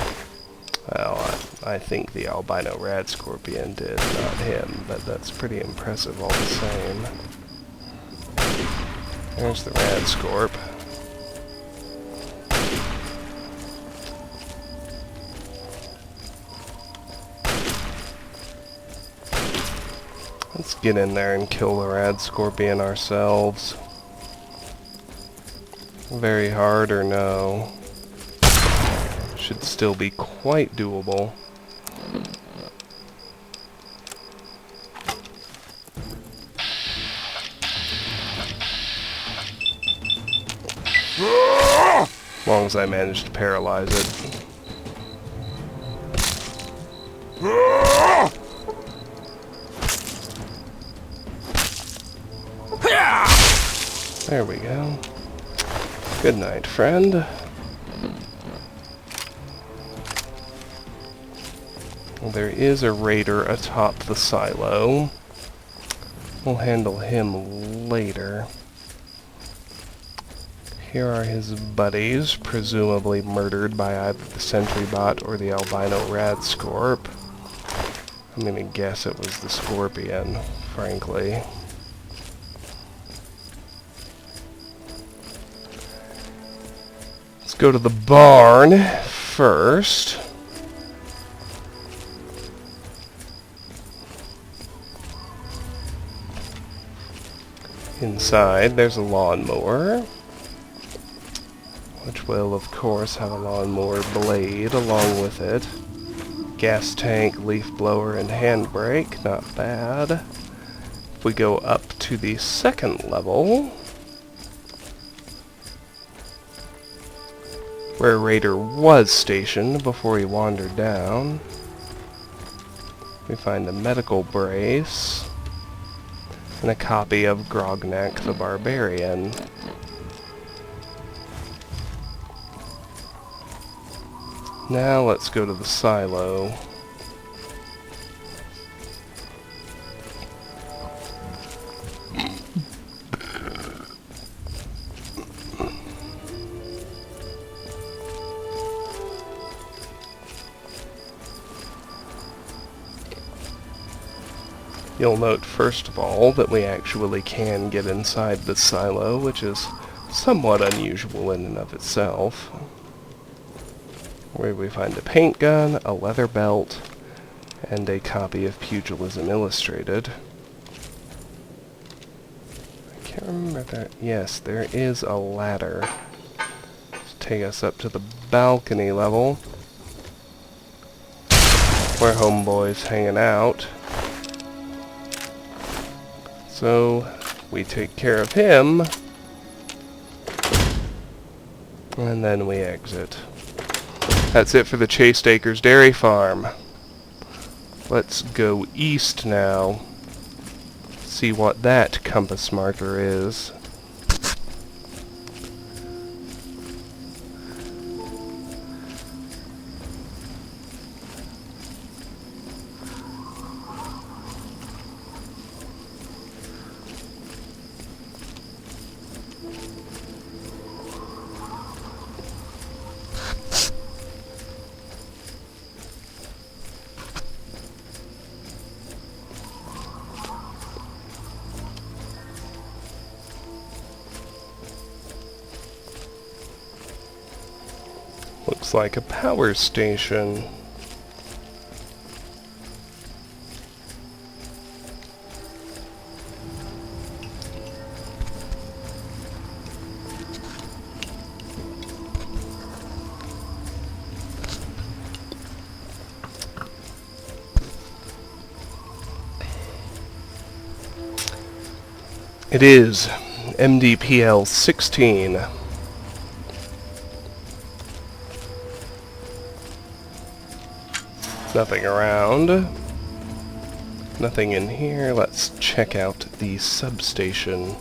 Well, I think the albino rad scorpion did, not him, but that's pretty impressive all the same. There's the rad scorp. Let's get in there and kill the rad scorpion ourselves. Very hard or no? Should still be quite doable. As long as I manage to paralyze it. There we go. Good night, friend. Well, there is a raider atop the silo. We'll handle him later. Here are his buddies, presumably murdered by either the sentry bot or the albino rad scorp. I'm gonna guess it was the scorpion, frankly. Let's go to the barn first. Inside, there's a lawnmower, which will, of course, have a lawnmower blade along with it. Gas tank, leaf blower, and handbrake. Not bad. If we go up to the second level, where Raider was stationed before he wandered down, we find a medical brace and a copy of Grognak the Barbarian. Now let's go to the silo. You'll note, first of all, that we actually can get inside the silo, which is somewhat unusual in and of itself. Where we find a paint gun, a leather belt, And a copy of Pugilism Illustrated. I can't remember that. Yes, there is a ladder. Let's take us up to the balcony level, where Homeboy's hanging out. So, we take care of him, and then we exit. That's it for the Chaste Acres Dairy Farm. Let's go east now. See what that compass marker is. Looks like a power station. It is MDPL-16. Nothing around. Nothing in here. Let's check out the substation.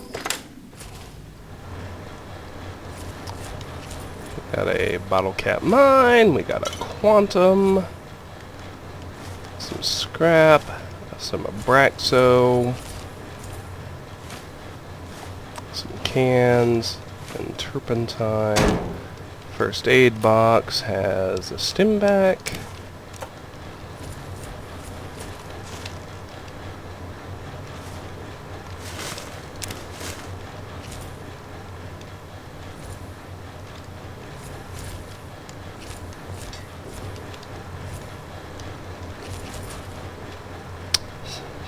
We got a bottle cap mine. We got a quantum. Some scrap. Some Abraxo. Some cans. And turpentine. First aid box has a stim back.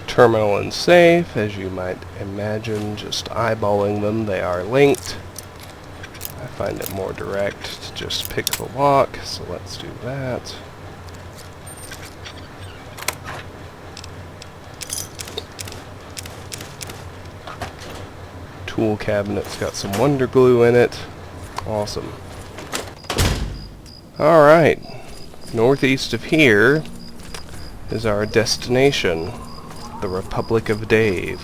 Terminal and safe, as you might imagine, just eyeballing them, they are linked. I find it more direct to just pick the lock, so let's do that. Tool cabinet's got some Wonder Glue in it. Awesome. Alright, northeast of here is our destination. The Republic of Dave.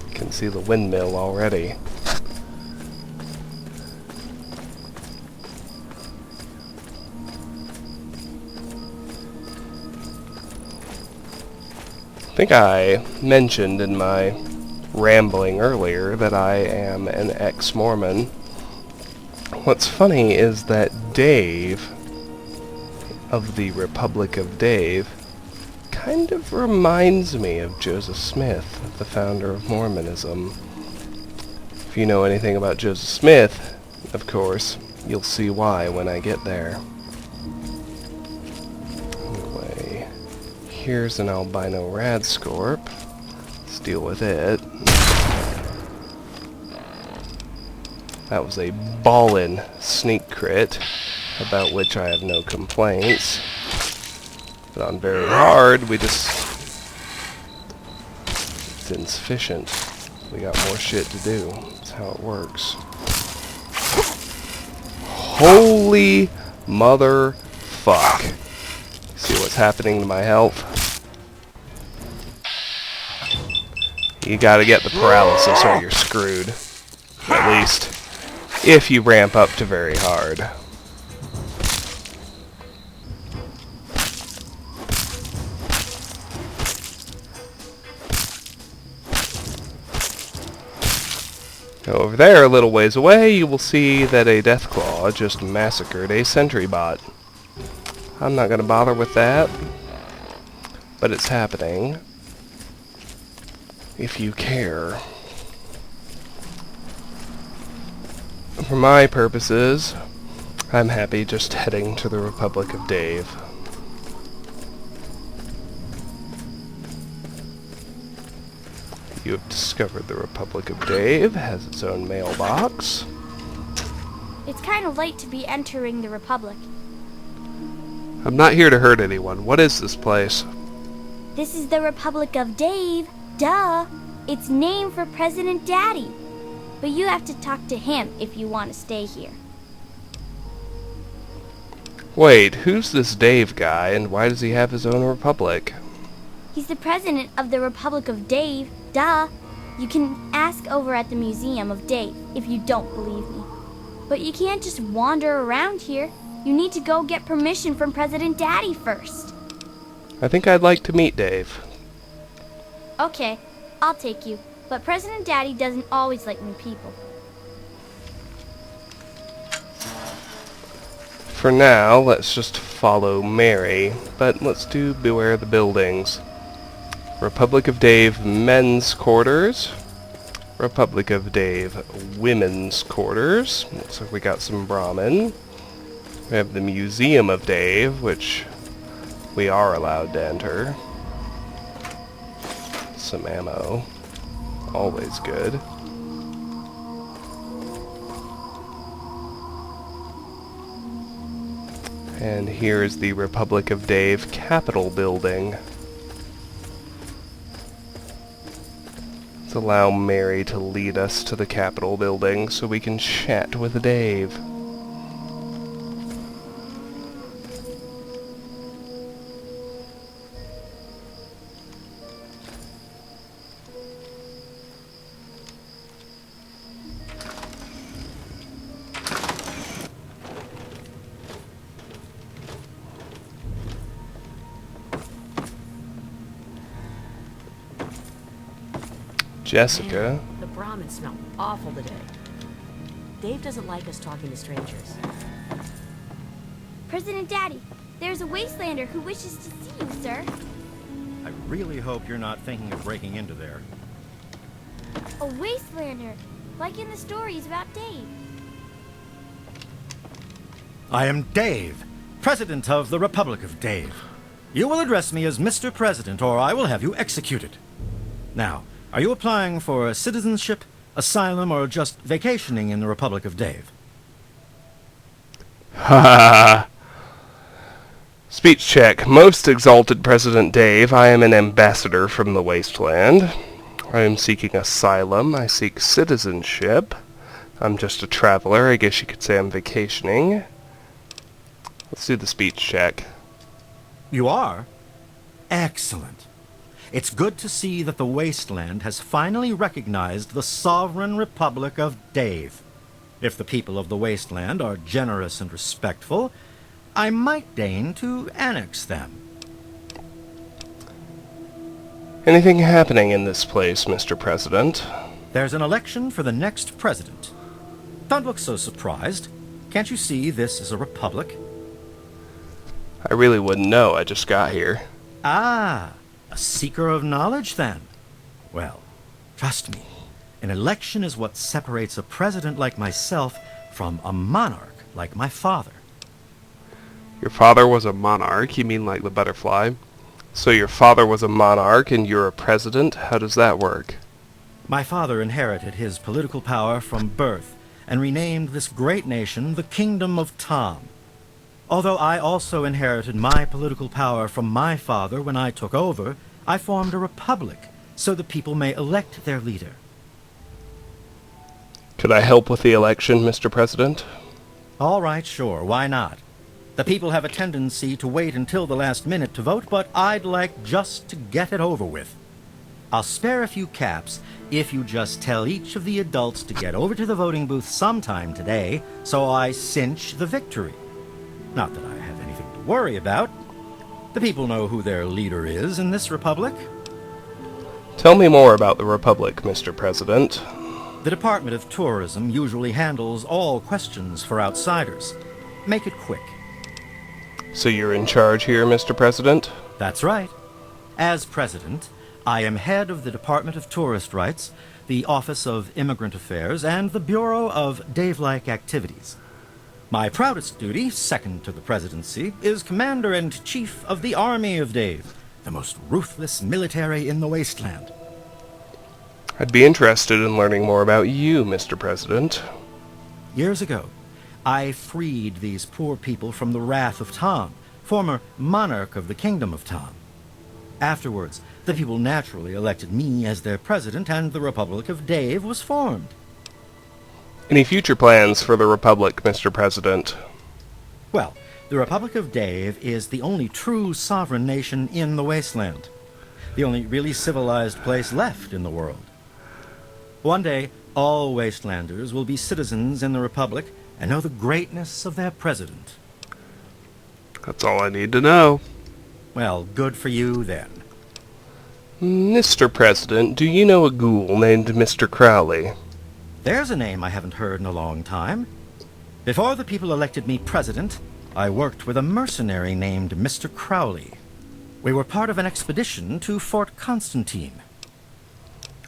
You can see the windmill already. I think I mentioned in my rambling earlier that I am an ex-Mormon. What's funny is that Dave of the Republic of Dave kind of reminds me of Joseph Smith, the founder of Mormonism. If you know anything about Joseph Smith, of course, you'll see why when I get there. Anyway, here's an albino radscorp. Let's deal with it. That was a ballin' sneak crit, about which I have no complaints. But on very hard, it's insufficient. We got more shit to do. That's how it works. Holy motherfuck. See what's happening to my health? You gotta get the paralysis or you're screwed. At least, if you ramp up to very hard. Over there, a little ways away, you will see that a Deathclaw just massacred a sentry bot. I'm not going to bother with that, but it's happening. If you care. For my purposes, I'm happy just heading to the Republic of Dave. You have discovered the Republic of Dave has its own mailbox.
It's kind of late to be entering the Republic.
I'm not here to hurt anyone. What is this place?
This is the Republic of Dave. Duh. It's named for President Daddy. But you have to talk to him if you want to stay here.
Wait, who's this Dave guy, and why does he have his own republic?
He's the president of the Republic of Dave. Duh. You can ask over at the Museum of Dave if you don't believe me. But you can't just wander around here. You need to go get permission from President Daddy first.
I think I'd like to meet Dave.
Okay, I'll take you. But President Daddy doesn't always like new people.
For now, let's just follow Mary, but let's do Beware the Buildings. Republic of Dave Men's Quarters. Republic of Dave Women's Quarters. Looks like we got some Brahmin. We have the Museum of Dave, which we are allowed to enter. Some ammo. Always good. And here's the Republic of Dave Capitol Building. Let's allow Mary to lead us to the Capitol Building so we can chat with Dave. Jessica.
Man, the Brahmins smell awful today. Dave doesn't like us talking to strangers.
President Daddy, there's a wastelander who wishes to see you, sir.
I really hope you're not thinking of breaking into there.
A wastelander, like in the stories about Dave.
I am Dave, President of the Republic of Dave. You will address me as Mr. President, or I will have you executed. Now, are you applying for citizenship, asylum, or just vacationing in the Republic of Dave?
Ha Speech check. Most exalted President Dave, I am an ambassador from the wasteland. I am seeking asylum. I seek citizenship. I'm just a traveler. I guess you could say I'm vacationing. Let's do the speech check.
You are? Excellent. It's good to see that the wasteland has finally recognized the sovereign Republic of Dave. If the people of the wasteland are generous and respectful, I might deign to annex them.
Anything happening in this place, Mr. President?
There's an election for the next president. Don't look so surprised. Can't you see this is a republic?
I really wouldn't know. I just got here.
Ah, a seeker of knowledge, then? Well, trust me. An election is what separates a president like myself from a monarch like my father.
Your father was a monarch? You mean like the butterfly?
So your father was a monarch and you're a president? How does that work?
My father inherited his political power from birth and renamed this great nation the Kingdom of Tom. Although I also inherited my political power from my father when I took over, I formed a republic so the people may elect their leader.
Could I help with the election, Mr. President?
All right, sure, why not? The people have a tendency to wait until the last minute to vote, but I'd like just to get it over with. I'll spare a few caps if you just tell each of the adults to get over to the voting booth sometime today, so I cinch the victory. Not that I have anything to worry about. The people know who their leader is in this republic.
Tell me more about the republic, Mr. President.
The Department of Tourism usually handles all questions for outsiders. Make it quick.
So you're in charge here, Mr. President?
That's right. As president, I am head of the Department of Tourist Rights, the Office of Immigrant Affairs, and the Bureau of Dave-like Activities. My proudest duty, second to the presidency, is Commander-in-Chief of the Army of Dave, the most ruthless military in the wasteland.
I'd be interested in learning more about you, Mr. President.
Years ago, I freed these poor people from the wrath of Tom, former monarch of the Kingdom of Tom. Afterwards, the people naturally elected me as their president, and the Republic of Dave was formed.
Any future plans for the Republic, Mr. President?
Well, the Republic of Dave is the only true sovereign nation in the wasteland. The only really civilized place left in the world. One day, all wastelanders will be citizens in the Republic and know the greatness of their president.
That's all I need to know.
Well, good for you then.
Mr. President, do you know a ghoul named Mr. Crowley?
There's a name I haven't heard in a long time. Before the people elected me president, I worked with a mercenary named Mr. Crowley. We were part of an expedition to Fort Constantine.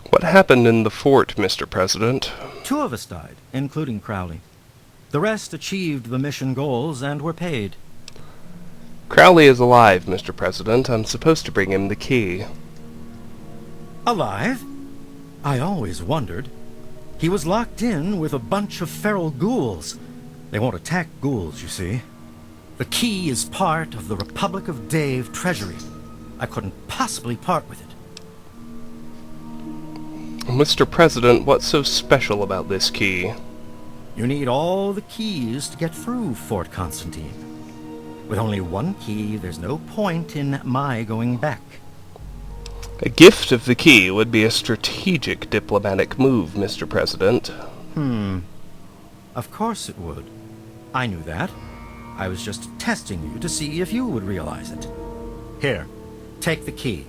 What happened in the fort, Mr. President?
2 of us died, including Crowley. The rest achieved the mission goals and were paid.
Crowley is alive, Mr. President. I'm supposed to bring him the key.
Alive? I always wondered. He was locked in with a bunch of feral ghouls. They won't attack ghouls, you see. The key is part of the Republic of Dave treasury. I couldn't possibly part with it.
Mr. President, what's so special about this key?
You need all the keys to get through Fort Constantine. With only one key, there's no point in my going back.
A gift of the key would be a strategic diplomatic move, Mr. President.
Of course it would. I knew that. I was just testing you to see if you would realize it. Here, take the key.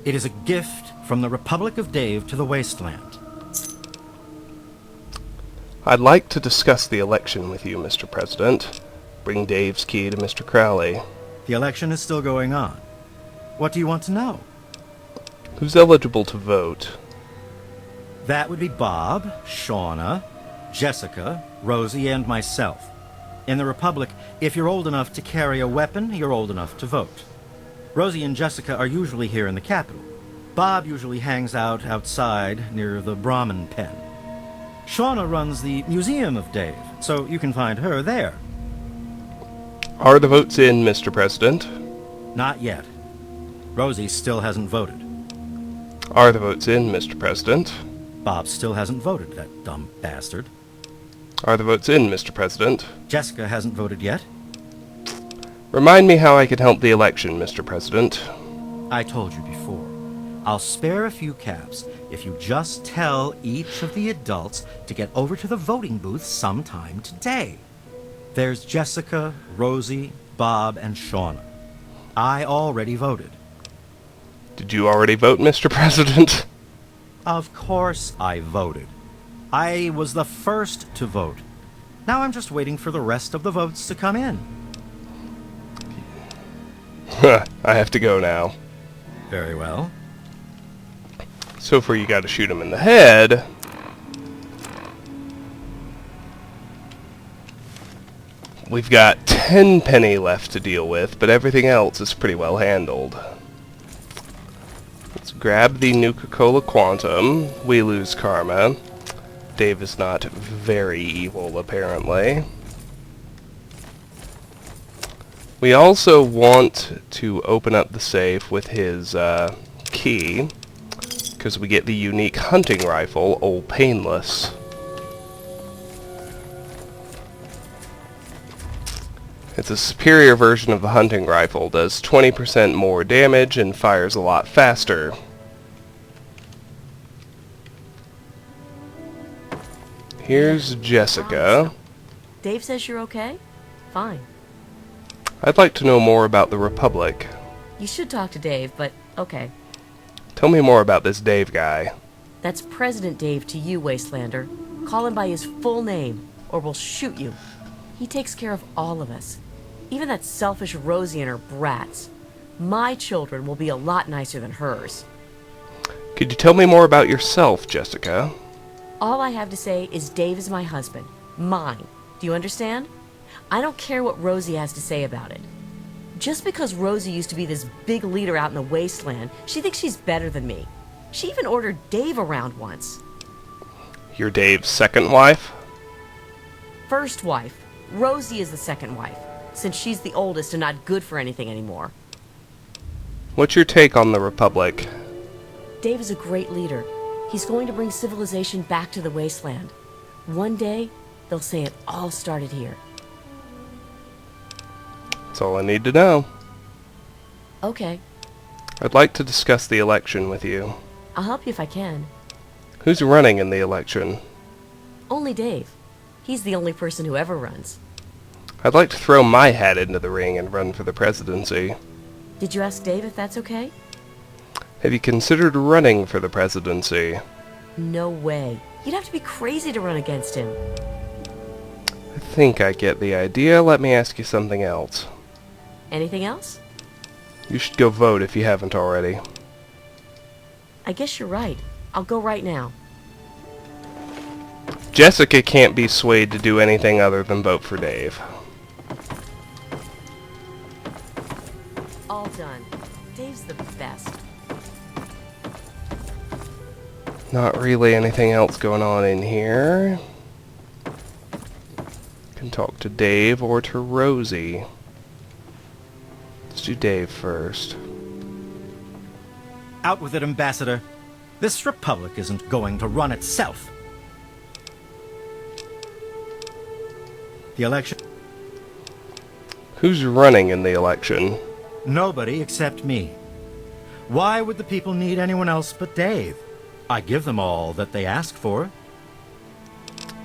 It is a gift from the Republic of Dave to the Wasteland.
I'd like to discuss the election with you, Mr. President. Bring Dave's key to Mr. Crowley.
The election is still going on. What do you want to know?
Who's eligible to vote?
That would be Bob, Shauna, Jessica, Rosie, and myself. In the Republic, if you're old enough to carry a weapon, you're old enough to vote. Rosie and Jessica are usually here in the capital. Bob usually hangs out outside near the Brahmin pen. Shauna runs the Museum of Dave, so you can find her there.
Are the votes in, Mr. President?
Not yet. Rosie still hasn't voted.
Are the votes in, Mr. President?
Bob still hasn't voted, that dumb bastard.
Are the votes in, Mr. President?
Jessica hasn't voted yet.
Remind me how I can help the election, Mr. President.
I told you before. I'll spare a few caps if you just tell each of the adults to get over to the voting booth sometime today. There's Jessica, Rosie, Bob, and Shauna. I already voted.
Did you already vote, Mr. President?
Of course I voted. I was the first to vote. Now I'm just waiting for the rest of the votes to come in.
I have to go now.
Very well.
So far you gotta shoot him in the head. We've got 10 penny left to deal with, but everything else is pretty well handled. Let's grab the Nuka-Cola Quantum. We lose karma. Dave is not very evil, apparently. We also want to open up the safe with his key, because we get the unique hunting rifle, Old Painless. It's a superior version of the hunting rifle, does 20% more damage and fires a lot faster. Here's Jessica.
Dave says you're okay? Fine.
I'd like to know more about the Republic.
You should talk to Dave, but okay.
Tell me more about this Dave guy.
That's President Dave to you, Wastelander. Call him by his full name, or we'll shoot you. He takes care of all of us. Even that selfish Rosie and her brats. My children will be a lot nicer than hers.
Could you tell me more about yourself, Jessica?
All I have to say is Dave is my husband. Mine. Do you understand? I don't care what Rosie has to say about it. Just because Rosie used to be this big leader out in the wasteland, she thinks she's better than me. She even ordered Dave around once.
You're Dave's second wife?
First wife. Rosie is the second wife, since she's the oldest and not good for anything anymore.
What's your take on the Republic?
Dave is a great leader. He's going to bring civilization back to the wasteland. One day, they'll say it all started here.
That's all I need to know.
Okay.
I'd like to discuss the election with you.
I'll help you if I can.
Who's running in the election?
Only Dave. He's the only person who ever runs.
I'd like to throw my hat into the ring and run for the presidency.
Did you ask Dave if that's okay?
Have you considered running for the presidency?
No way. You'd have to be crazy to run against him.
I think I get the idea. Let me ask you something else.
Anything else?
You should go vote if you haven't already.
I guess you're right. I'll go right now.
Jessica can't be swayed to do anything other than vote for Dave.
All done. Dave's the best.
Not really anything else going on in here. Can talk to Dave or to Rosie. Let's do Dave first.
Out with it, Ambassador. This republic isn't going to run itself. The election?
Who's running in the election?
Nobody except me. Why would the people need anyone else but Dave? I give them all that they ask for.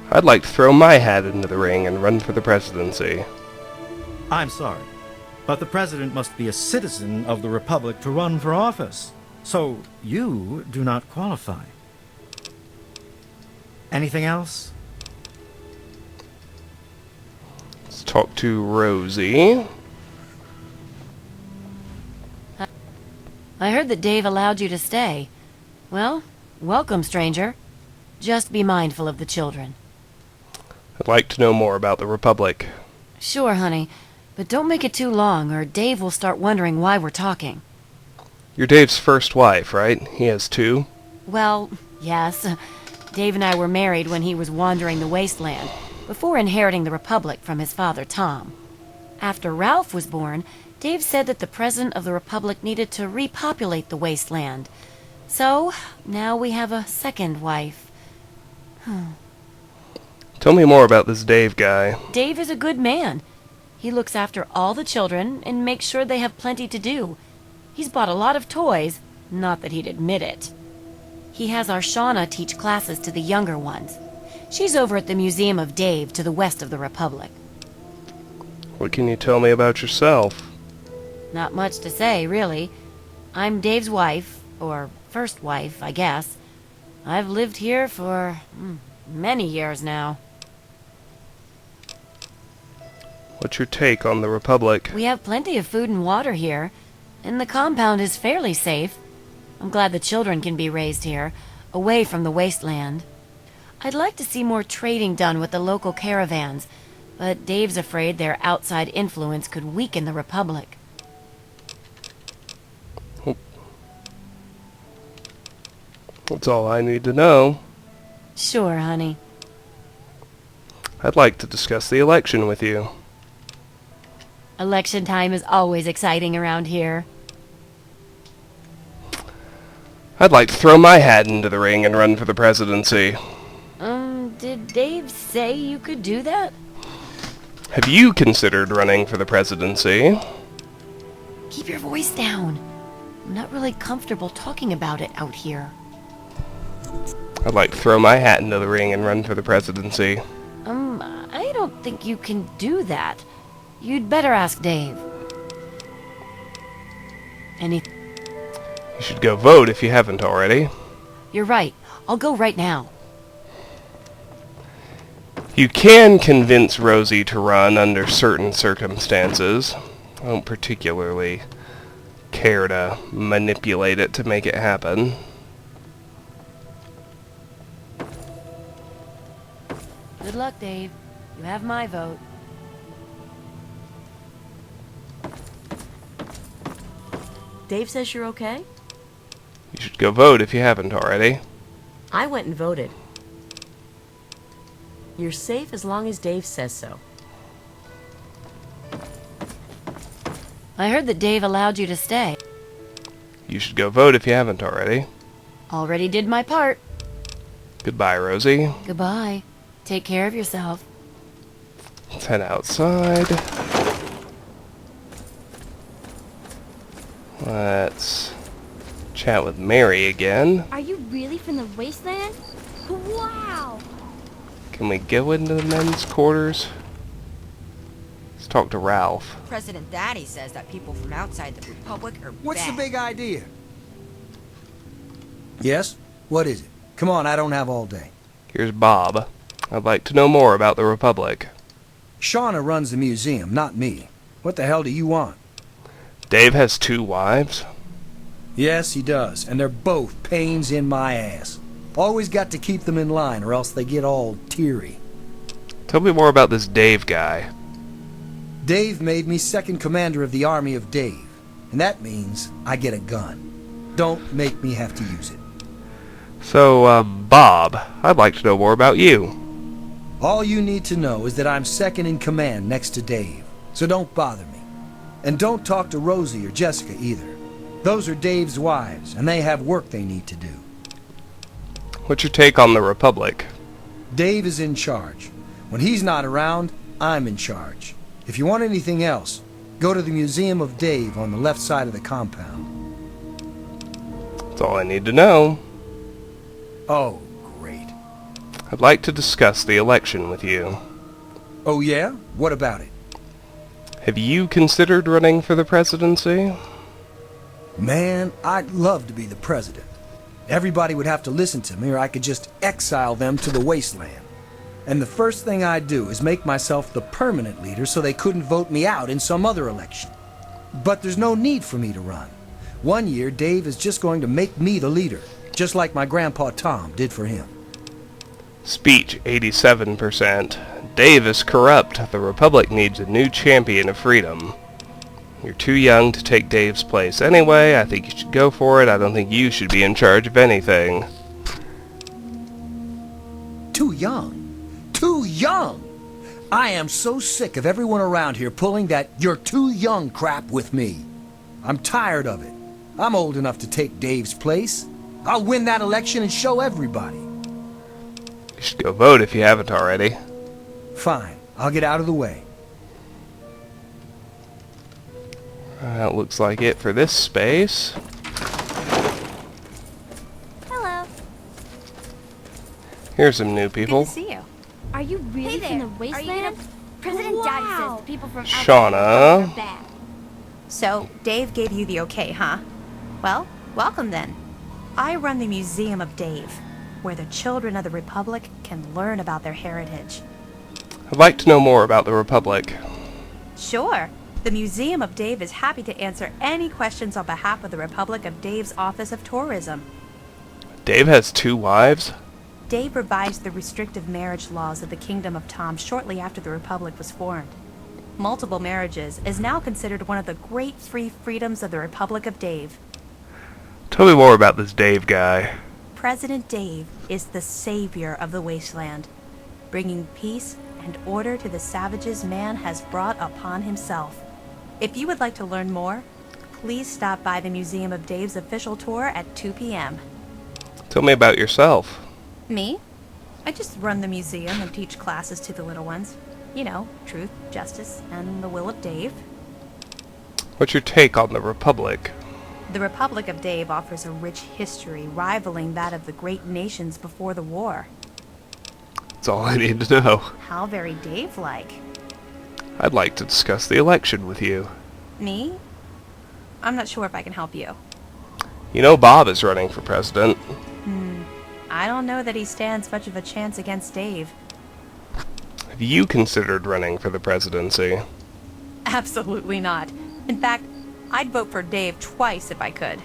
I'd like to throw my hat into the ring and run for the presidency.
I'm sorry, but the president must be a citizen of the republic to run for office. So you do not qualify. Anything else?
Let's talk to Rosie.
I heard that Dave allowed you to stay. Well, welcome, stranger. Just be mindful of the children.
I'd like to know more about the Republic.
Sure, honey. But don't make it too long, or Dave will start wondering why we're talking.
You're Dave's first wife, right? He has two?
Well, yes. Dave and I were married when he was wandering the wasteland, before inheriting the Republic from his father, Tom. After Ralph was born, Dave said that the President of the Republic needed to repopulate the wasteland. So, now we have a second wife.
Tell me more about this Dave guy.
Dave is a good man. He looks after all the children and makes sure they have plenty to do. He's bought a lot of toys, not that he'd admit it. He has our Shauna teach classes to the younger ones. She's over at the Museum of Dave to the west of the Republic.
What can you tell me about yourself?
Not much to say, really. I'm Dave's wife, or first wife, I guess. I've lived here for many years now.
What's your take on the Republic?
We have plenty of food and water here, and the compound is fairly safe. I'm glad the children can be raised here, away from the wasteland. I'd like to see more trading done with the local caravans, but Dave's afraid their outside influence could weaken the Republic.
That's all I need to know.
Sure, honey.
I'd like to discuss the election with you.
Election time is always exciting around here.
I'd like to throw my hat into the ring and run for the presidency.
Did Dave say you could do that?
Have you considered running for the presidency?
Keep your voice down. I'm not really comfortable talking about it out here.
I'd like to throw my hat into the ring and run for the presidency.
I don't think you can do that. You'd better ask Dave.
You should go vote if you haven't already.
You're right. I'll go right now.
You can convince Rosie to run under certain circumstances. I don't particularly care to manipulate it to make it happen.
Good luck, Dave. You have my vote.
Dave says you're okay?
You should go vote if you haven't already.
I went and voted. You're safe as long as Dave says so.
I heard that Dave allowed you to stay.
You should go vote if you haven't already.
Already did my part.
Goodbye, Rosie.
Goodbye. Take care of yourself.
Let's head outside. Let's chat with Mary again.
Are you really from the wasteland? Wow!
Can we go into the men's quarters? Let's talk to Ralph.
President Daddy says that people from outside the Republic are
What's
bad.
the big idea? Yes? What is it? Come on, I don't have all day.
Here's Bob. I'd like to know more about the Republic.
Shauna runs the museum, not me. What the hell do you want?
Dave has 2 wives?
Yes, he does, and they're both pains in my ass. Always got to keep them in line, or else they get all teary.
Tell me more about this Dave guy.
Dave made me second commander of the Army of Dave, and that means I get a gun. Don't make me have to use it.
So, Bob, I'd like to know more about you.
All you need to know is that I'm second in command next to Dave, so don't bother me. And don't talk to Rosie or Jessica either. Those are Dave's wives, and they have work they need to do.
What's your take on the Republic?
Dave is in charge. When he's not around, I'm in charge. If you want anything else, go to the Museum of Dave on the left side of the compound.
That's all I need to know.
Oh, great.
I'd like to discuss the election with you.
Oh yeah? What about it?
Have you considered running for the presidency?
Man, I'd love to be the president. Everybody would have to listen to me, or I could just exile them to the wasteland. And the first thing I'd do is make myself the permanent leader so they couldn't vote me out in some other election. But there's no need for me to run. One year, Dave is just going to make me the leader, just like my grandpa Tom did for him.
Speech 87%. Dave is corrupt. The Republic needs a new champion of freedom. You're too young to take Dave's place anyway. I think you should go for it. I don't think you should be in charge of anything.
Too young? Too young! I am so sick of everyone around here pulling that "you're too young" crap with me. I'm tired of it. I'm old enough to take Dave's place. I'll win that election and show everybody.
You should go vote if you haven't already.
Fine. I'll get out of the way.
That looks like it for this space.
Hello.
Here's some new people.
Good to see you. Are you really from the wasteland?
President Daddy says the people from outside
Shauna.
are bad. So, Dave gave you the okay, huh? Well, welcome then. I run the Museum of Dave, where the children of the Republic can learn about their heritage.
I'd like to know more about the Republic.
Sure. The Museum of Dave is happy to answer any questions on behalf of the Republic of Dave's Office of Tourism.
Dave has 2 wives?
Dave revised the restrictive marriage laws of the Kingdom of Tom shortly after the Republic was formed. Multiple marriages is now considered one of the great free freedoms of the Republic of Dave.
Tell me more about this Dave guy.
President Dave is the savior of the wasteland, bringing peace and order to the savages man has brought upon himself. If you would like to learn more, please stop by the Museum of Dave's official tour at 2 p.m.
Tell me about yourself.
Me? I just run the museum and teach classes to the little ones. You know, truth, justice, and the will of Dave.
What's your take on the Republic?
The Republic of Dave offers a rich history rivaling that of the great nations before the war.
That's all I need to know.
How very Dave-like.
I'd like to discuss the election with you.
Me? I'm not sure if I can help you.
You know Bob is running for president.
I don't know that he stands much of a chance against Dave.
Have you considered running for the presidency?
Absolutely not. In fact, I'd vote for Dave twice if I could.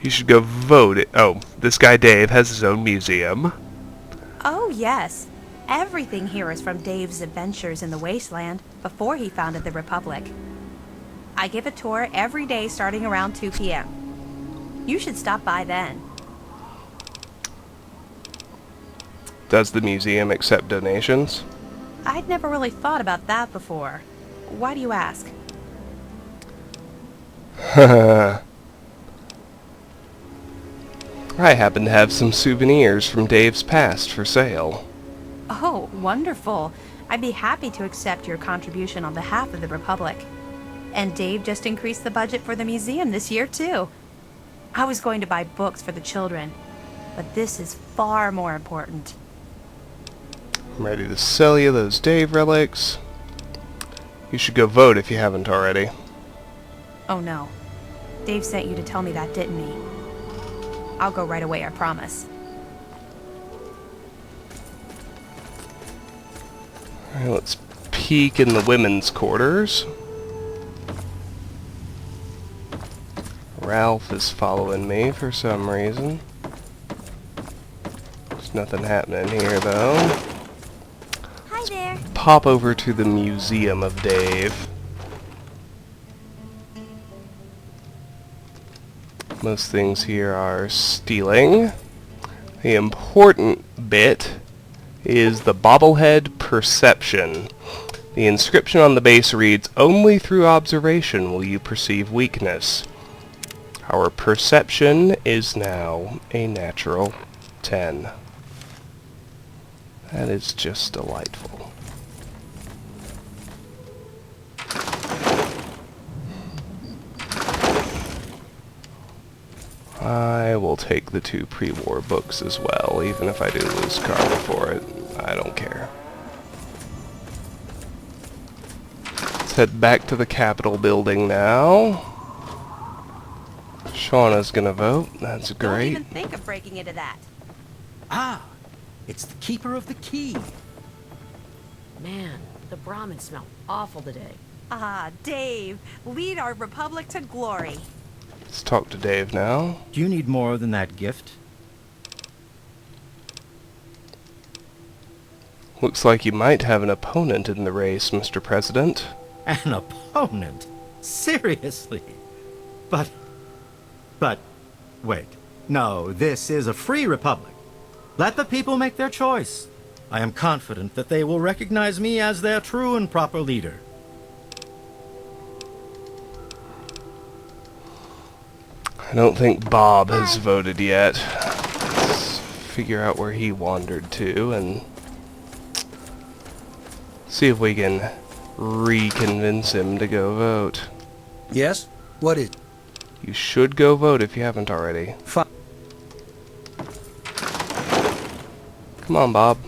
You should go vote. Oh, this guy Dave has his own museum.
Oh, yes. Everything here is from Dave's adventures in the wasteland before he founded the Republic. I give a tour every day starting around 2 p.m. You should stop by then.
Does the museum accept donations?
I'd never really thought about that before. Why do you ask?
I happen to have some souvenirs from Dave's past for sale.
Oh, wonderful. I'd be happy to accept your contribution on behalf of the Republic. And Dave just increased the budget for the museum this year, too. I was going to buy books for the children, but this is far more important.
I'm ready to sell you those Dave relics. You should go vote if you haven't already.
Oh no. Dave sent you to tell me that, didn't he? I'll go right away, I promise.
Alright, let's peek in the women's quarters. Ralph is following me for some reason. There's nothing happening here, though.
Hi there.
Pop over to the Museum of Dave. Most things here are stealing. The important bit is the Bobblehead-Perception. The inscription on the base reads, "Only through observation will you perceive weakness." Our perception is now a natural 10. That is just delightful. I will take the 2 pre-war books as well, even if I do lose karma for it. I don't care. Let's head back to the Capitol building now. Shauna's gonna vote. That's great.
Don't even think of breaking into that.
Ah, it's the keeper of the key.
Man, the Brahmin smell awful today.
Ah, Dave, lead our Republic to glory.
Let's talk to Dave now.
Do you need more than that gift?
Looks like you might have an opponent in the race, Mr. President.
An opponent? Seriously? But, wait. No, this is a free republic. Let the people make their choice. I am confident that they will recognize me as their true and proper leader.
I don't think Bob has voted yet. Let's figure out where he wandered to and see if we can reconvince him to go vote.
Yes? What is...
You should go vote if you haven't already.
Fine.
Come on, Bob.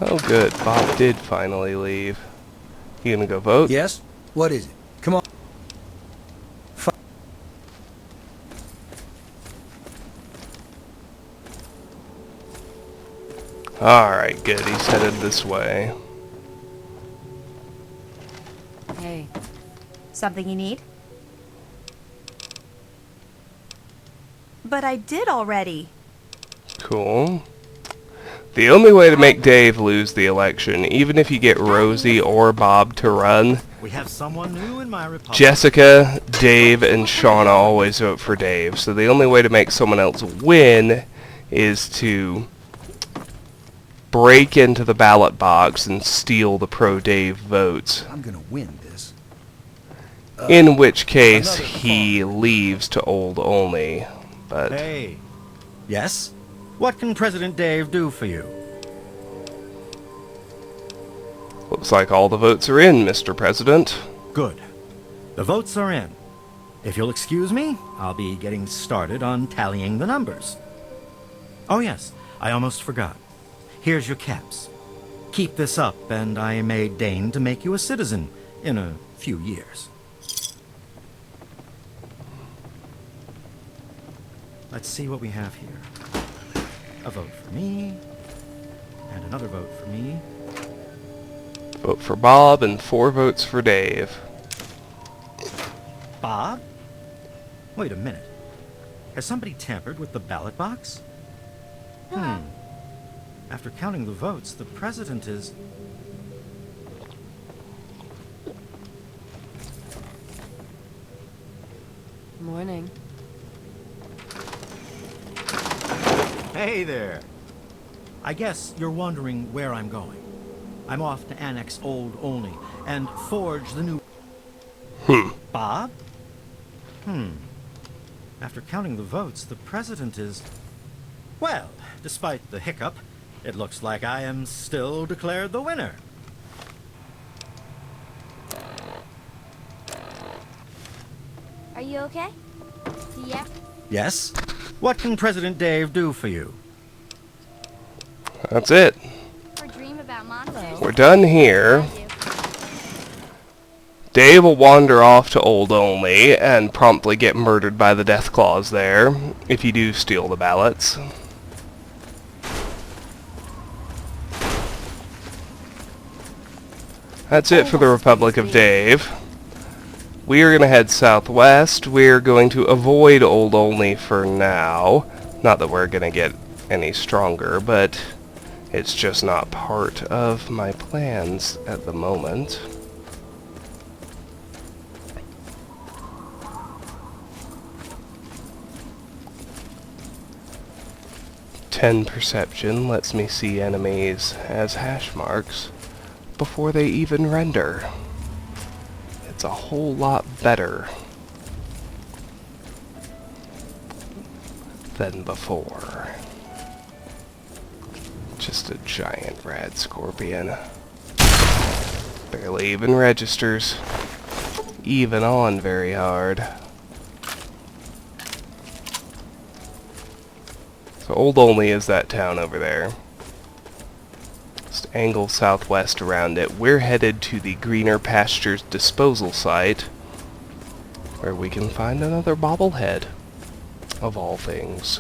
Oh good, Bob did finally leave. You gonna go vote?
Yes? What is it? Come on.
Alright, good. He's headed this way.
Hey. Something you need? But I did already.
Cool. The only way to make Dave lose the election, even if you get Rosie or Bob to run,
We have someone new in my republic.
Jessica, Dave, and Shauna always vote for Dave. So the only way to make someone else win is to break into the ballot box and steal the pro-Dave votes.
I'm gonna win this.
In which case, he leaves to old only. But
Hey. Yes? What can President Dave do for you?
looks like all the votes are in, Mr. President.
Good. The votes are in. If you'll excuse me, I'll be getting started on tallying the numbers. Oh yes, I almost forgot. Here's your caps. Keep this up, and I may deign to make you a citizen in a few years. Let's see what we have here. A vote for me, and another vote for me.
Vote for Bob and 4 votes for Dave.
Bob? Wait a minute. Has somebody tampered with the ballot box? After counting the votes, the president is...
Morning.
Hey there. I guess you're wondering where I'm going. I'm off to annex Old Olney and forge the new... Bob? After counting the votes, the president is... Well, despite the hiccup, it looks like I am still declared the winner.
Are you okay? Yeah.
Yes? What can President Dave do for you?
That's it.
Or dream about monsters?
We're done here. Dave will wander off to Old Olney and promptly get murdered by the death claws there, if you do steal the ballots. That's it for the Republic of Dave. We are going to head southwest. We're going to avoid Old Olney for now. Not that we're going to get any stronger, but it's just not part of my plans at the moment. Perception lets me see enemies as hash marks before they even render. It's a whole lot better than before. Just a giant rad scorpion. Barely even registers. Even on very hard. So Old Olney is that town over there. Just angle southwest around it. We're headed to the Greener Pastures Disposal Site, where we can find another bobblehead, of all things.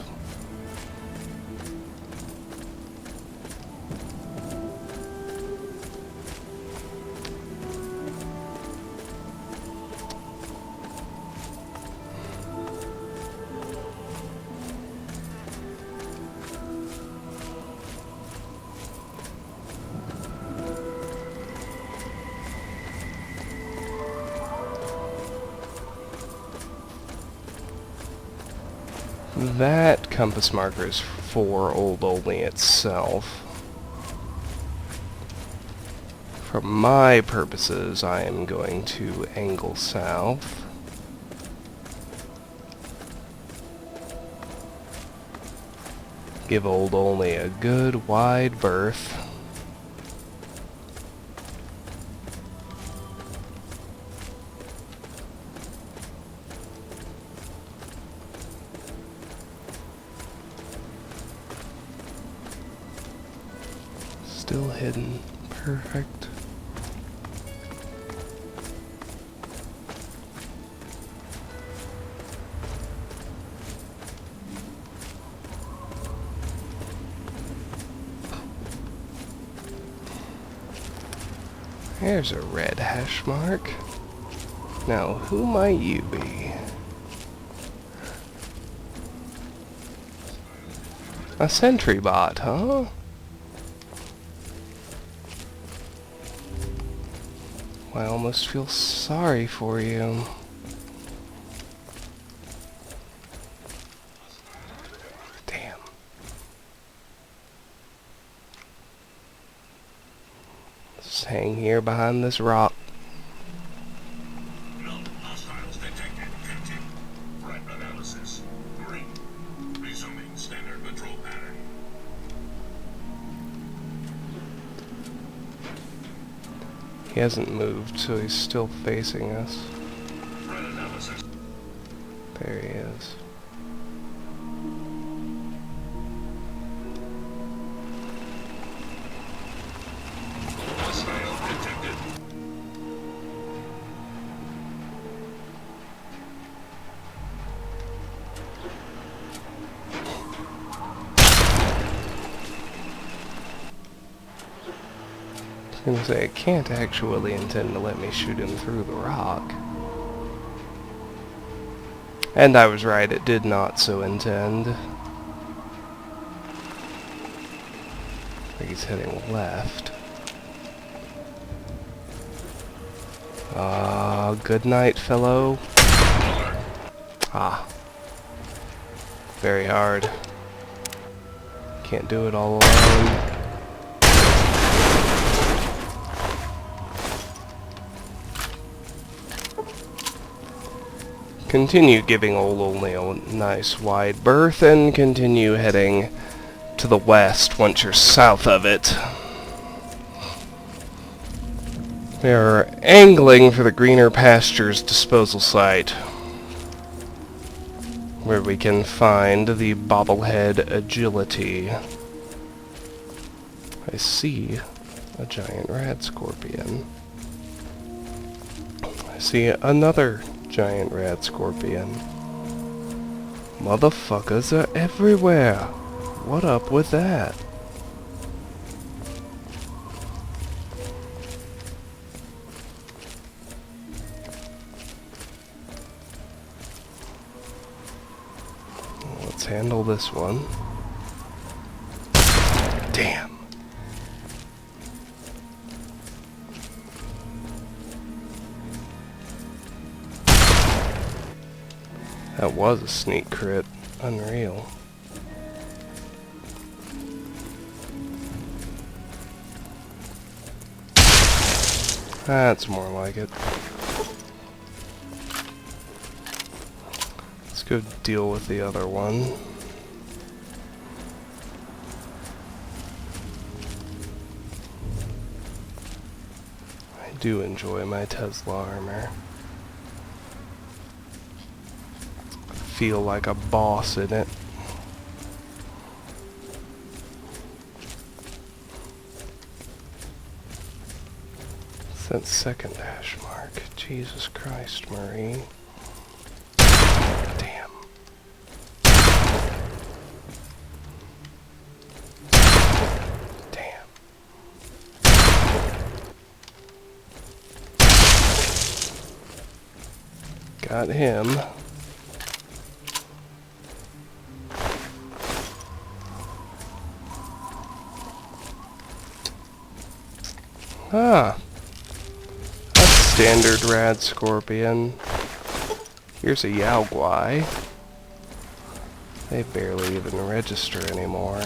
That compass marker is for Old Olney itself. For my purposes, I am going to angle south. Give Old Olney a good wide berth. Still hidden. Perfect. There's a red hash mark. Now, who might you be? A sentry bot, huh? I almost feel sorry for you. Damn. Just hang here behind this rock.
No hostiles detected, Captain. Threat analysis. Green. Resuming standard patrol pattern.
He hasn't moved, so he's still facing us.
Threat analysis.
There he is.
Hostile detected.
was gonna say, it can't actually intend to let me shoot him through the rock. And I was right, it did not so intend. I think he's heading left. Good night, fellow. Ah. Very hard. Can't do it all alone. Continue giving old only a nice wide berth and continue heading to the west once you're south of it. We are angling for the greener pastures disposal site, where we can find the Bobblehead-Agility. I see a giant rad scorpion. I see another giant rad scorpion. Motherfuckers are everywhere. What up with that? Let's handle this one. Damn. That was a sneak crit. Unreal. That's more like it. Let's go deal with the other one. I do enjoy my Tesla armor. Feel like a boss in it. It's that second hash mark. Jesus Christ, Marie. Damn. Damn. Got him. Ah, a standard rad scorpion. Here's a Yaoguai. They barely even register anymore.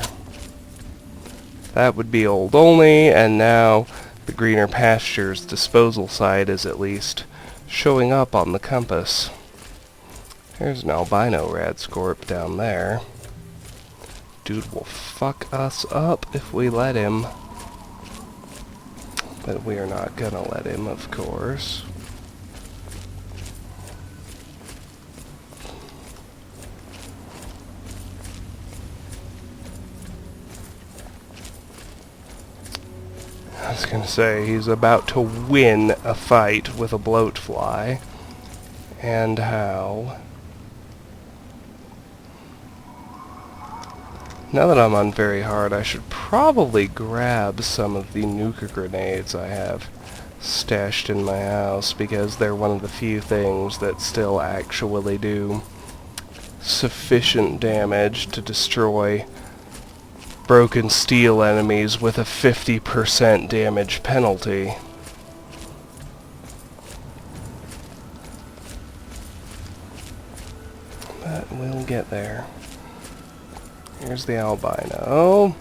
That would be old only, and now the greener pastures disposal site is at least showing up on the compass. There's an albino rad scorp down there. Dude will fuck us up if we let him. But we are not gonna let him, of course. I was gonna say, he's about to win a fight with a bloatfly. And how? Now that I'm on very hard, I should probably grab some of the nuka grenades I have stashed in my house, because they're one of the few things that still actually do sufficient damage to destroy broken steel enemies with a 50% damage penalty. But we'll get there. Here's the albino.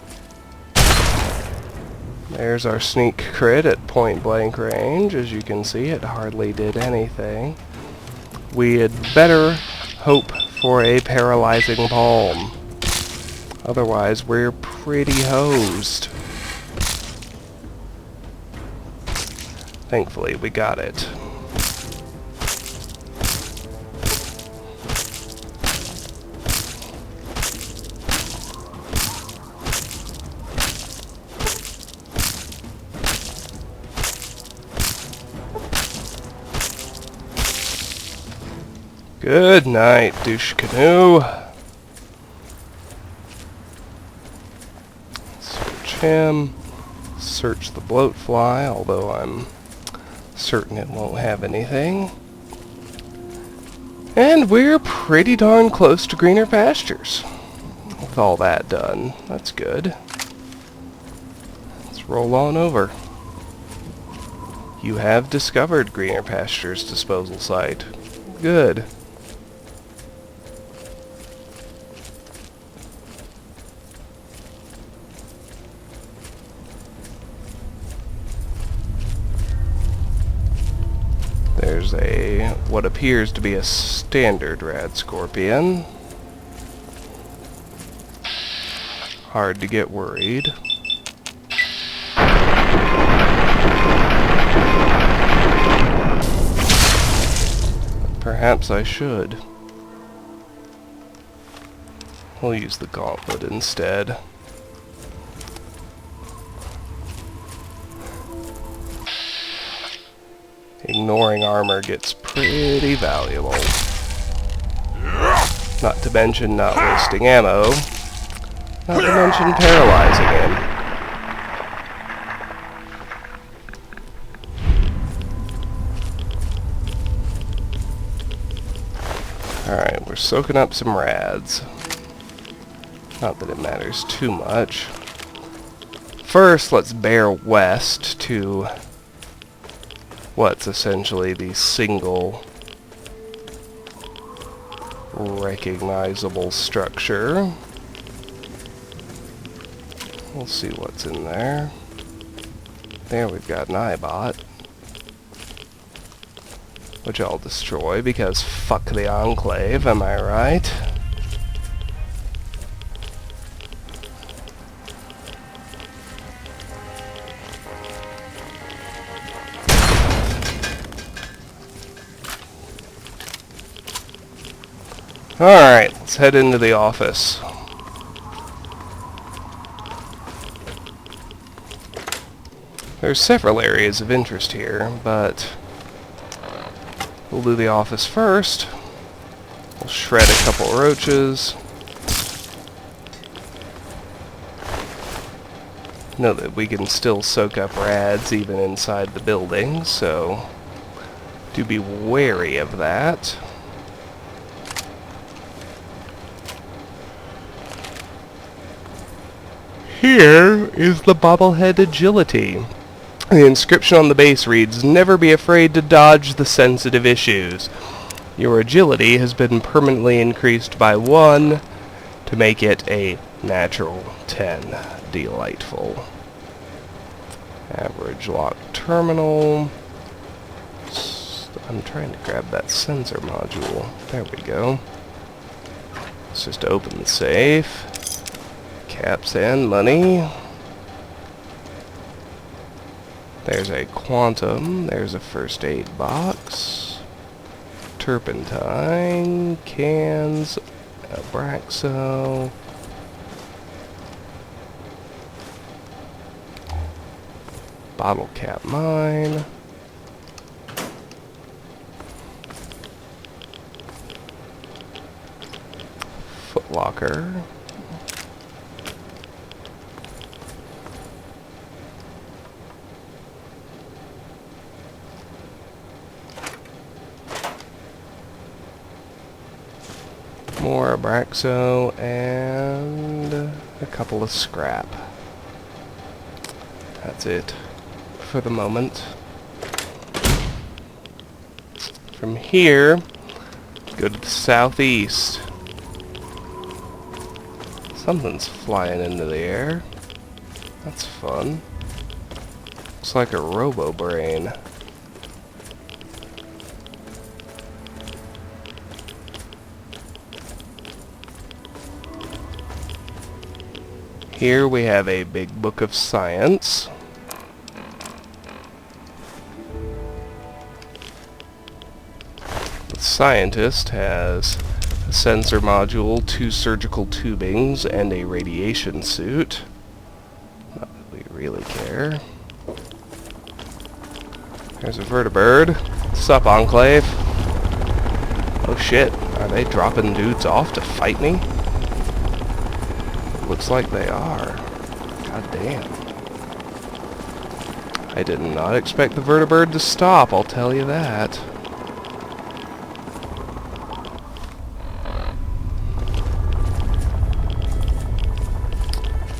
There's our sneak crit at point blank range. As you can see, it hardly did anything. We had better hope for a paralyzing palm. Otherwise, we're pretty hosed. Thankfully, we got it. Good night, douche canoe. Search him. Search the bloatfly, although I'm certain it won't have anything. And we're pretty darn close to greener pastures. With all that done, that's good. Let's roll on over. You have discovered greener pastures disposal site. Good. There's what appears to be a standard rad scorpion. Hard to get worried. Perhaps I should. We'll use the gauntlet instead. Ignoring armor gets pretty valuable. Not to mention not wasting ammo. Not to mention paralyzing him. Alright, we're soaking up some rads. Not that it matters too much. First, let's bear west to what's essentially the single recognizable structure. We'll see what's in there. There we've got an eyebot, which I'll destroy because fuck the Enclave, am I right? Alright, let's head into the office. There's several areas of interest here, but we'll do the office first. We'll shred a couple roaches. Know that we can still soak up rads even inside the building, so do be wary of that. Here is the Bobblehead-Agility. The inscription on the base reads, "Never be afraid to dodge the sensitive issues. Your agility has been permanently increased by 1 to make it a natural 10. Delightful." Average lock terminal. I'm trying to grab that sensor module. There we go. Let's just open the safe. Caps and money. There's a quantum. There's a first aid box. Turpentine. Cans. Abraxo. Bottle cap mine. Footlocker. More Abraxo and a couple of scrap. That's it for the moment. From here, go to the southeast. Something's flying into the air. That's fun. Looks like a robo-brain. Here we have a big book of science. The scientist has a sensor module, 2 surgical tubings, and a radiation suit. Not that we really care. There's a vertibird. Sup, Enclave? Oh shit, are they dropping dudes off to fight me? Looks like they are. God damn. I did not expect the vertibird to stop, I'll tell you that.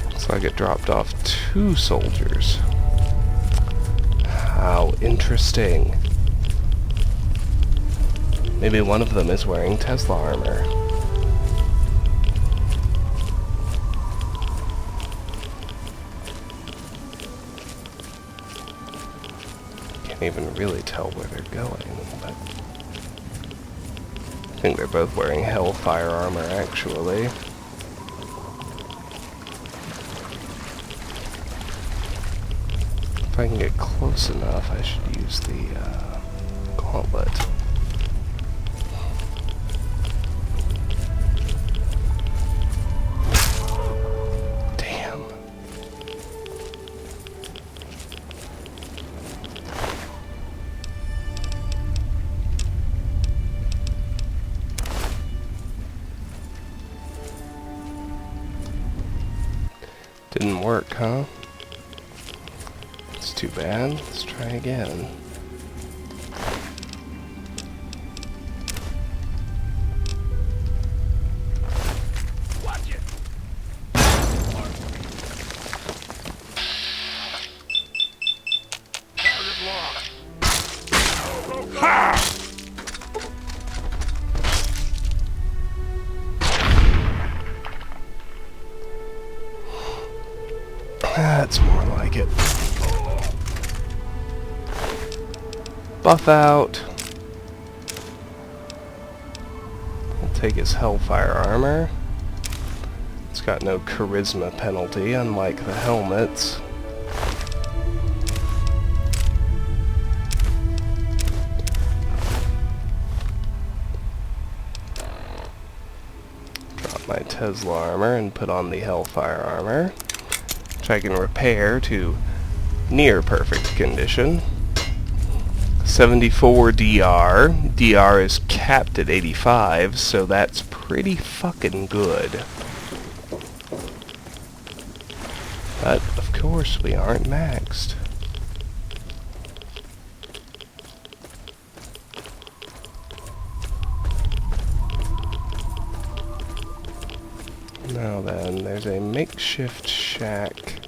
Looks like it dropped off 2 soldiers. How interesting. Maybe one of them is wearing Tesla armor. Can't even really tell where they're going, but I think they're both wearing Hellfire armor, actually. If I can get close enough, I should use the gauntlet. Damn. Didn't work, huh? Too bad. Let's try again.
Watch it.
That's more like it. Buff out. We'll take his Hellfire armor. It's got no charisma penalty, unlike the helmets. Drop my Tesla armor and put on the Hellfire armor, which I can repair to near perfect condition. 74 DR. DR is capped at 85, so that's pretty fucking good. But, of course, we aren't maxed. Now then, there's a makeshift shack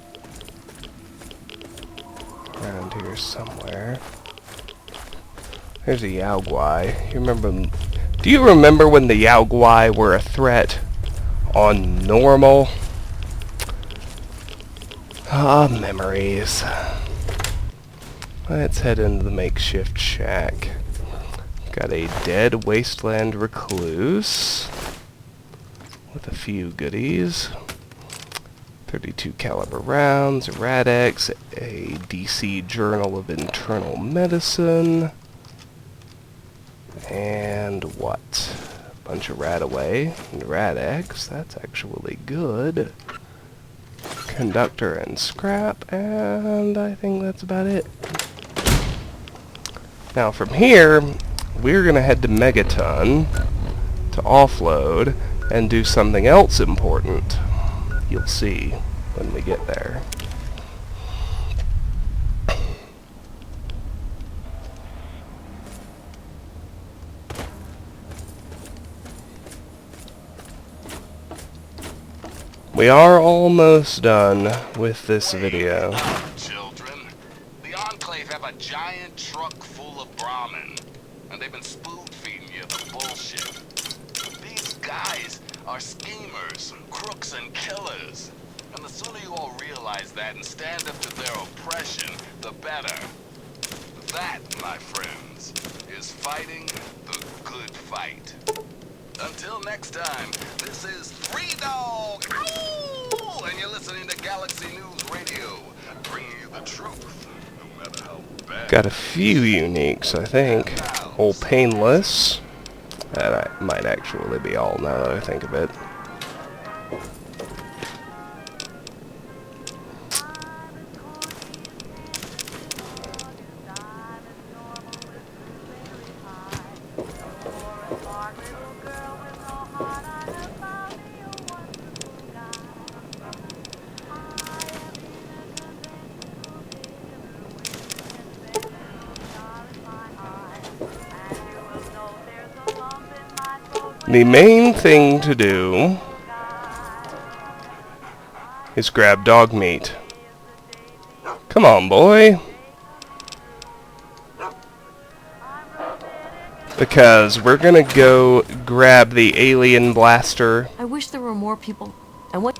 around here somewhere. There's a Yaoguai. Do you remember when the Yaoguai were a threat on normal? Ah, memories. Let's head into the makeshift shack. Got a dead wasteland recluse with a few goodies. 32 caliber rounds, a Rad-X, a DC Journal of Internal Medicine. And what? A bunch of Radaway and Rad-X. That's actually good. Conductor and scrap, and I think that's about it. Now from here, we're gonna head to Megaton to offload and do something else important. You'll see when we get there. We are almost done with this video.
Children, the Enclave have a giant truck full of Brahmin, and they've been spoon-feeding you the bullshit. These guys are schemers, crooks, and killers. And the sooner you all realize that and stand up to their oppression, the better. That, my friends, is fighting the good fight. Until next time, this is Three Dog, Ow! And you're listening to Galaxy News Radio, bringing you the truth, no matter how bad.
Got a few uniques, I think. Old Painless. That might actually be all now that I think of it. The main thing to do is grab dog meat. Come on, boy. Because we're gonna go grab the alien blaster.
I wish there were more people. And what?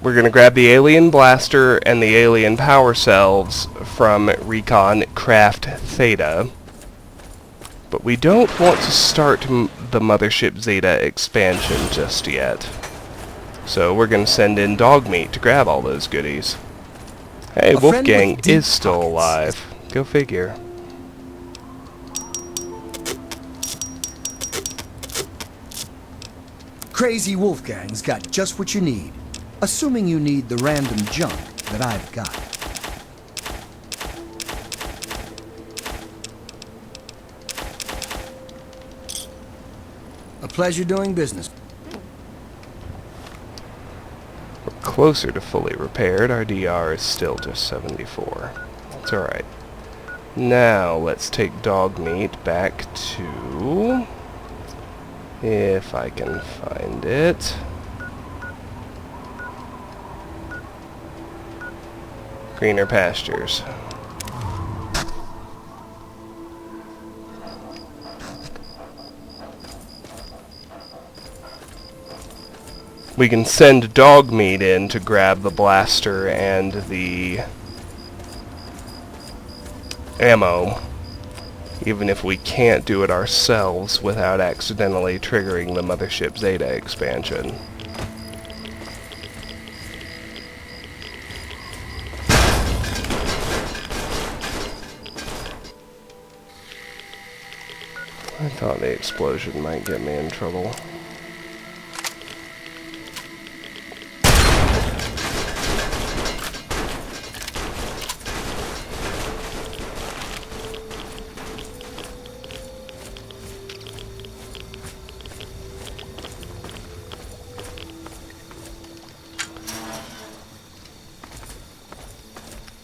We're gonna grab the alien blaster and the alien power cells from Recon Craft Theta. But we don't want to start the Mothership Zeta expansion just yet. So we're gonna send in dog meat to grab all those goodies. Hey, Wolfgang is still alive. Go figure.
Crazy Wolfgang's got just what you need. Assuming you need the random junk that I've got. A pleasure doing business.
We're closer to fully repaired. Our DR is still just 74. That's alright. Now, let's take dog meat back to... if I can find it. Greener pastures. We can send dog meat in to grab the blaster and the ammo, even if we can't do it ourselves without accidentally triggering the Mothership Zeta expansion. I thought the explosion might get me in trouble.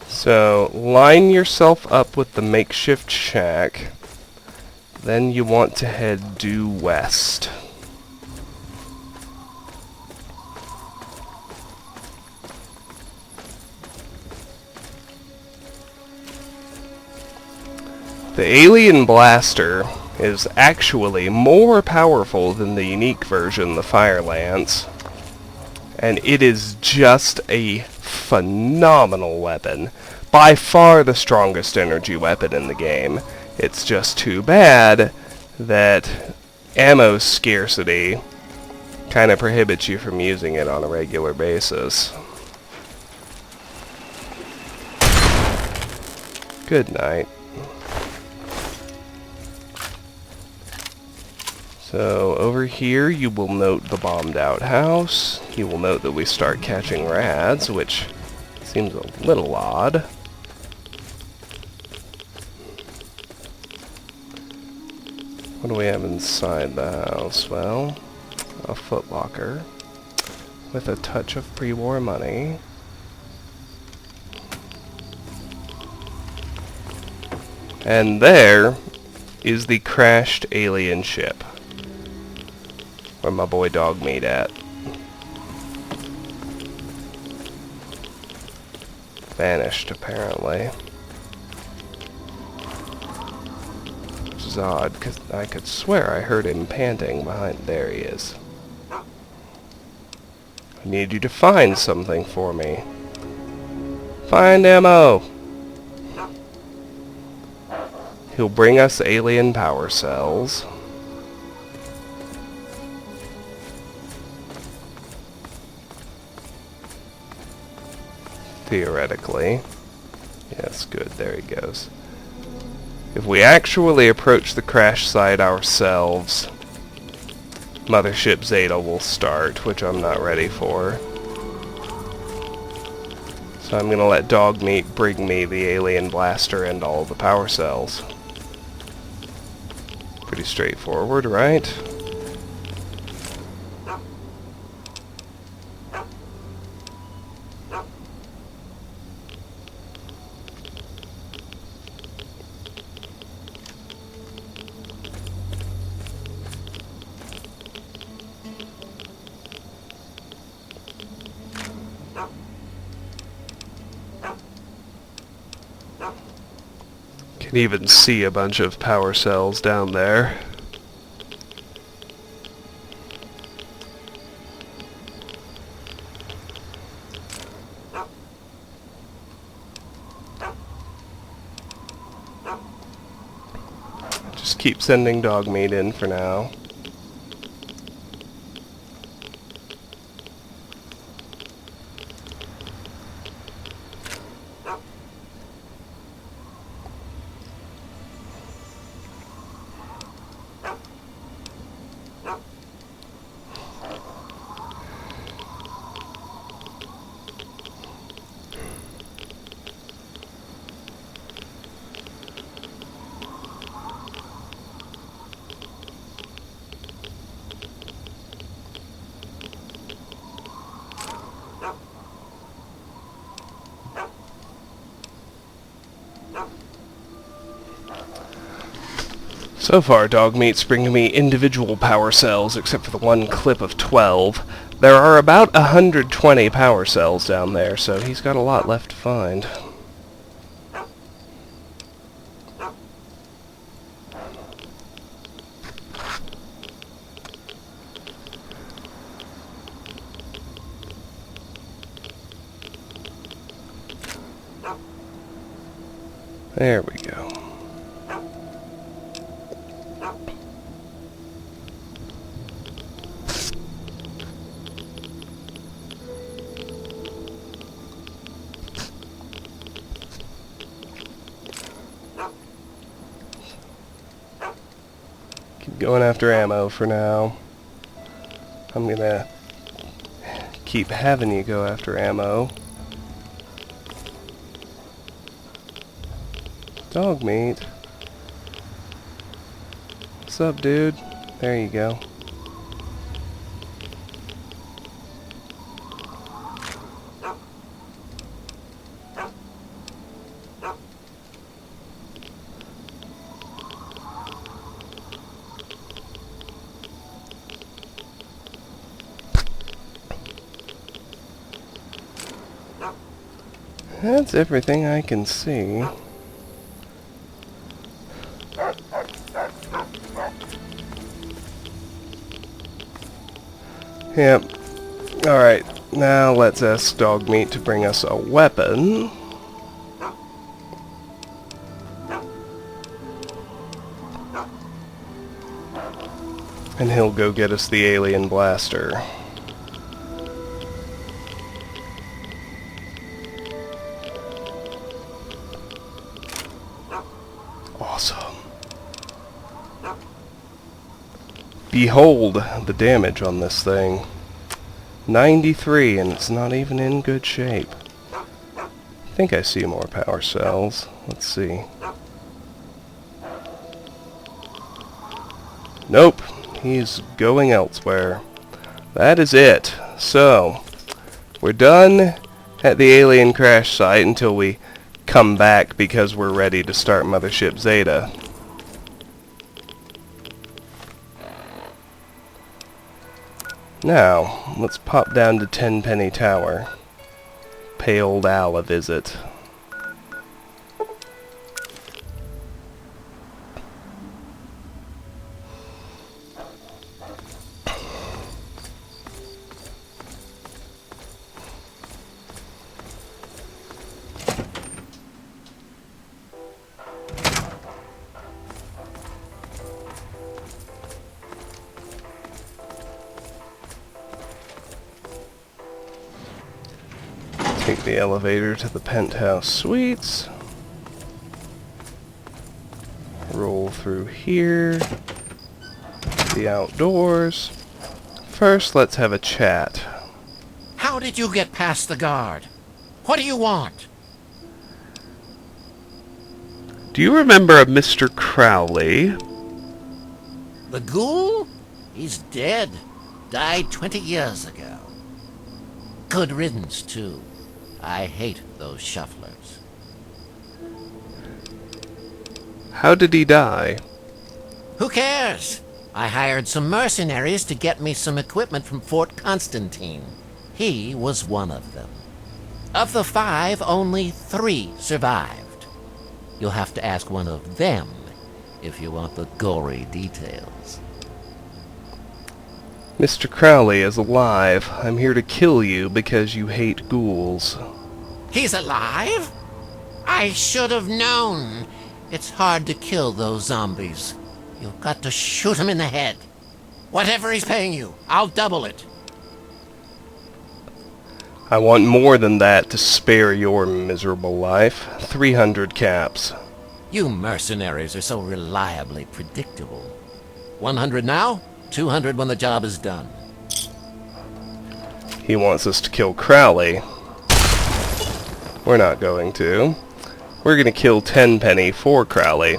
So, line yourself up with the makeshift shack. Then you want to head due west. The alien blaster is actually more powerful than the unique version, the Fire Lance. And it is just a phenomenal weapon. By far the strongest energy weapon in the game. It's just too bad that ammo scarcity kind of prohibits you from using it on a regular basis. Good night. So over here you will note the bombed out house. You will note that we start catching rads, which seems a little odd. What do we have inside the house? Well, a footlocker with a touch of pre-war money. And there is the crashed alien ship. Where my boy dog meat at. Vanished, apparently. Which is odd, because I could swear I heard him panting behind... There he is. I need you to find something for me. Find ammo! He'll bring us alien power cells. Theoretically. Yes, good, there he goes. If we actually approach the crash site ourselves, Mothership Zeta will start, which I'm not ready for. So I'm gonna let dog meat bring me the alien blaster and all the power cells. Pretty straightforward, right?
Can even see a bunch of power cells down there.
Just keep sending dog meat in for now. So far, dog meat's bringing me individual power cells, except for the one clip of 12. There are about 120 power cells down there, so he's got a lot left to find. There we go. Keep going after ammo for now. I'm gonna keep having you go after ammo. Dog meat. What's up, dude? There you go. That's everything I can see. Yep. Alright, now let's ask dog meat to bring us a weapon. And he'll go get us the alien blaster. Awesome. Behold the damage on this thing. 93, and it's not even in good shape. I think I see more power cells. Let's see. Nope. He's going elsewhere. That is it. So, we're done at the alien crash site until we come back because we're ready to start Mothership Zeta. Now, let's pop down to Tenpenny Tower. Pay old Al a visit. Take the elevator to the penthouse suites. Roll through here. The outdoors. First, let's have a chat.
How did you get past the guard? What do you want?
Do you remember a Mr. Crowley?
The ghoul? He's dead. Died 20 years ago. Good riddance, too. I hate those shufflers.
How did he die?
Who cares? I hired some mercenaries to get me some equipment from Fort Constantine. He was one of them. Of the 5, only 3 survived. You'll have to ask one of them if you want the gory details.
Mr. Crowley is alive. I'm here to kill you because you hate ghouls.
He's alive? I should have known. It's hard to kill those zombies. You've got to shoot him in the head. Whatever he's paying you, I'll double it.
I want more than that to spare your miserable life. 300 caps.
You mercenaries are so reliably predictable. 100 now, 200 when the job is done.
He wants us to kill Crowley. We're not going to. We're going to kill Tenpenny for Crowley.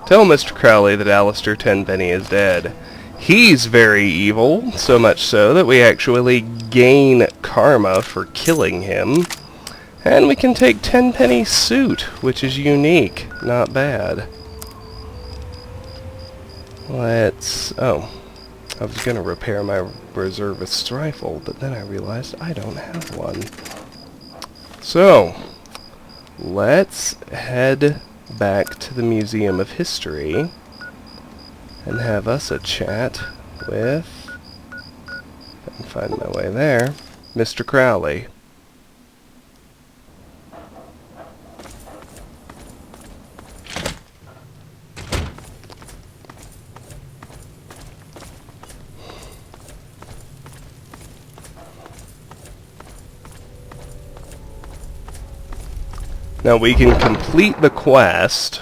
Tell Mr. Crowley that Alistair Tenpenny is dead. He's very evil, so much so that we actually gain karma for killing him. And we can take Tenpenny's suit, which is unique. Not bad. Let's... oh. I was going to repair my reservist's rifle, but then I realized I don't have one. So, let's head back to the Museum of History and have us a chat with, if I can find my way there, Mr. Crowley. Now we can complete the quest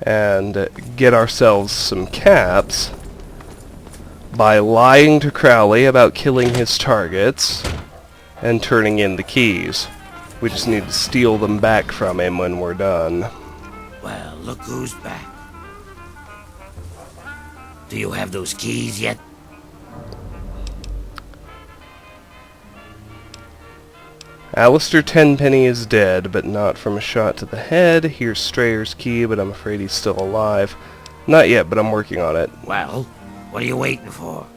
and get ourselves some caps by lying to Crowley about killing his targets and turning in the keys. We just need to steal them back from him when we're done.
Well, look who's back. Do you have those keys yet?
Alistair Tenpenny is dead, but not from a shot to the head. Here's Strayer's key, but I'm afraid he's still alive. Not yet, but I'm working on it.
Well, what are you waiting for?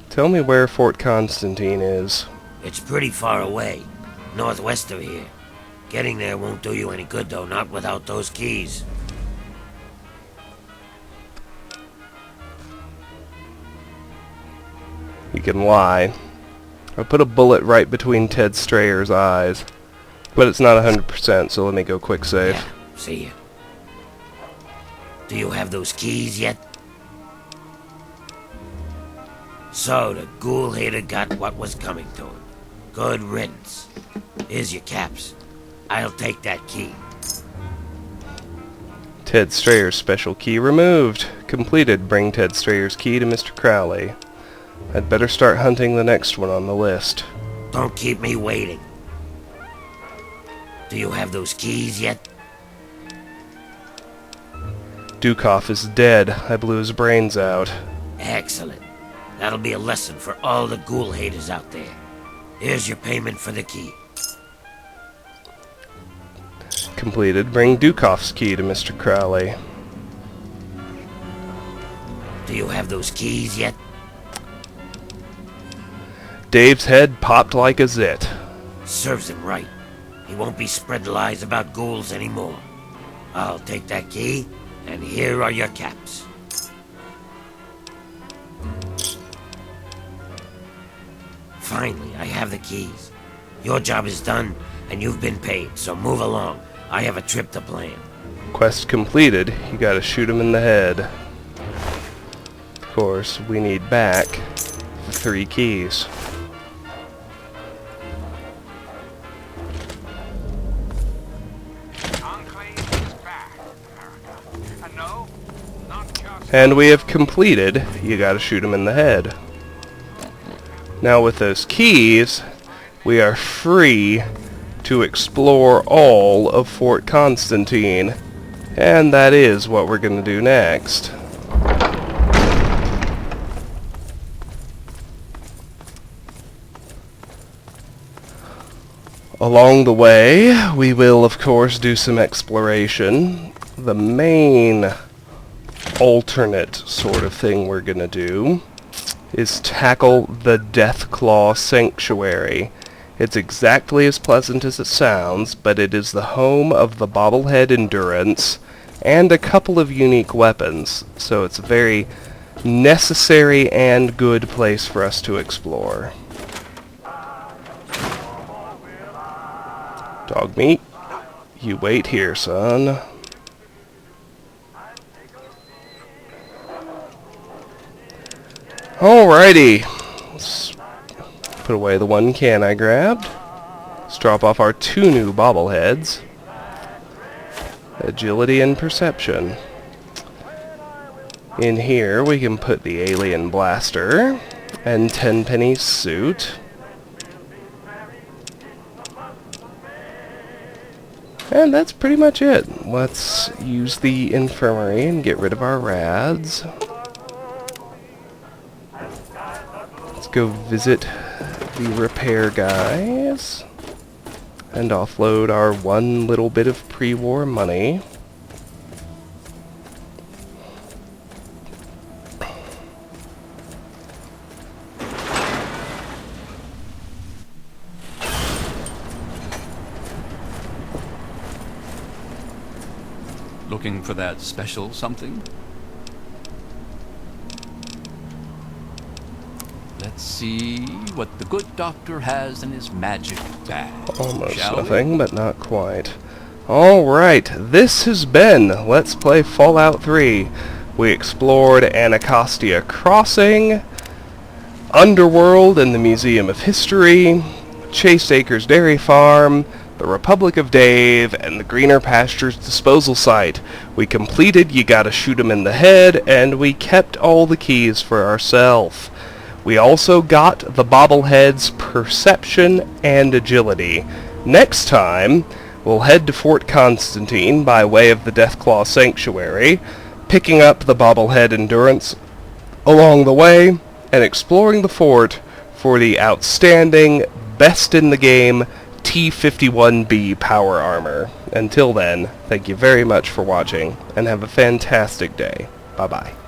Tell me where Fort Constantine is.
It's pretty far away, northwest of here. Getting there won't do you any good, though, not without those keys.
You can lie. I put a bullet right between Ted Strayer's eyes, but it's not 100%, so let me go quick save.
Yeah, see ya. Do you have those keys yet? So the ghoul hater got what was coming to him. Good riddance. Here's your caps. I'll take that key.
Ted Strayer's special key removed. Completed. Bring Ted Strayer's key to Mr. Crowley. I'd better start hunting the next one on the list.
Don't keep me waiting. Do you have those keys yet?
Dukov is dead. I blew his brains out.
Excellent. That'll be a lesson for all the ghoul haters out there. Here's your payment for the key.
Completed. Bring Dukov's key to Mr. Crowley.
Do you have those keys yet?
Dave's head popped like a zit.
Serves him right. He won't be spread lies about ghouls anymore. I'll take that key, and here are your caps. Finally, I have the keys. Your job is done, and you've been paid, so move along. I have a trip to plan.
Quest completed. You gotta shoot him in the head. Of course, we need back the 3 keys. And we have completed. You gotta shoot him in the head. Now with those keys, we are free to explore all of Fort Constantine. And that is what we're gonna do next. Along the way, we will of course do some exploration. The main alternate sort of thing we're gonna do is tackle the Deathclaw Sanctuary. It's exactly as pleasant as it sounds, but it is the home of the Bobblehead Endurance and a couple of unique weapons, so it's a very necessary and good place for us to explore. Dog meat, you wait here, son. Alrighty, let's put away the one can I grabbed. Let's drop off our 2 new bobbleheads. Agility and Perception. In here we can put the alien blaster and Tenpenny's suit. And that's pretty much it. Let's use the infirmary and get rid of our rads. Let's go visit the repair guys and offload our one little bit of pre-war money.
Looking for that special something? Let's see what the good doctor has in his magic bag.
Almost
shall
nothing, but not quite. Alright, this has been Let's Play Fallout 3. We explored Anacostia Crossing, Underworld and the Museum of History, Chaste Acres Dairy Farm, the Republic of Dave, and the Greener Pastures Disposal Site. We completed You Gotta Shoot 'Em in the Head, and we kept all the keys for ourselves. We also got the Bobblehead's Perception and Agility. Next time, we'll head to Fort Constantine by way of the Deathclaw Sanctuary, picking up the Bobblehead Endurance along the way, and exploring the fort for the outstanding, best-in-the-game T-51B power armor. Until then, thank you very much for watching, and have a fantastic day. Bye-bye.